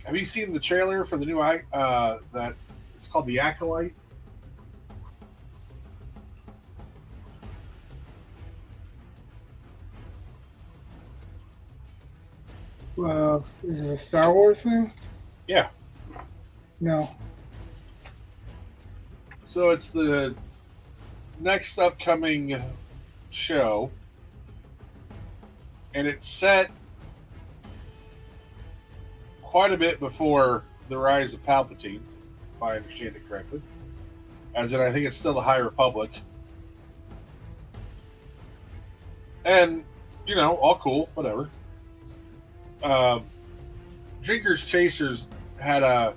[SPEAKER 1] Have you seen the trailer for the new that it's called The Acolyte?
[SPEAKER 2] Is it a Star Wars thing?
[SPEAKER 1] Yeah.
[SPEAKER 2] No.
[SPEAKER 1] So it's the next upcoming show, and it's set quite a bit before the rise of Palpatine, if I understand it correctly. As in, I think it's still the High Republic. And, you know, all cool, whatever. Drinkers Chasers had a...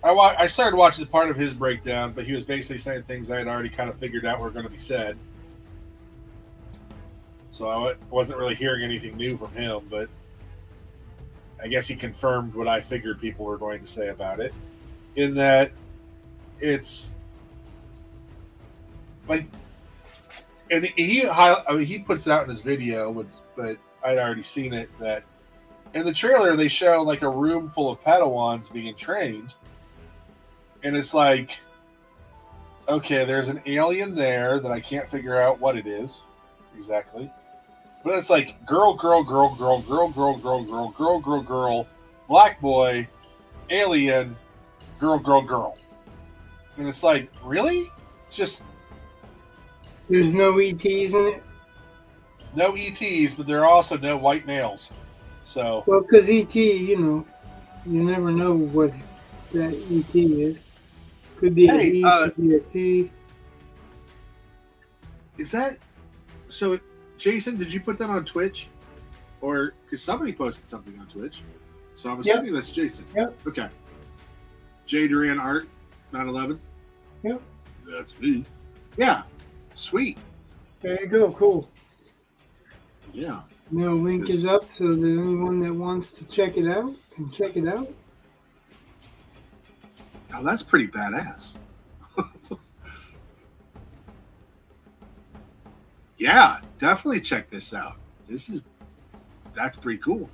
[SPEAKER 1] I started watching part of his breakdown, but he was basically saying things I had already kind of figured out were going to be said. So I wasn't really hearing anything new from him, but I guess he confirmed what I figured people were going to say about it, in that it's like, and he puts it out in his video, but I'd already seen it, that in the trailer they show like a room full of Padawans being trained, and it's like, okay, there's an alien there that I can't figure out what it is exactly. But it's like girl, black boy, alien, girl. And it's like, really? Just
[SPEAKER 2] There's no ETs in it?
[SPEAKER 1] no ETs, but there are also no white males. So,
[SPEAKER 2] Well, because ET, you never know what that ET is. Could be an E, could be a T.
[SPEAKER 1] is that so? Jason, did you put that on Twitch? Or because somebody posted something on Twitch. So I'm assuming that's Jason.
[SPEAKER 2] Yep.
[SPEAKER 1] Okay. J Duran Art 911.
[SPEAKER 2] Yep.
[SPEAKER 1] That's me. Yeah. Sweet.
[SPEAKER 2] There you go. Cool.
[SPEAKER 1] Yeah.
[SPEAKER 2] No link is up, so that anyone that wants to check it out can check it out.
[SPEAKER 1] Now that's pretty badass. Yeah, definitely check this out. That's pretty cool.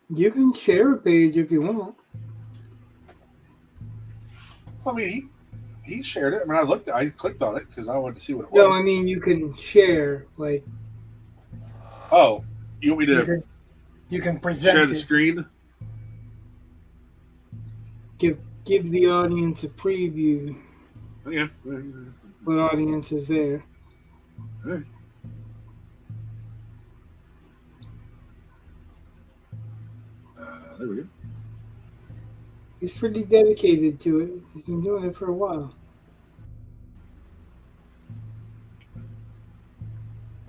[SPEAKER 2] You can share a page if you want.
[SPEAKER 1] I mean, he shared it. I mean, I clicked on it because I wanted to see what it was.
[SPEAKER 2] No, I mean you can share, like.
[SPEAKER 1] Oh, you want me to
[SPEAKER 2] you can present
[SPEAKER 1] share the
[SPEAKER 2] it.
[SPEAKER 1] screen?
[SPEAKER 2] Give the audience a preview.
[SPEAKER 1] Oh, yeah.
[SPEAKER 2] What audience is there?
[SPEAKER 1] All right. There we go.
[SPEAKER 2] He's pretty dedicated to it. He's been doing it for a while.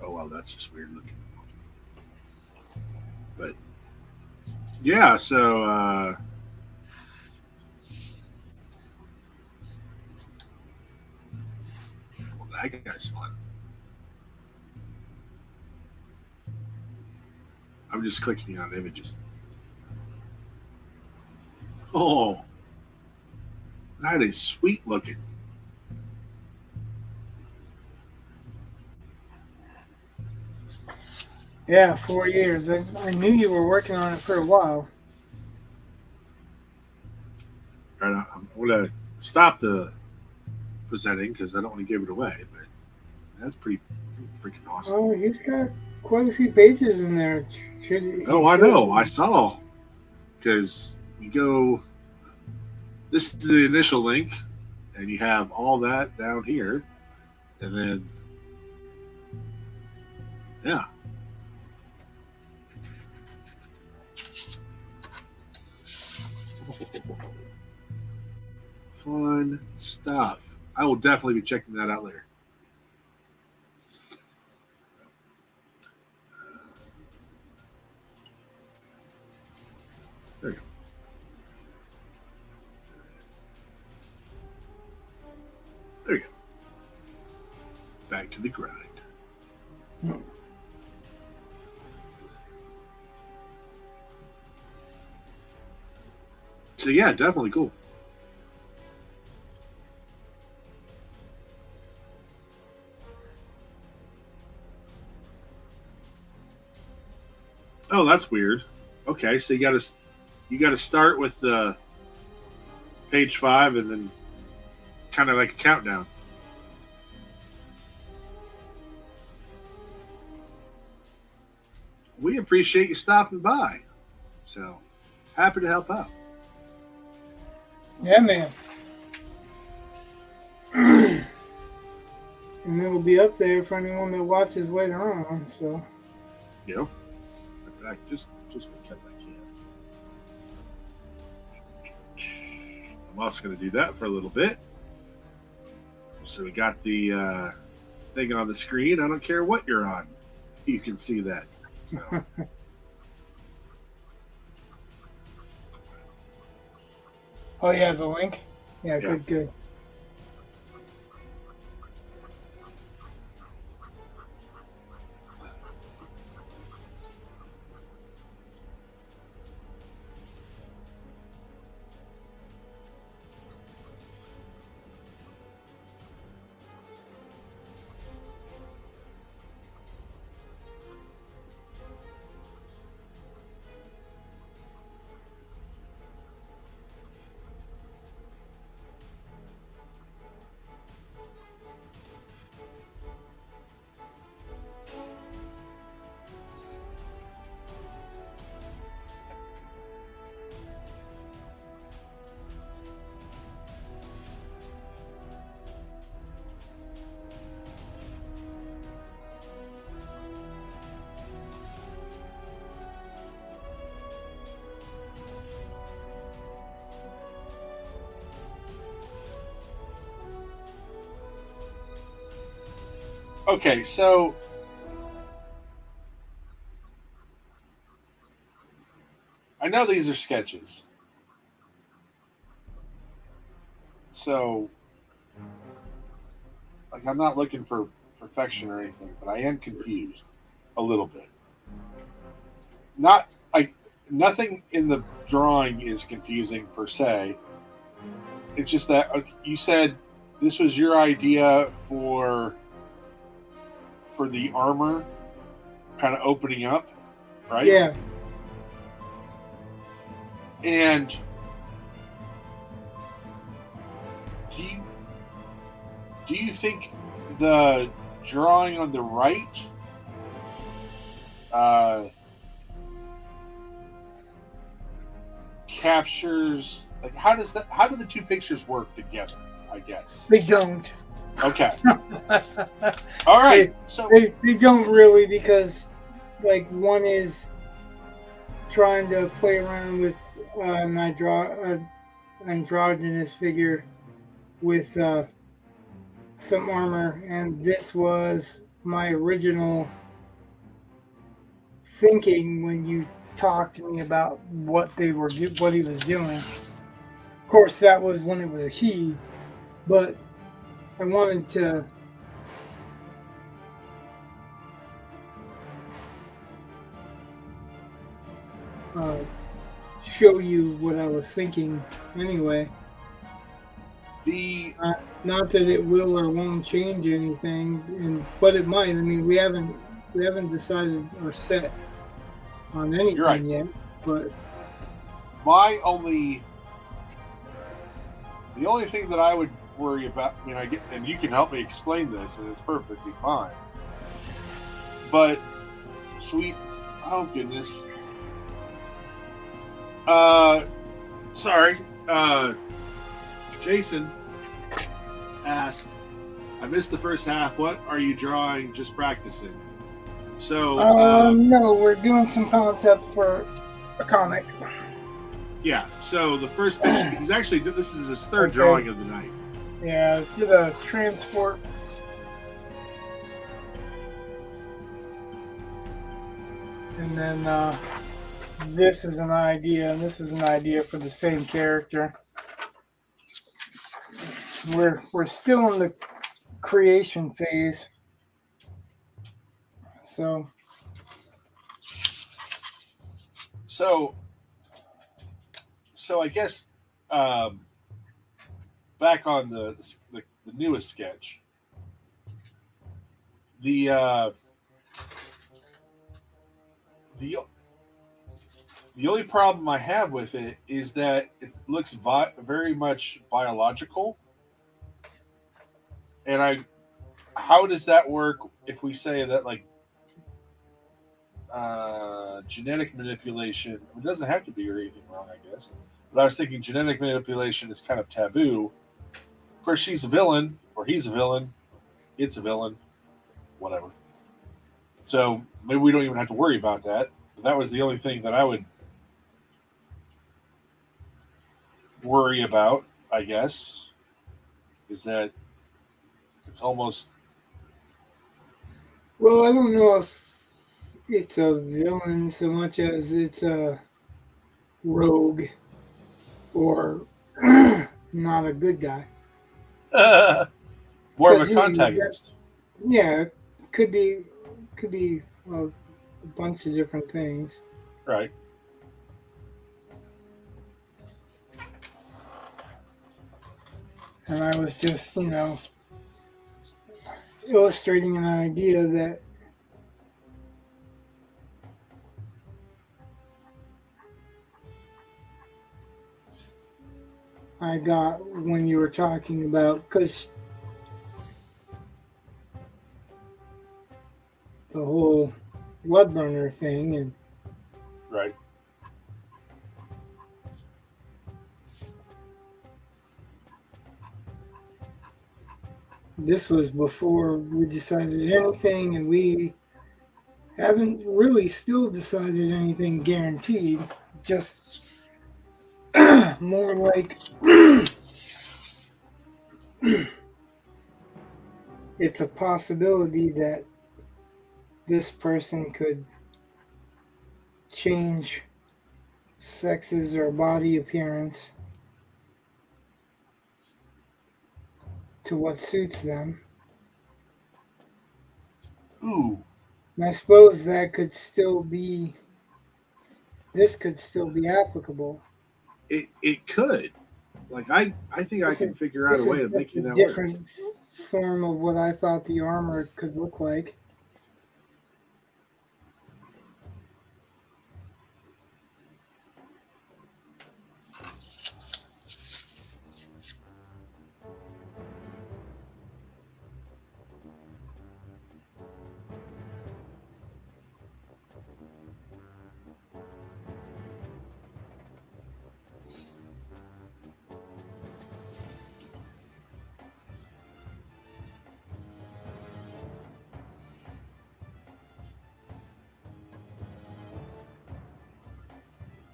[SPEAKER 1] Oh, wow, that's just weird looking. But, yeah, so, well, that guy's fun. I'm just clicking on images. Oh, that is sweet looking.
[SPEAKER 2] Yeah, 4 years. I knew you were working on it for a while.
[SPEAKER 1] All right, I'm going to stop the presenting because I don't want to give it away, but that's pretty freaking awesome.
[SPEAKER 2] Oh, he's got quite a few pages in there.
[SPEAKER 1] I know. I saw. Because you go, this is the initial link, and you have all that down here, and then Yeah. Fun stuff. I will definitely be checking that out later. There you go. There you go. Back to the grind. So yeah, definitely cool. Oh, that's weird. Okay, so you got to start with the page 5 and then kind of like a countdown. We appreciate you stopping by. So happy to help out.
[SPEAKER 2] Yeah, man. And it'll be up there for anyone that watches later on. So,
[SPEAKER 1] You know, in fact, just because I can. I'm also going to do that for a little bit. So we got the thing on the screen. I don't care what you're on. You can see that. So.
[SPEAKER 2] oh yeah, the link. Yeah,
[SPEAKER 1] Yeah.
[SPEAKER 2] good.
[SPEAKER 1] Okay, so I know these are sketches. So, like, I'm not looking for perfection or anything, but I am confused a little bit. Not like nothing in the drawing is confusing per se. It's just that you said this was your idea for the armor kind of opening up, right?
[SPEAKER 2] Yeah.
[SPEAKER 1] And do you think the drawing on the right captures, like, how do the two pictures work together, I guess?
[SPEAKER 2] They don't.
[SPEAKER 1] Okay. All right. So
[SPEAKER 2] They don't really, because like one is trying to play around with an androgynous figure with some armor, and this was my original thinking when you talked to me about what he was doing. Of course, that was when it was a he, but I wanted to show you what I was thinking anyway. Not that it will or won't change anything, but it might. I mean, we haven't decided or set on anything yet. But
[SPEAKER 1] the only thing that I would worry about, I mean, and you can help me explain this, and it's perfectly fine. But oh goodness. Sorry. Jason asked, I missed the first half. What are you drawing? Just practicing. So
[SPEAKER 2] no, we're doing some concept for a comic.
[SPEAKER 1] yeah. So the first picture, he's actually this is his third
[SPEAKER 2] Okay.
[SPEAKER 1] drawing of the night.
[SPEAKER 2] Yeah, did a transport. And then this is an idea, and this is an idea for the same character. We're still in the creation phase. So
[SPEAKER 1] So I guess back on the newest sketch, the the the only problem I have with it is that it looks very much biological, and how does that work if we say that like genetic manipulation? It doesn't have to be or anything wrong, I guess. But I was thinking genetic manipulation is kind of taboo. Of course, she's a villain, or he's a villain. It's a villain, whatever. So maybe we don't even have to worry about that. But that was the only thing that I would worry about, I guess, is that it's almost
[SPEAKER 2] well, I don't know if it's a villain so much as it's a rogue or not a good guy.
[SPEAKER 1] more of a
[SPEAKER 2] 'Cause, you know,
[SPEAKER 1] contagonist.
[SPEAKER 2] yeah, could be a bunch of different things.
[SPEAKER 1] Right.
[SPEAKER 2] And I was just, illustrating an idea that I got when you were talking about, because the whole Bloodburner thing, and
[SPEAKER 1] Right.
[SPEAKER 2] this was before we decided anything, and we haven't really still decided anything guaranteed, just more like it's a possibility that this person could change sexes or body appearance to what suits them.
[SPEAKER 1] Ooh.
[SPEAKER 2] And I suppose that could still be, this could still be applicable.
[SPEAKER 1] It could. Like I think I can figure out
[SPEAKER 2] This
[SPEAKER 1] a way
[SPEAKER 2] is
[SPEAKER 1] of
[SPEAKER 2] just
[SPEAKER 1] making
[SPEAKER 2] a
[SPEAKER 1] that work.
[SPEAKER 2] different form of what I thought the armor could look like.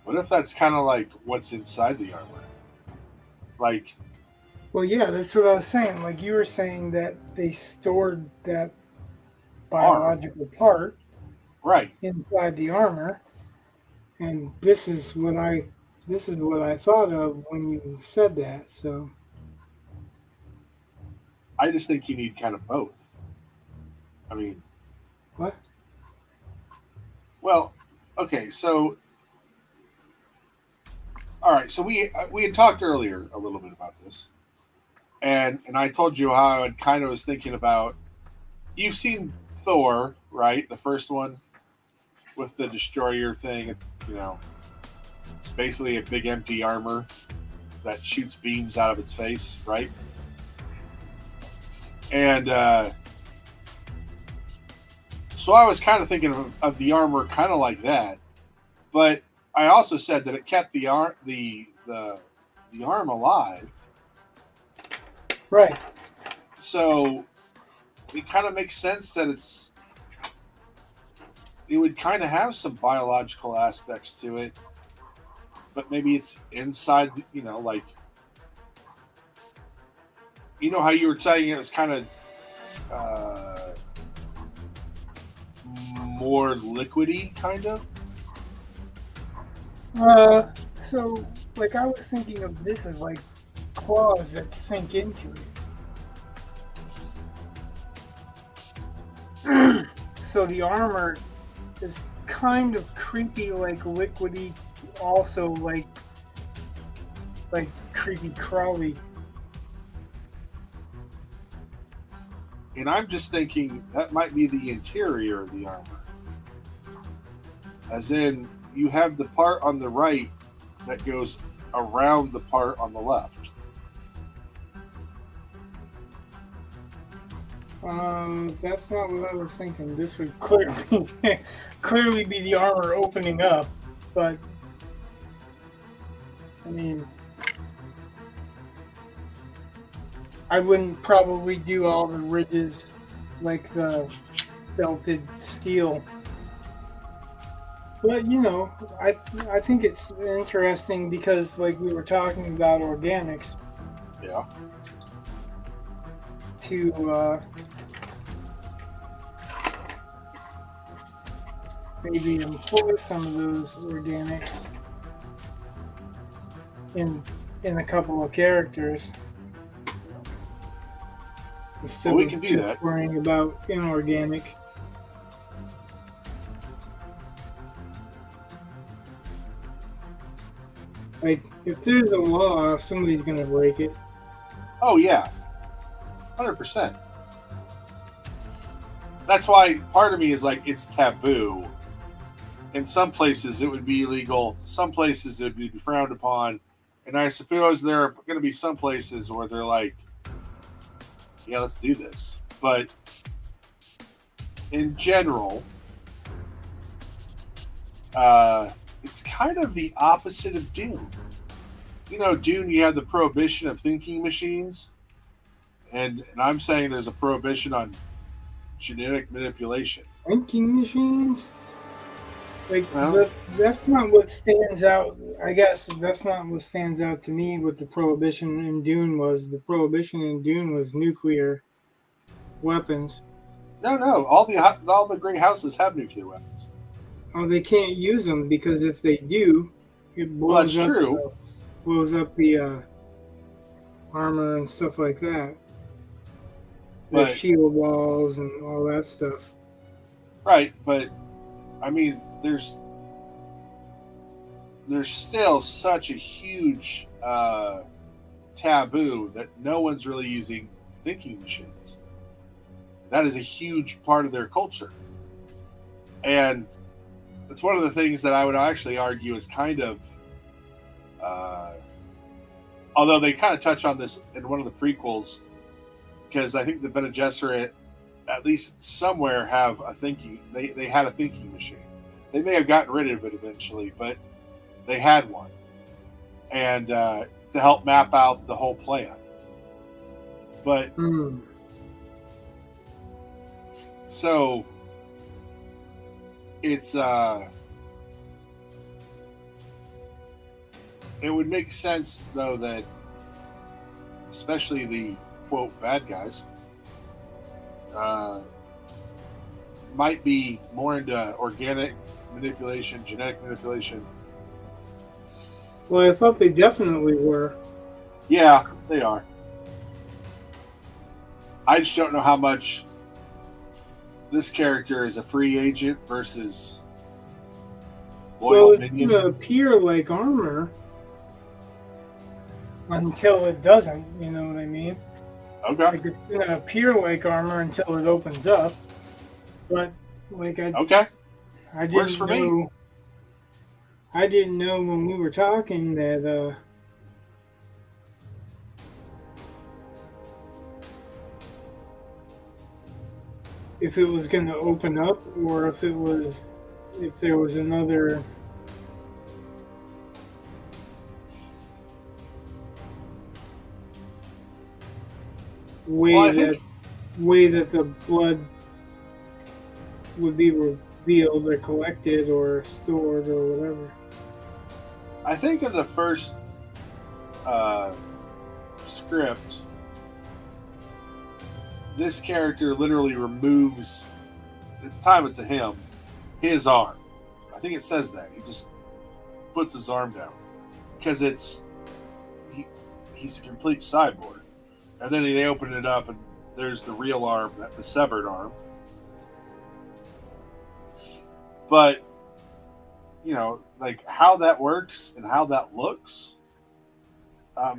[SPEAKER 1] What if that's kind of like what's inside the armor? Like,
[SPEAKER 2] Well, yeah, that's what I was saying. Like you were saying that they stored that biological part
[SPEAKER 1] right.
[SPEAKER 2] inside the armor, and this is what I thought of when you said that. So
[SPEAKER 1] I just think you need kind of both. I mean,
[SPEAKER 2] what?
[SPEAKER 1] well, okay, so all right, so we had talked earlier a little bit about this, and I told you how I kind of was thinking about. You've seen Thor, right? The first one with the destroyer thing. You know, it's basically a big empty armor that shoots beams out of its face, right? And so I was kind of thinking of the armor kind of like that, but I also said that it kept the arm alive.
[SPEAKER 2] Right.
[SPEAKER 1] So it kind of makes sense that it would kind of have some biological aspects to it, but maybe it's inside. Like how you were saying it was kind of more liquidy, kind of.
[SPEAKER 2] So like I was thinking of this as like claws that sink into it. So the armor is kind of creepy, like liquidy, also like creepy crawly.
[SPEAKER 1] And I'm just thinking that might be the interior of the armor. As in, you have the part on the right that goes around the part on the left.
[SPEAKER 2] That's not what I was thinking. This would clearly be the armor opening up, but I mean, I wouldn't probably do all the ridges like the belted steel. But I think it's interesting because, like we were talking about organics.
[SPEAKER 1] Yeah.
[SPEAKER 2] To maybe employ some of those organics in a couple of characters. Instead
[SPEAKER 1] we
[SPEAKER 2] of
[SPEAKER 1] can do
[SPEAKER 2] just
[SPEAKER 1] that.
[SPEAKER 2] worrying about inorganic. Like, if there's a law, somebody's gonna break it.
[SPEAKER 1] Oh yeah, 100%. That's why part of me is like, it's taboo. In some places, it would be illegal. Some places, it would be frowned upon. And I suppose there are going to be some places where they're like, yeah, let's do this. But in general, it's kind of the opposite of Dune. Dune, you have the prohibition of thinking machines. And I'm saying there's a prohibition on genetic manipulation.
[SPEAKER 2] Thinking machines? Like,
[SPEAKER 1] Well,
[SPEAKER 2] that's not what stands out. I guess that's not what stands out to me. What the prohibition in Dune was. The prohibition in Dune was nuclear weapons.
[SPEAKER 1] no. All the great houses have nuclear weapons.
[SPEAKER 2] Oh, they can't use them because if they do, it blows
[SPEAKER 1] That's
[SPEAKER 2] up.
[SPEAKER 1] true.
[SPEAKER 2] Blows up the armor and stuff like that. The
[SPEAKER 1] But
[SPEAKER 2] shield walls and all that stuff.
[SPEAKER 1] right, but I mean, there's still such a huge taboo that no one's really using thinking machines. That is a huge part of their culture, and it's one of the things that I would actually argue is kind of, although they kind of touch on this in one of the prequels, because I think the Bene Gesserit, at least somewhere, have a thinking. They had a thinking machine. They may have gotten rid of it eventually, but they had one, and to help map out the whole plan. But so it's it would make sense though that especially the quote bad guys might be more into organic manipulation, genetic manipulation.
[SPEAKER 2] Well, I thought they definitely were.
[SPEAKER 1] Yeah, they are. I just don't know how much this character is a free agent versus loyal
[SPEAKER 2] Well, it's
[SPEAKER 1] minion.
[SPEAKER 2] going to appear like armor until it doesn't. You know what I mean?
[SPEAKER 1] Okay.
[SPEAKER 2] Like it's going to appear like armor until it opens up. But like
[SPEAKER 1] Okay.
[SPEAKER 2] I
[SPEAKER 1] Works
[SPEAKER 2] didn't
[SPEAKER 1] for
[SPEAKER 2] know.
[SPEAKER 1] me.
[SPEAKER 2] I didn't know when we were talking that if it was going to open up or if there was another way
[SPEAKER 1] Well, I
[SPEAKER 2] that
[SPEAKER 1] think
[SPEAKER 2] way that the blood would be revealed or collected or stored or whatever.
[SPEAKER 1] I think in the first script, this character literally removes, at the time it's a him, his arm. I think it says that. He just puts his arm down. Because he's a complete cyborg. And then they open it up and there's the real arm, the severed arm. But, you know, like how that works and how that looks. I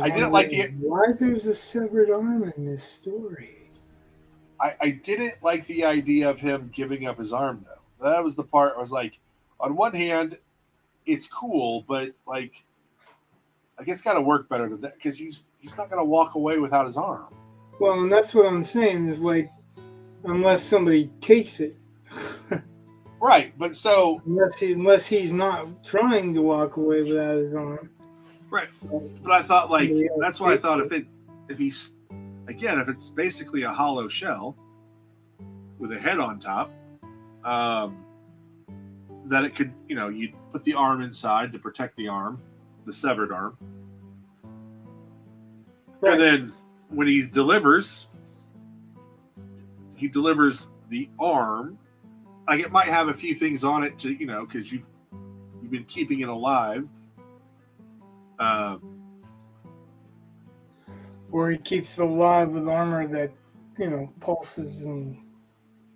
[SPEAKER 1] didn't like
[SPEAKER 2] why there's a severed arm in this story.
[SPEAKER 1] I didn't like the idea of him giving up his arm though. That was the part I was like, on one hand, it's cool, but like it's got to work better than that because he's not going to walk away without his arm.
[SPEAKER 2] Well, and that's what I'm saying is like, unless somebody takes it.
[SPEAKER 1] Right, but so
[SPEAKER 2] unless he's not trying to walk away without his arm.
[SPEAKER 1] Right, but I thought like that's why I thought if it's basically a hollow shell with a head on top, that it could, you know, you'd put the arm inside to protect the arm, the severed arm, right. And then when he delivers the arm. Like it might have a few things on it to, you know, because you've been keeping it alive.
[SPEAKER 2] Or he keeps it alive with armor that, you know, pulses and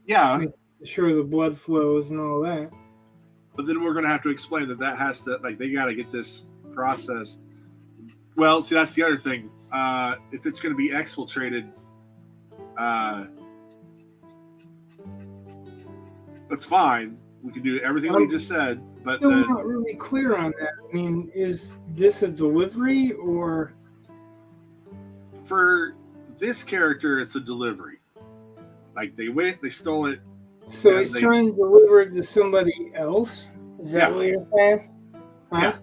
[SPEAKER 1] makes
[SPEAKER 2] sure the blood flows and all that.
[SPEAKER 1] But then we're going to have to explain that has to, like, they got to get this processed. Well, see, that's the other thing. If it's going to be exfiltrated, that's fine. We can do everything we just said, but
[SPEAKER 2] still not really clear on that. I mean, is this a delivery or?
[SPEAKER 1] For this character, it's a delivery. Like they stole it.
[SPEAKER 2] So he's trying to deliver it to somebody else. Is that what you're saying? Huh?
[SPEAKER 1] Yeah.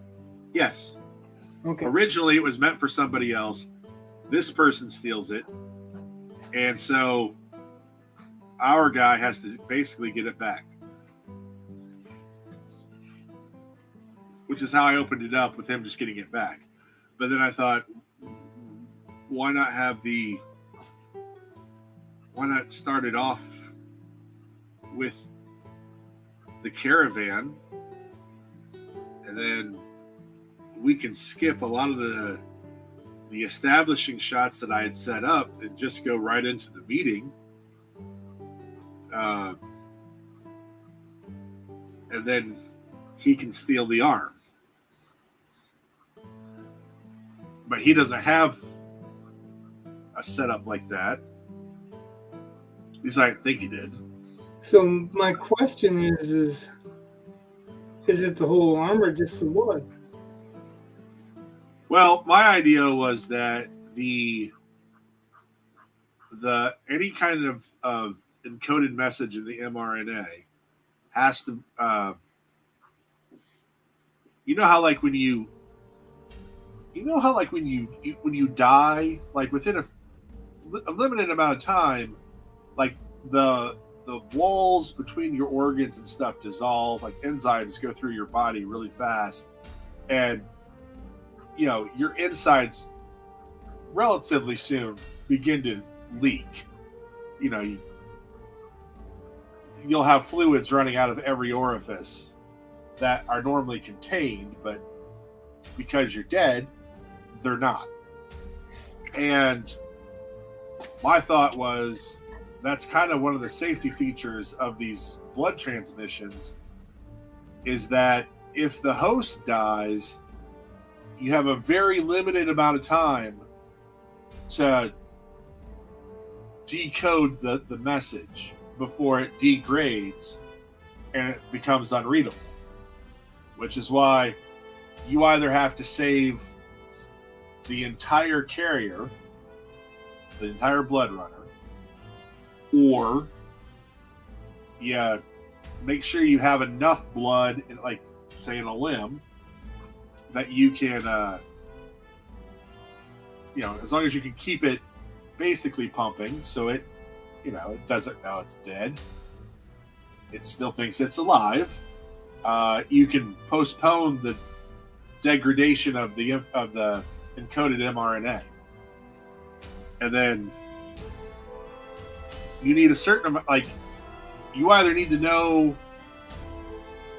[SPEAKER 1] Yes.
[SPEAKER 2] Okay.
[SPEAKER 1] Originally, it was meant for somebody else. This person steals it, and so our guy has to basically get it back. Which is how I opened it up with him just getting it back. But then I thought, why not start it off with the caravan, and then we can skip a lot of the establishing shots that I had set up and just go right into the meeting. And then he can steal the arm. But he doesn't have a setup like that. At least I think he did.
[SPEAKER 2] So my question is it the whole arm or just the blood?
[SPEAKER 1] Well, my idea was that the any kind of encoded message in the mRNA has to, you know how like when you die, like within a limited amount of time, like the walls between your organs and stuff dissolve, like enzymes go through your body really fast, and you know your insides relatively soon begin to leak. You know, you'll have fluids running out of every orifice that are normally contained, but because you're dead, they're not. And my thought was that's kind of one of the safety features of these blood transmissions, is that if the host dies, you have a very limited amount of time to decode the message before it degrades and it becomes unreadable. Which is why you either have to save the entire carrier, the entire blood runner, or you make sure you have enough blood, in, like, say, in a limb, that you can, you know, as long as you can keep it basically pumping so it, you know, it doesn't know it's dead. it still thinks it's alive. You can postpone the degradation of the encoded mRNA, and then you need a certain amount. Like, you either need to know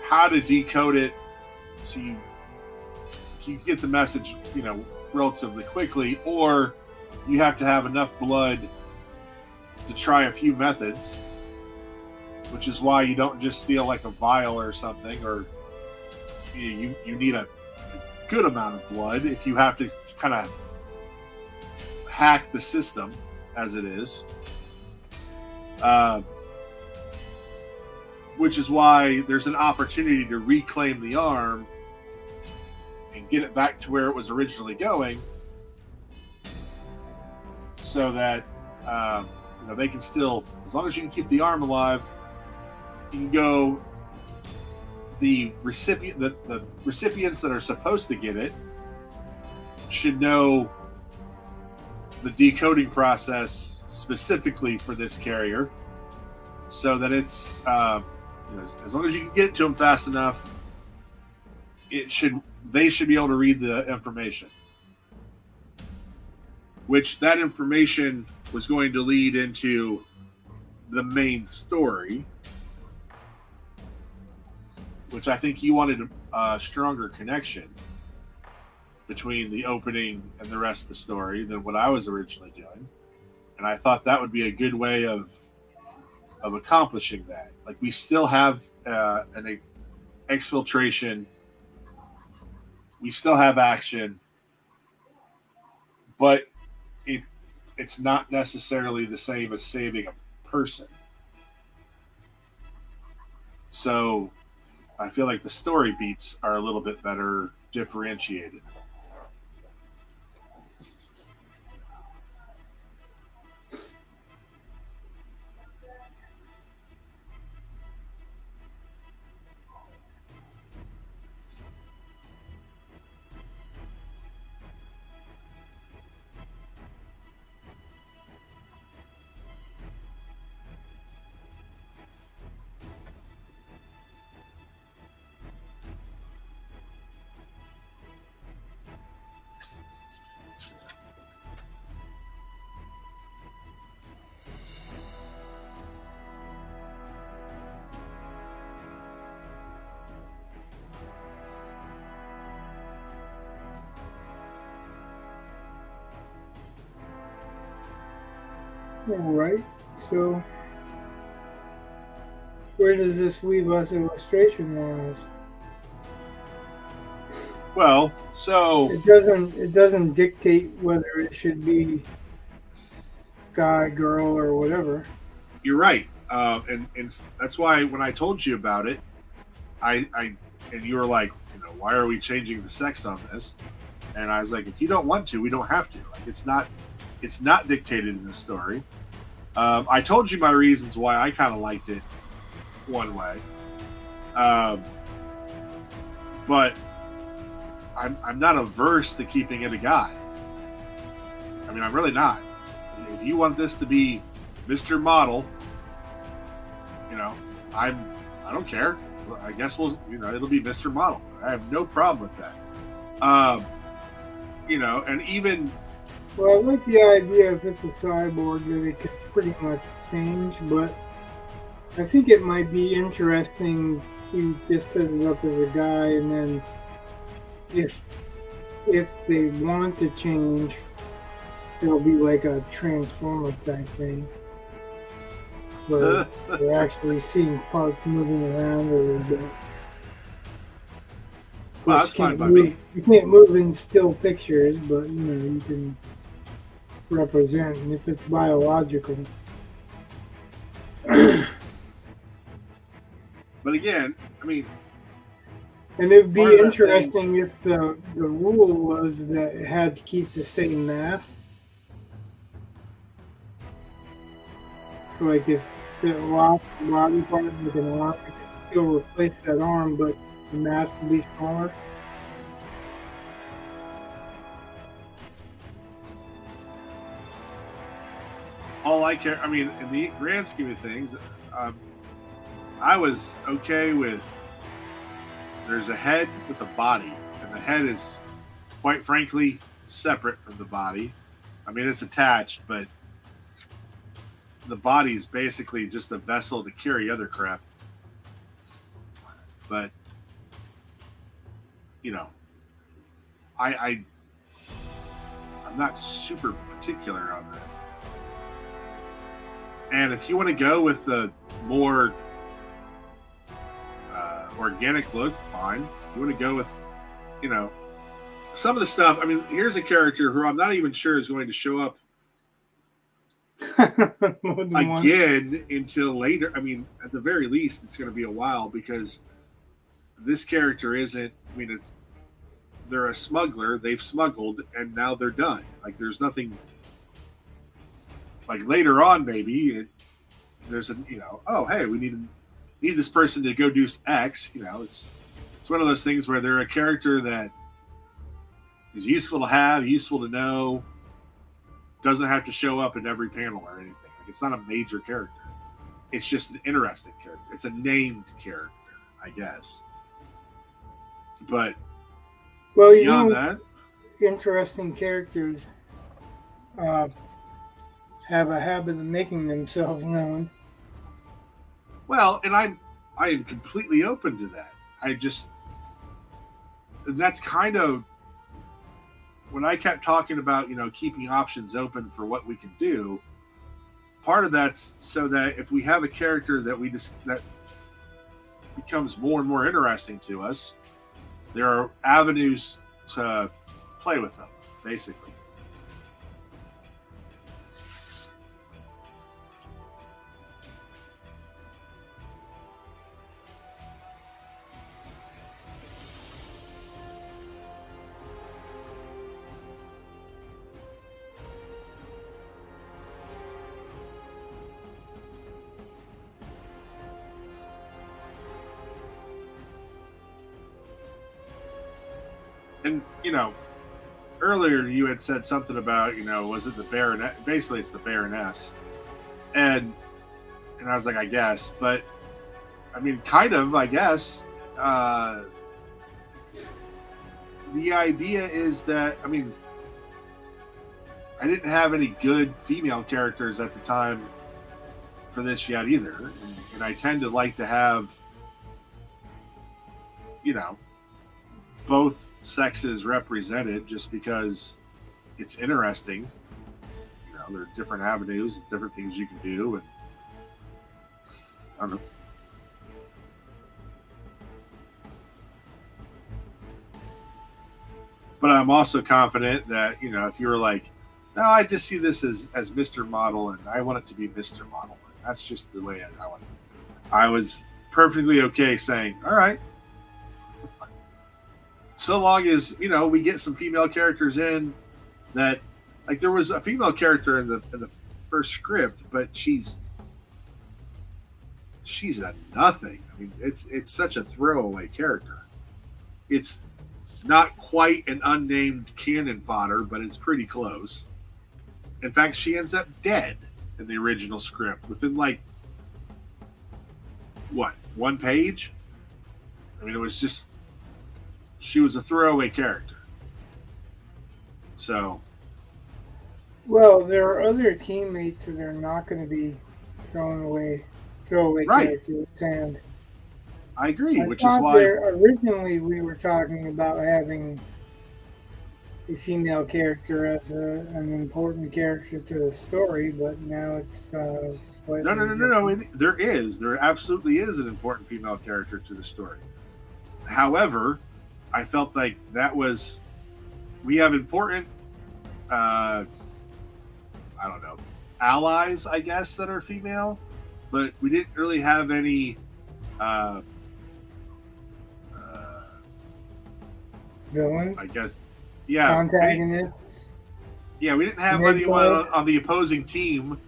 [SPEAKER 1] how to decode it so you get the message, relatively quickly, or you have to have enough blood to try a few methods, which is why you don't just steal like a vial or something, or you need a good amount of blood if you have to kind of hack the system as it is. Which is why there's an opportunity to reclaim the arm and get it back to where it was originally going, so that they can still, as long as you can keep the arm alive, you can go. The recipients that are supposed to get it should know the decoding process specifically for this carrier, so that it's as long as you can get it to them fast enough, they should be able to read the information, which that information was going to lead into the main story, which I think you wanted a stronger connection between the opening and the rest of the story than what I was originally doing. And I thought that would be a good way of accomplishing that. Like, we still have an exfiltration, we still have action, but it's not necessarily the same as saving a person. So I feel like the story beats are a little bit better differentiated.
[SPEAKER 2] All right. So, where does this leave us illustration-wise?
[SPEAKER 1] Well, so
[SPEAKER 2] It doesn't dictate whether it should be guy, girl, or whatever.
[SPEAKER 1] you're right, and that's why when I told you about it, I and you were like, why are we changing the sex on this? And I was like, if you don't want to, we don't have to. Like, it's not dictated in the story. I told you my reasons why I kind of liked it one way, but I'm not averse to keeping it a guy. I mean, I'm really not. If you want this to be Mr. Model, I don't care. I guess it'll be Mr. Model. I have no problem with that. And even.
[SPEAKER 2] Well, I like the idea if it's a cyborg that it could pretty much change, but I think it might be interesting to just set it up as a guy, and then if they want to change, it'll be like a transformer type thing, where we're actually seeing parts moving around a little bit.
[SPEAKER 1] Well, that's fine by me.
[SPEAKER 2] You can't move in still pictures, but you can represent, and if it's biological.
[SPEAKER 1] But again, I mean,
[SPEAKER 2] and it would be
[SPEAKER 1] part of that
[SPEAKER 2] interesting if the rule was that it had to keep the same mass. So, like, if it lost the body part with an arm, it could still replace that arm, but the mass would be smaller. all I care, I mean, in the grand scheme of things,
[SPEAKER 1] I was okay with. There's a head with a body, and the head is, quite frankly, separate from the body. I mean, it's attached, but the body is basically just a vessel to carry other crap. But you know, I'm not super particular on that. And if you want to go with the more organic look, fine. If you want to go with, you know, some of the stuff. I mean, here's a character who I'm not even sure is going to show up again until later. I mean, at the very least, it's going to be a while because this character isn't. I mean, they're a smuggler. They've smuggled, and now they're done. Like, there's nothing. Like later on, maybe there's a oh hey, we need this person to go do X. You know, it's one of those things where they're a character that is useful to have, useful to know. Doesn't have to show up in every panel or anything. Like, it's not a major character. It's just an interesting character. It's a named character, I guess. But beyond that,
[SPEAKER 2] interesting characters have a habit of making themselves known.
[SPEAKER 1] Well, and I am completely open to that. That's kind of when I kept talking about, keeping options open for what we can do. Part of that's so that if we have a character that becomes more and more interesting to us, there are avenues to play with them, basically. And, earlier you had said something about, was it the Baroness? Basically, it's the Baroness. And I was like, I guess. But, I mean, kind of, I guess. The idea is that, I mean, I didn't have any good female characters at the time for this yet either. And I tend to like to have, both sexes represented just because it's interesting. There are different avenues, different things you can do, and I don't know. But I'm also confident that, if you were like, no, I just see this as Mr. Model and I want it to be Mr. Model. And that's just the way I want it. I was perfectly okay saying, all right, so long as we get some female characters in that, like, there was a female character in the first script, but she's a nothing. I mean, it's such a throwaway character. It's not quite an unnamed cannon fodder, but it's pretty close. In fact, she ends up dead in the original script within one page. I mean, it was just. She was a throwaway character. So.
[SPEAKER 2] Well, there are other teammates that are not going to be throwaway
[SPEAKER 1] right.
[SPEAKER 2] characters. And
[SPEAKER 1] I agree,
[SPEAKER 2] I
[SPEAKER 1] which is why.
[SPEAKER 2] Originally, we were talking about having a female character as an important character to the story, but now it's slightly
[SPEAKER 1] No. There absolutely is an important female character to the story. However, I felt like we have important, allies, I guess, that are female, but we didn't really have any
[SPEAKER 2] villains.
[SPEAKER 1] I guess, yeah.
[SPEAKER 2] Antagonists.
[SPEAKER 1] Yeah, we didn't have anyone on the opposing team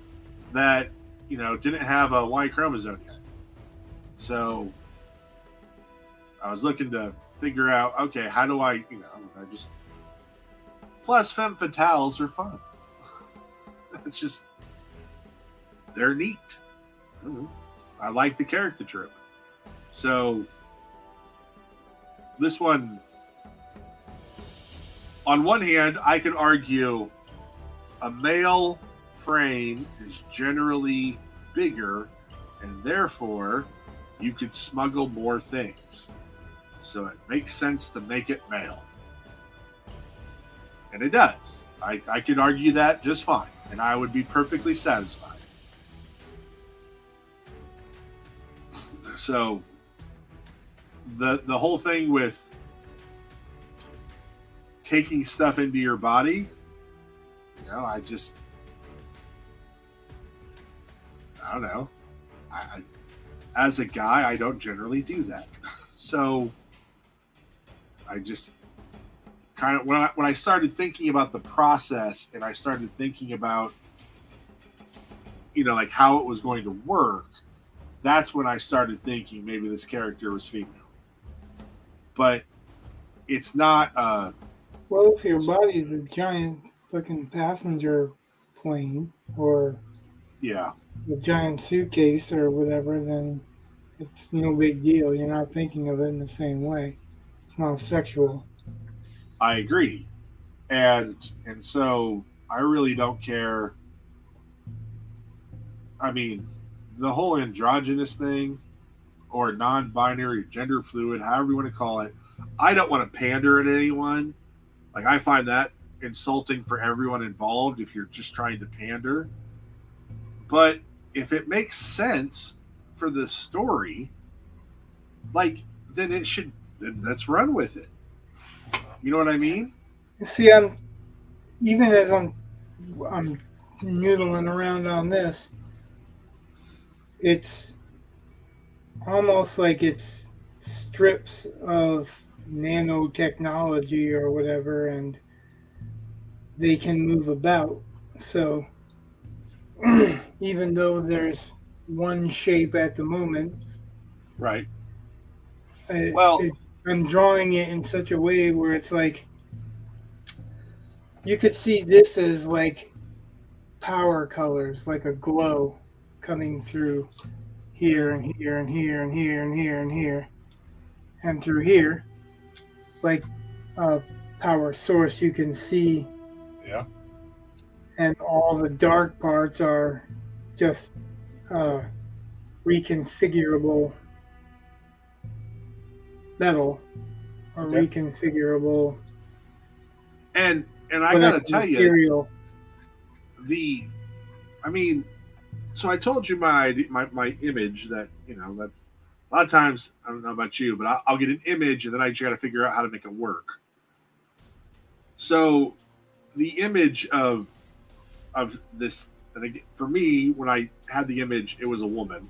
[SPEAKER 1] that, didn't have a Y chromosome yet. So I was looking to figure out, okay, how do I just. Plus, femme fatales are fun. It's just, they're neat. I like the character trope. So this one, on one hand, I could argue a male frame is generally bigger, and therefore you could smuggle more things. So it makes sense to make it male. And it does. I could argue that just fine, and I would be perfectly satisfied. So the whole thing with taking stuff into your body, I don't know. I as a guy, I don't generally do that. So I just kind of, when I started thinking about the process, and I started thinking about, like how it was going to work, that's when I started thinking maybe this character was female. But it's not.
[SPEAKER 2] Well, if your body's a giant fucking passenger plane or
[SPEAKER 1] Yeah,
[SPEAKER 2] a giant suitcase or whatever, then it's no big deal. You're not thinking of it in the same way. It's not sexual.
[SPEAKER 1] I agree, and so I really don't care. I mean, the whole androgynous thing, or non-binary, gender fluid, however you want to call it, I don't want to pander to anyone. Like, I find that insulting for everyone involved if you're just trying to pander. But if it makes sense for the story, then let's run with it. You know what I mean?
[SPEAKER 2] See, even as I'm noodling around on this, it's almost like it's strips of nanotechnology or whatever, and they can move about. So even though there's one shape at the moment,
[SPEAKER 1] right? Well,
[SPEAKER 2] I'm drawing it in such a way where it's like you could see this as like power colors, like a glow coming through here and here and here and here and here and here and through here, like a power source you can see.
[SPEAKER 1] Yeah.
[SPEAKER 2] And all the dark parts are just reconfigurable metal or reconfigurable.
[SPEAKER 1] And I gotta tell
[SPEAKER 2] material.
[SPEAKER 1] You, so I told you my image that that's a lot of times, I don't know about you, but I'll get an image and then I just got to figure out how to make it work. So the image of this, and again, for me, when I had the image, it was a woman,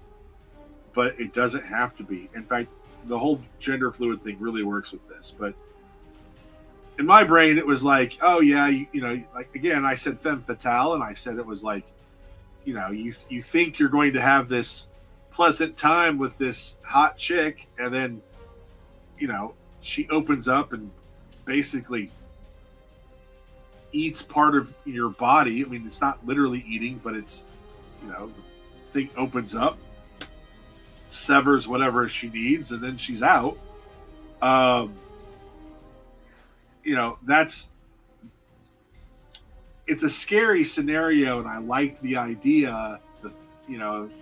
[SPEAKER 1] but it doesn't have to be. In fact, the whole gender fluid thing really works with this. But in my brain, it was like, oh yeah, like again, I said femme fatale, and I said it was like, you think you're going to have this pleasant time with this hot chick, and then, she opens up and basically eats part of your body. I mean, it's not literally eating, but it's, the thing opens up, severs whatever she needs, and then she's out. It's a scary scenario, and I liked the idea,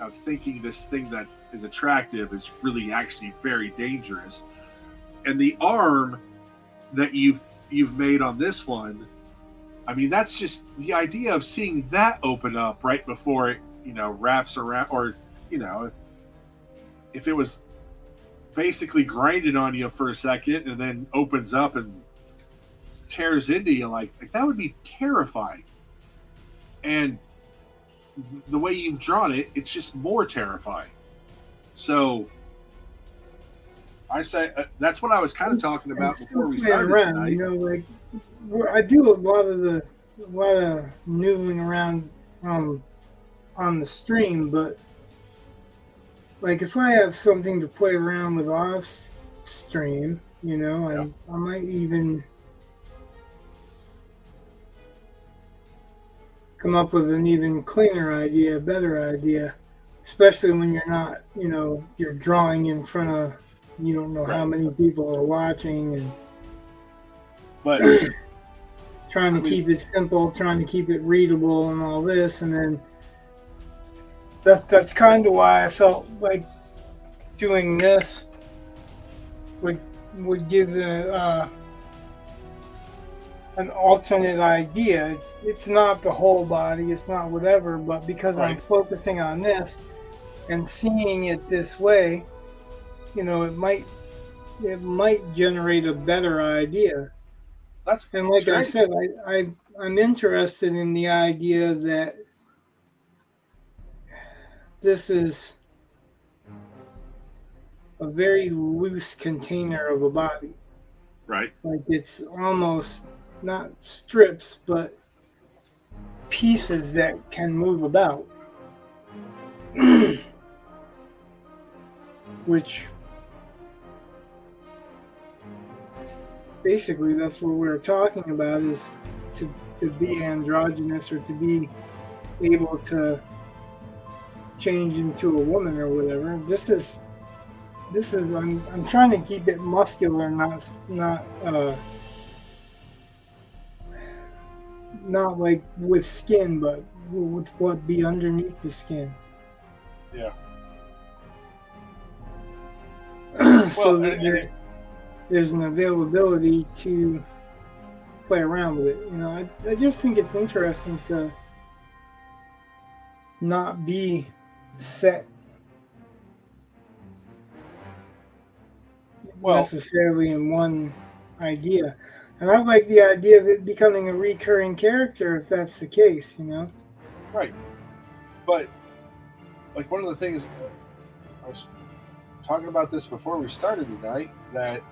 [SPEAKER 1] of thinking this thing that is attractive is really actually very dangerous. And the arm that you've made on this one, I mean, that's just the idea of seeing that open up right before it, wraps around, or, if it was basically grinding on you for a second and then opens up and tears into you, like that would be terrifying. And the way you've drawn it, it's just more terrifying. So I say that's what I was kind of talking about before we started tonight.
[SPEAKER 2] I do a lot of noodling around on the stream, but like if I have something to play around with off stream, I might even come up with an even cleaner idea, better idea. especially when you're not, you're drawing in front of, you don't know how
[SPEAKER 1] Right.
[SPEAKER 2] many people are watching, and
[SPEAKER 1] But
[SPEAKER 2] trying to keep it simple, trying to keep it readable, and all this, and then that's kind of why I felt like doing this would give an alternate idea. It's not the whole body, it's not whatever, but because I'm
[SPEAKER 1] Right.
[SPEAKER 2] focusing on this and seeing it this way, it might generate a better idea.
[SPEAKER 1] that's
[SPEAKER 2] And like I
[SPEAKER 1] great.
[SPEAKER 2] said, I'm interested in the idea that this is a very loose container of a body.
[SPEAKER 1] Right.
[SPEAKER 2] Like it's almost not strips, but pieces that can move about. Which basically that's what we're talking about, is to be androgynous, or to be able to change into a woman or whatever. This is I'm trying to keep it muscular, not like with skin, but with what be underneath the skin.
[SPEAKER 1] Yeah.
[SPEAKER 2] So
[SPEAKER 1] Well,
[SPEAKER 2] that there's an availability to play around with it. I just think it's interesting to not be set necessarily in one idea. And I like the idea of it becoming a recurring character if that's the case,
[SPEAKER 1] Right. But like one of the things I was talking about this before we started tonight, that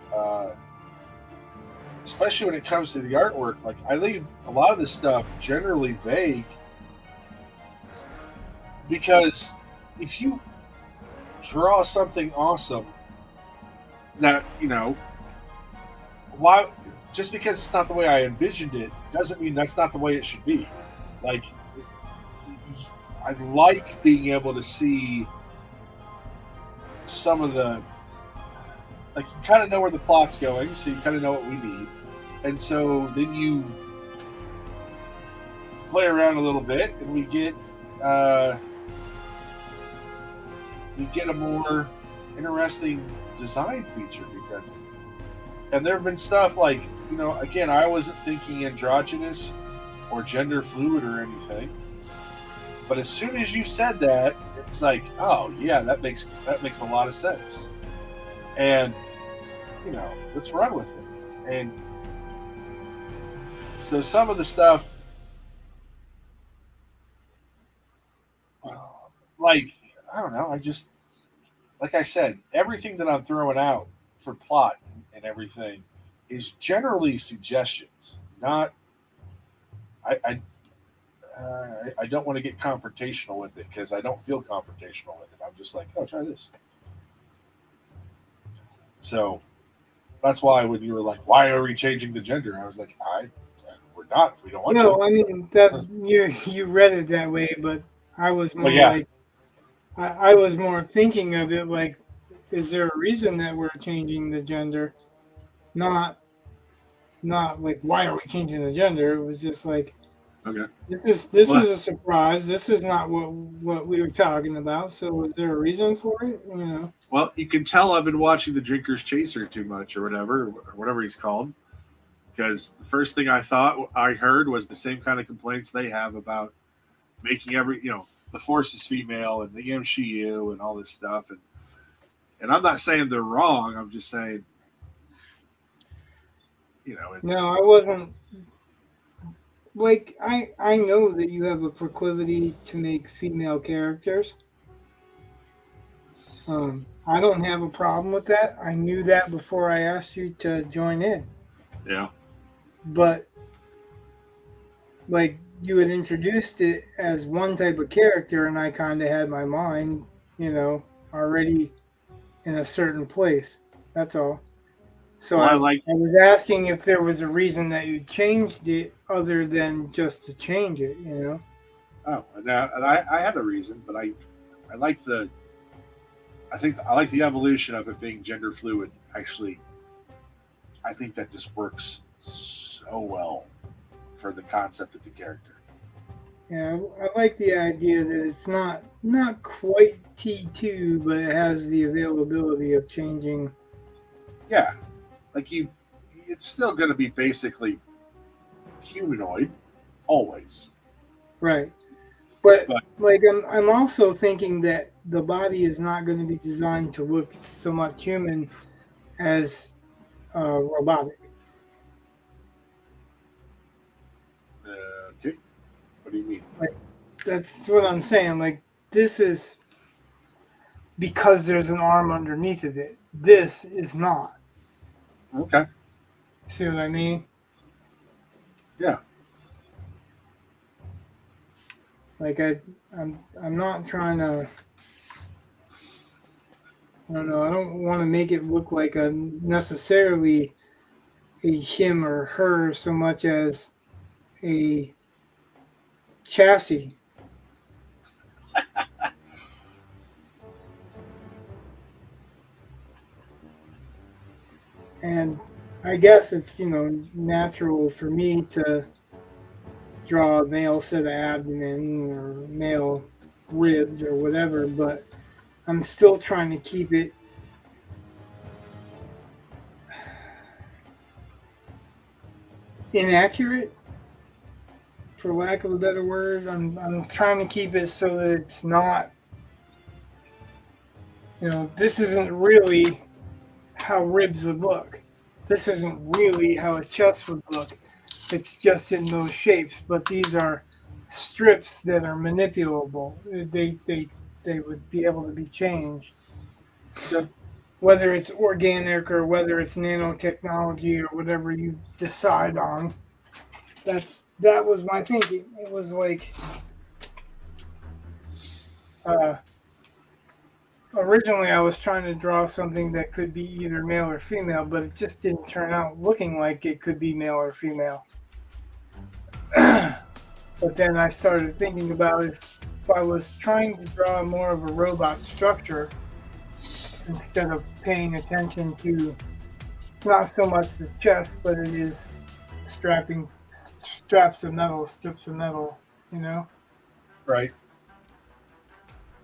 [SPEAKER 1] especially when it comes to the artwork, like I leave a lot of this stuff generally vague, because if you draw something awesome that, why, just because it's not the way I envisioned it doesn't mean that's not the way it should be. Like, I like being able to see some of the, like, you kind of know where the plot's going, so you kind of know what we need, and so then you play around a little bit, and we get a more interesting design feature because of it. And there have been stuff like, again, I wasn't thinking androgynous or gender fluid or anything, but as soon as you said that, it's like, oh yeah, that makes a lot of sense. And let's run with it. And so some of the stuff, like, I don't know, I just, like I said, everything that I'm throwing out for plot and everything is generally suggestions. Not, I don't want to get confrontational with it because I don't feel confrontational with it. I'm just like, oh, try this. So that's why when you were like, why are we changing the gender? I was like, we're not if we don't want to.
[SPEAKER 2] No, I mean that you read it that way, but I was more like, I was more thinking of it like, is there a reason that we're changing the gender? Not like, why are we changing the gender? It was just like,
[SPEAKER 1] Okay.
[SPEAKER 2] This is a surprise. This is not what we were talking about. So is there a reason for it?
[SPEAKER 1] Well, you can tell I've been watching The Drinker's Chaser too much, or whatever he's called, because the first thing I heard was the same kind of complaints they have about making the Force is female and the she you and all this stuff, and I'm not saying they're wrong. I'm just saying, it's
[SPEAKER 2] No, I wasn't. Like, I know that you have a proclivity to make female characters. I don't have a problem with that. I knew that before I asked you to join in.
[SPEAKER 1] Yeah.
[SPEAKER 2] But, like, you had introduced it as one type of character, and I kind of had my mind, already in a certain place. That's all. So I was asking if there was a reason that you changed it other than just to change it,
[SPEAKER 1] Oh, and I had a reason, but I I like the evolution of it being gender fluid. Actually, I think that just works so well for the concept of the character.
[SPEAKER 2] Yeah, I like the idea that it's not quite T2, but it has the availability of changing.
[SPEAKER 1] Yeah, like it's still going to be basically humanoid, always.
[SPEAKER 2] Right. But
[SPEAKER 1] But-
[SPEAKER 2] like I'm also thinking that the body is not going to be designed to look so much human as robotic.
[SPEAKER 1] Okay, what do you mean?
[SPEAKER 2] That's what I'm saying. Like this is because there's an arm underneath of it. This is not.
[SPEAKER 1] Okay,
[SPEAKER 2] See what I mean?
[SPEAKER 1] yeah,
[SPEAKER 2] Like I'm not trying to. I don't know. I don't want to make it look like a necessarily a him or her so much as a chassis. And I guess it's, natural for me to draw a male set of abdomen or male ribs or whatever, but I'm still trying to keep it inaccurate, for lack of a better word. I'm trying to keep it so that it's not, this isn't really how ribs would look. This isn't really how a chest would look. It's just in those shapes, but these are strips that are manipulable. They would be able to be changed. So whether it's organic or whether it's nanotechnology or whatever you decide on, that was my thinking. It was like originally I was trying to draw something that could be either male or female, but it just didn't turn out looking like it could be male or female. But then I started thinking about if I was trying to draw more of a robot structure instead of paying attention to not so much the chest, but it is strips of metal,
[SPEAKER 1] right.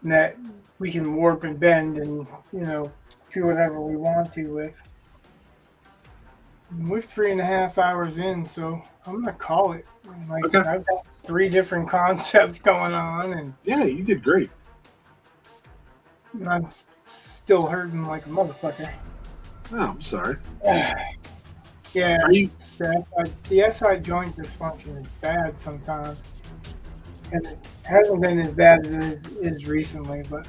[SPEAKER 2] that we can warp and bend and, do whatever we want to with. We're 3.5 hours in, so I'm gonna call it.
[SPEAKER 1] Okay.
[SPEAKER 2] I've got 3 different concepts going on, and
[SPEAKER 1] Yeah, you did great.
[SPEAKER 2] I'm still hurting like a motherfucker.
[SPEAKER 1] Oh, I'm sorry.
[SPEAKER 2] Yeah,
[SPEAKER 1] Are you?
[SPEAKER 2] the SI joint dysfunction is bad sometimes, and it hasn't been as bad as it is recently. But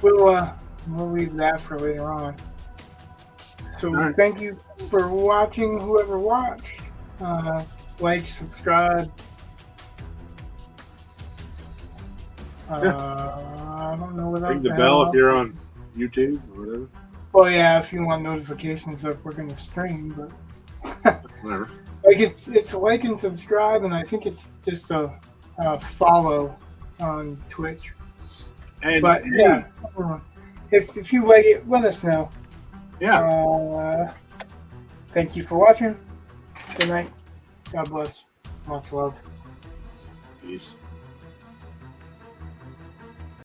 [SPEAKER 2] we'll leave that for later on. So
[SPEAKER 1] right.
[SPEAKER 2] Thank you for watching. Whoever watched, like, subscribe. I don't know what else.
[SPEAKER 1] Ring the bell if you're on YouTube or whatever.
[SPEAKER 2] Well, yeah, if you want notifications of we're gonna stream, but
[SPEAKER 1] Whatever.
[SPEAKER 2] like it's like and subscribe, and I think it's just a follow on Twitch.
[SPEAKER 1] And
[SPEAKER 2] But
[SPEAKER 1] hey,
[SPEAKER 2] yeah, if you like it, let us know.
[SPEAKER 1] yeah.
[SPEAKER 2] Thank you for watching. Good night. God bless. Much love.
[SPEAKER 1] Peace.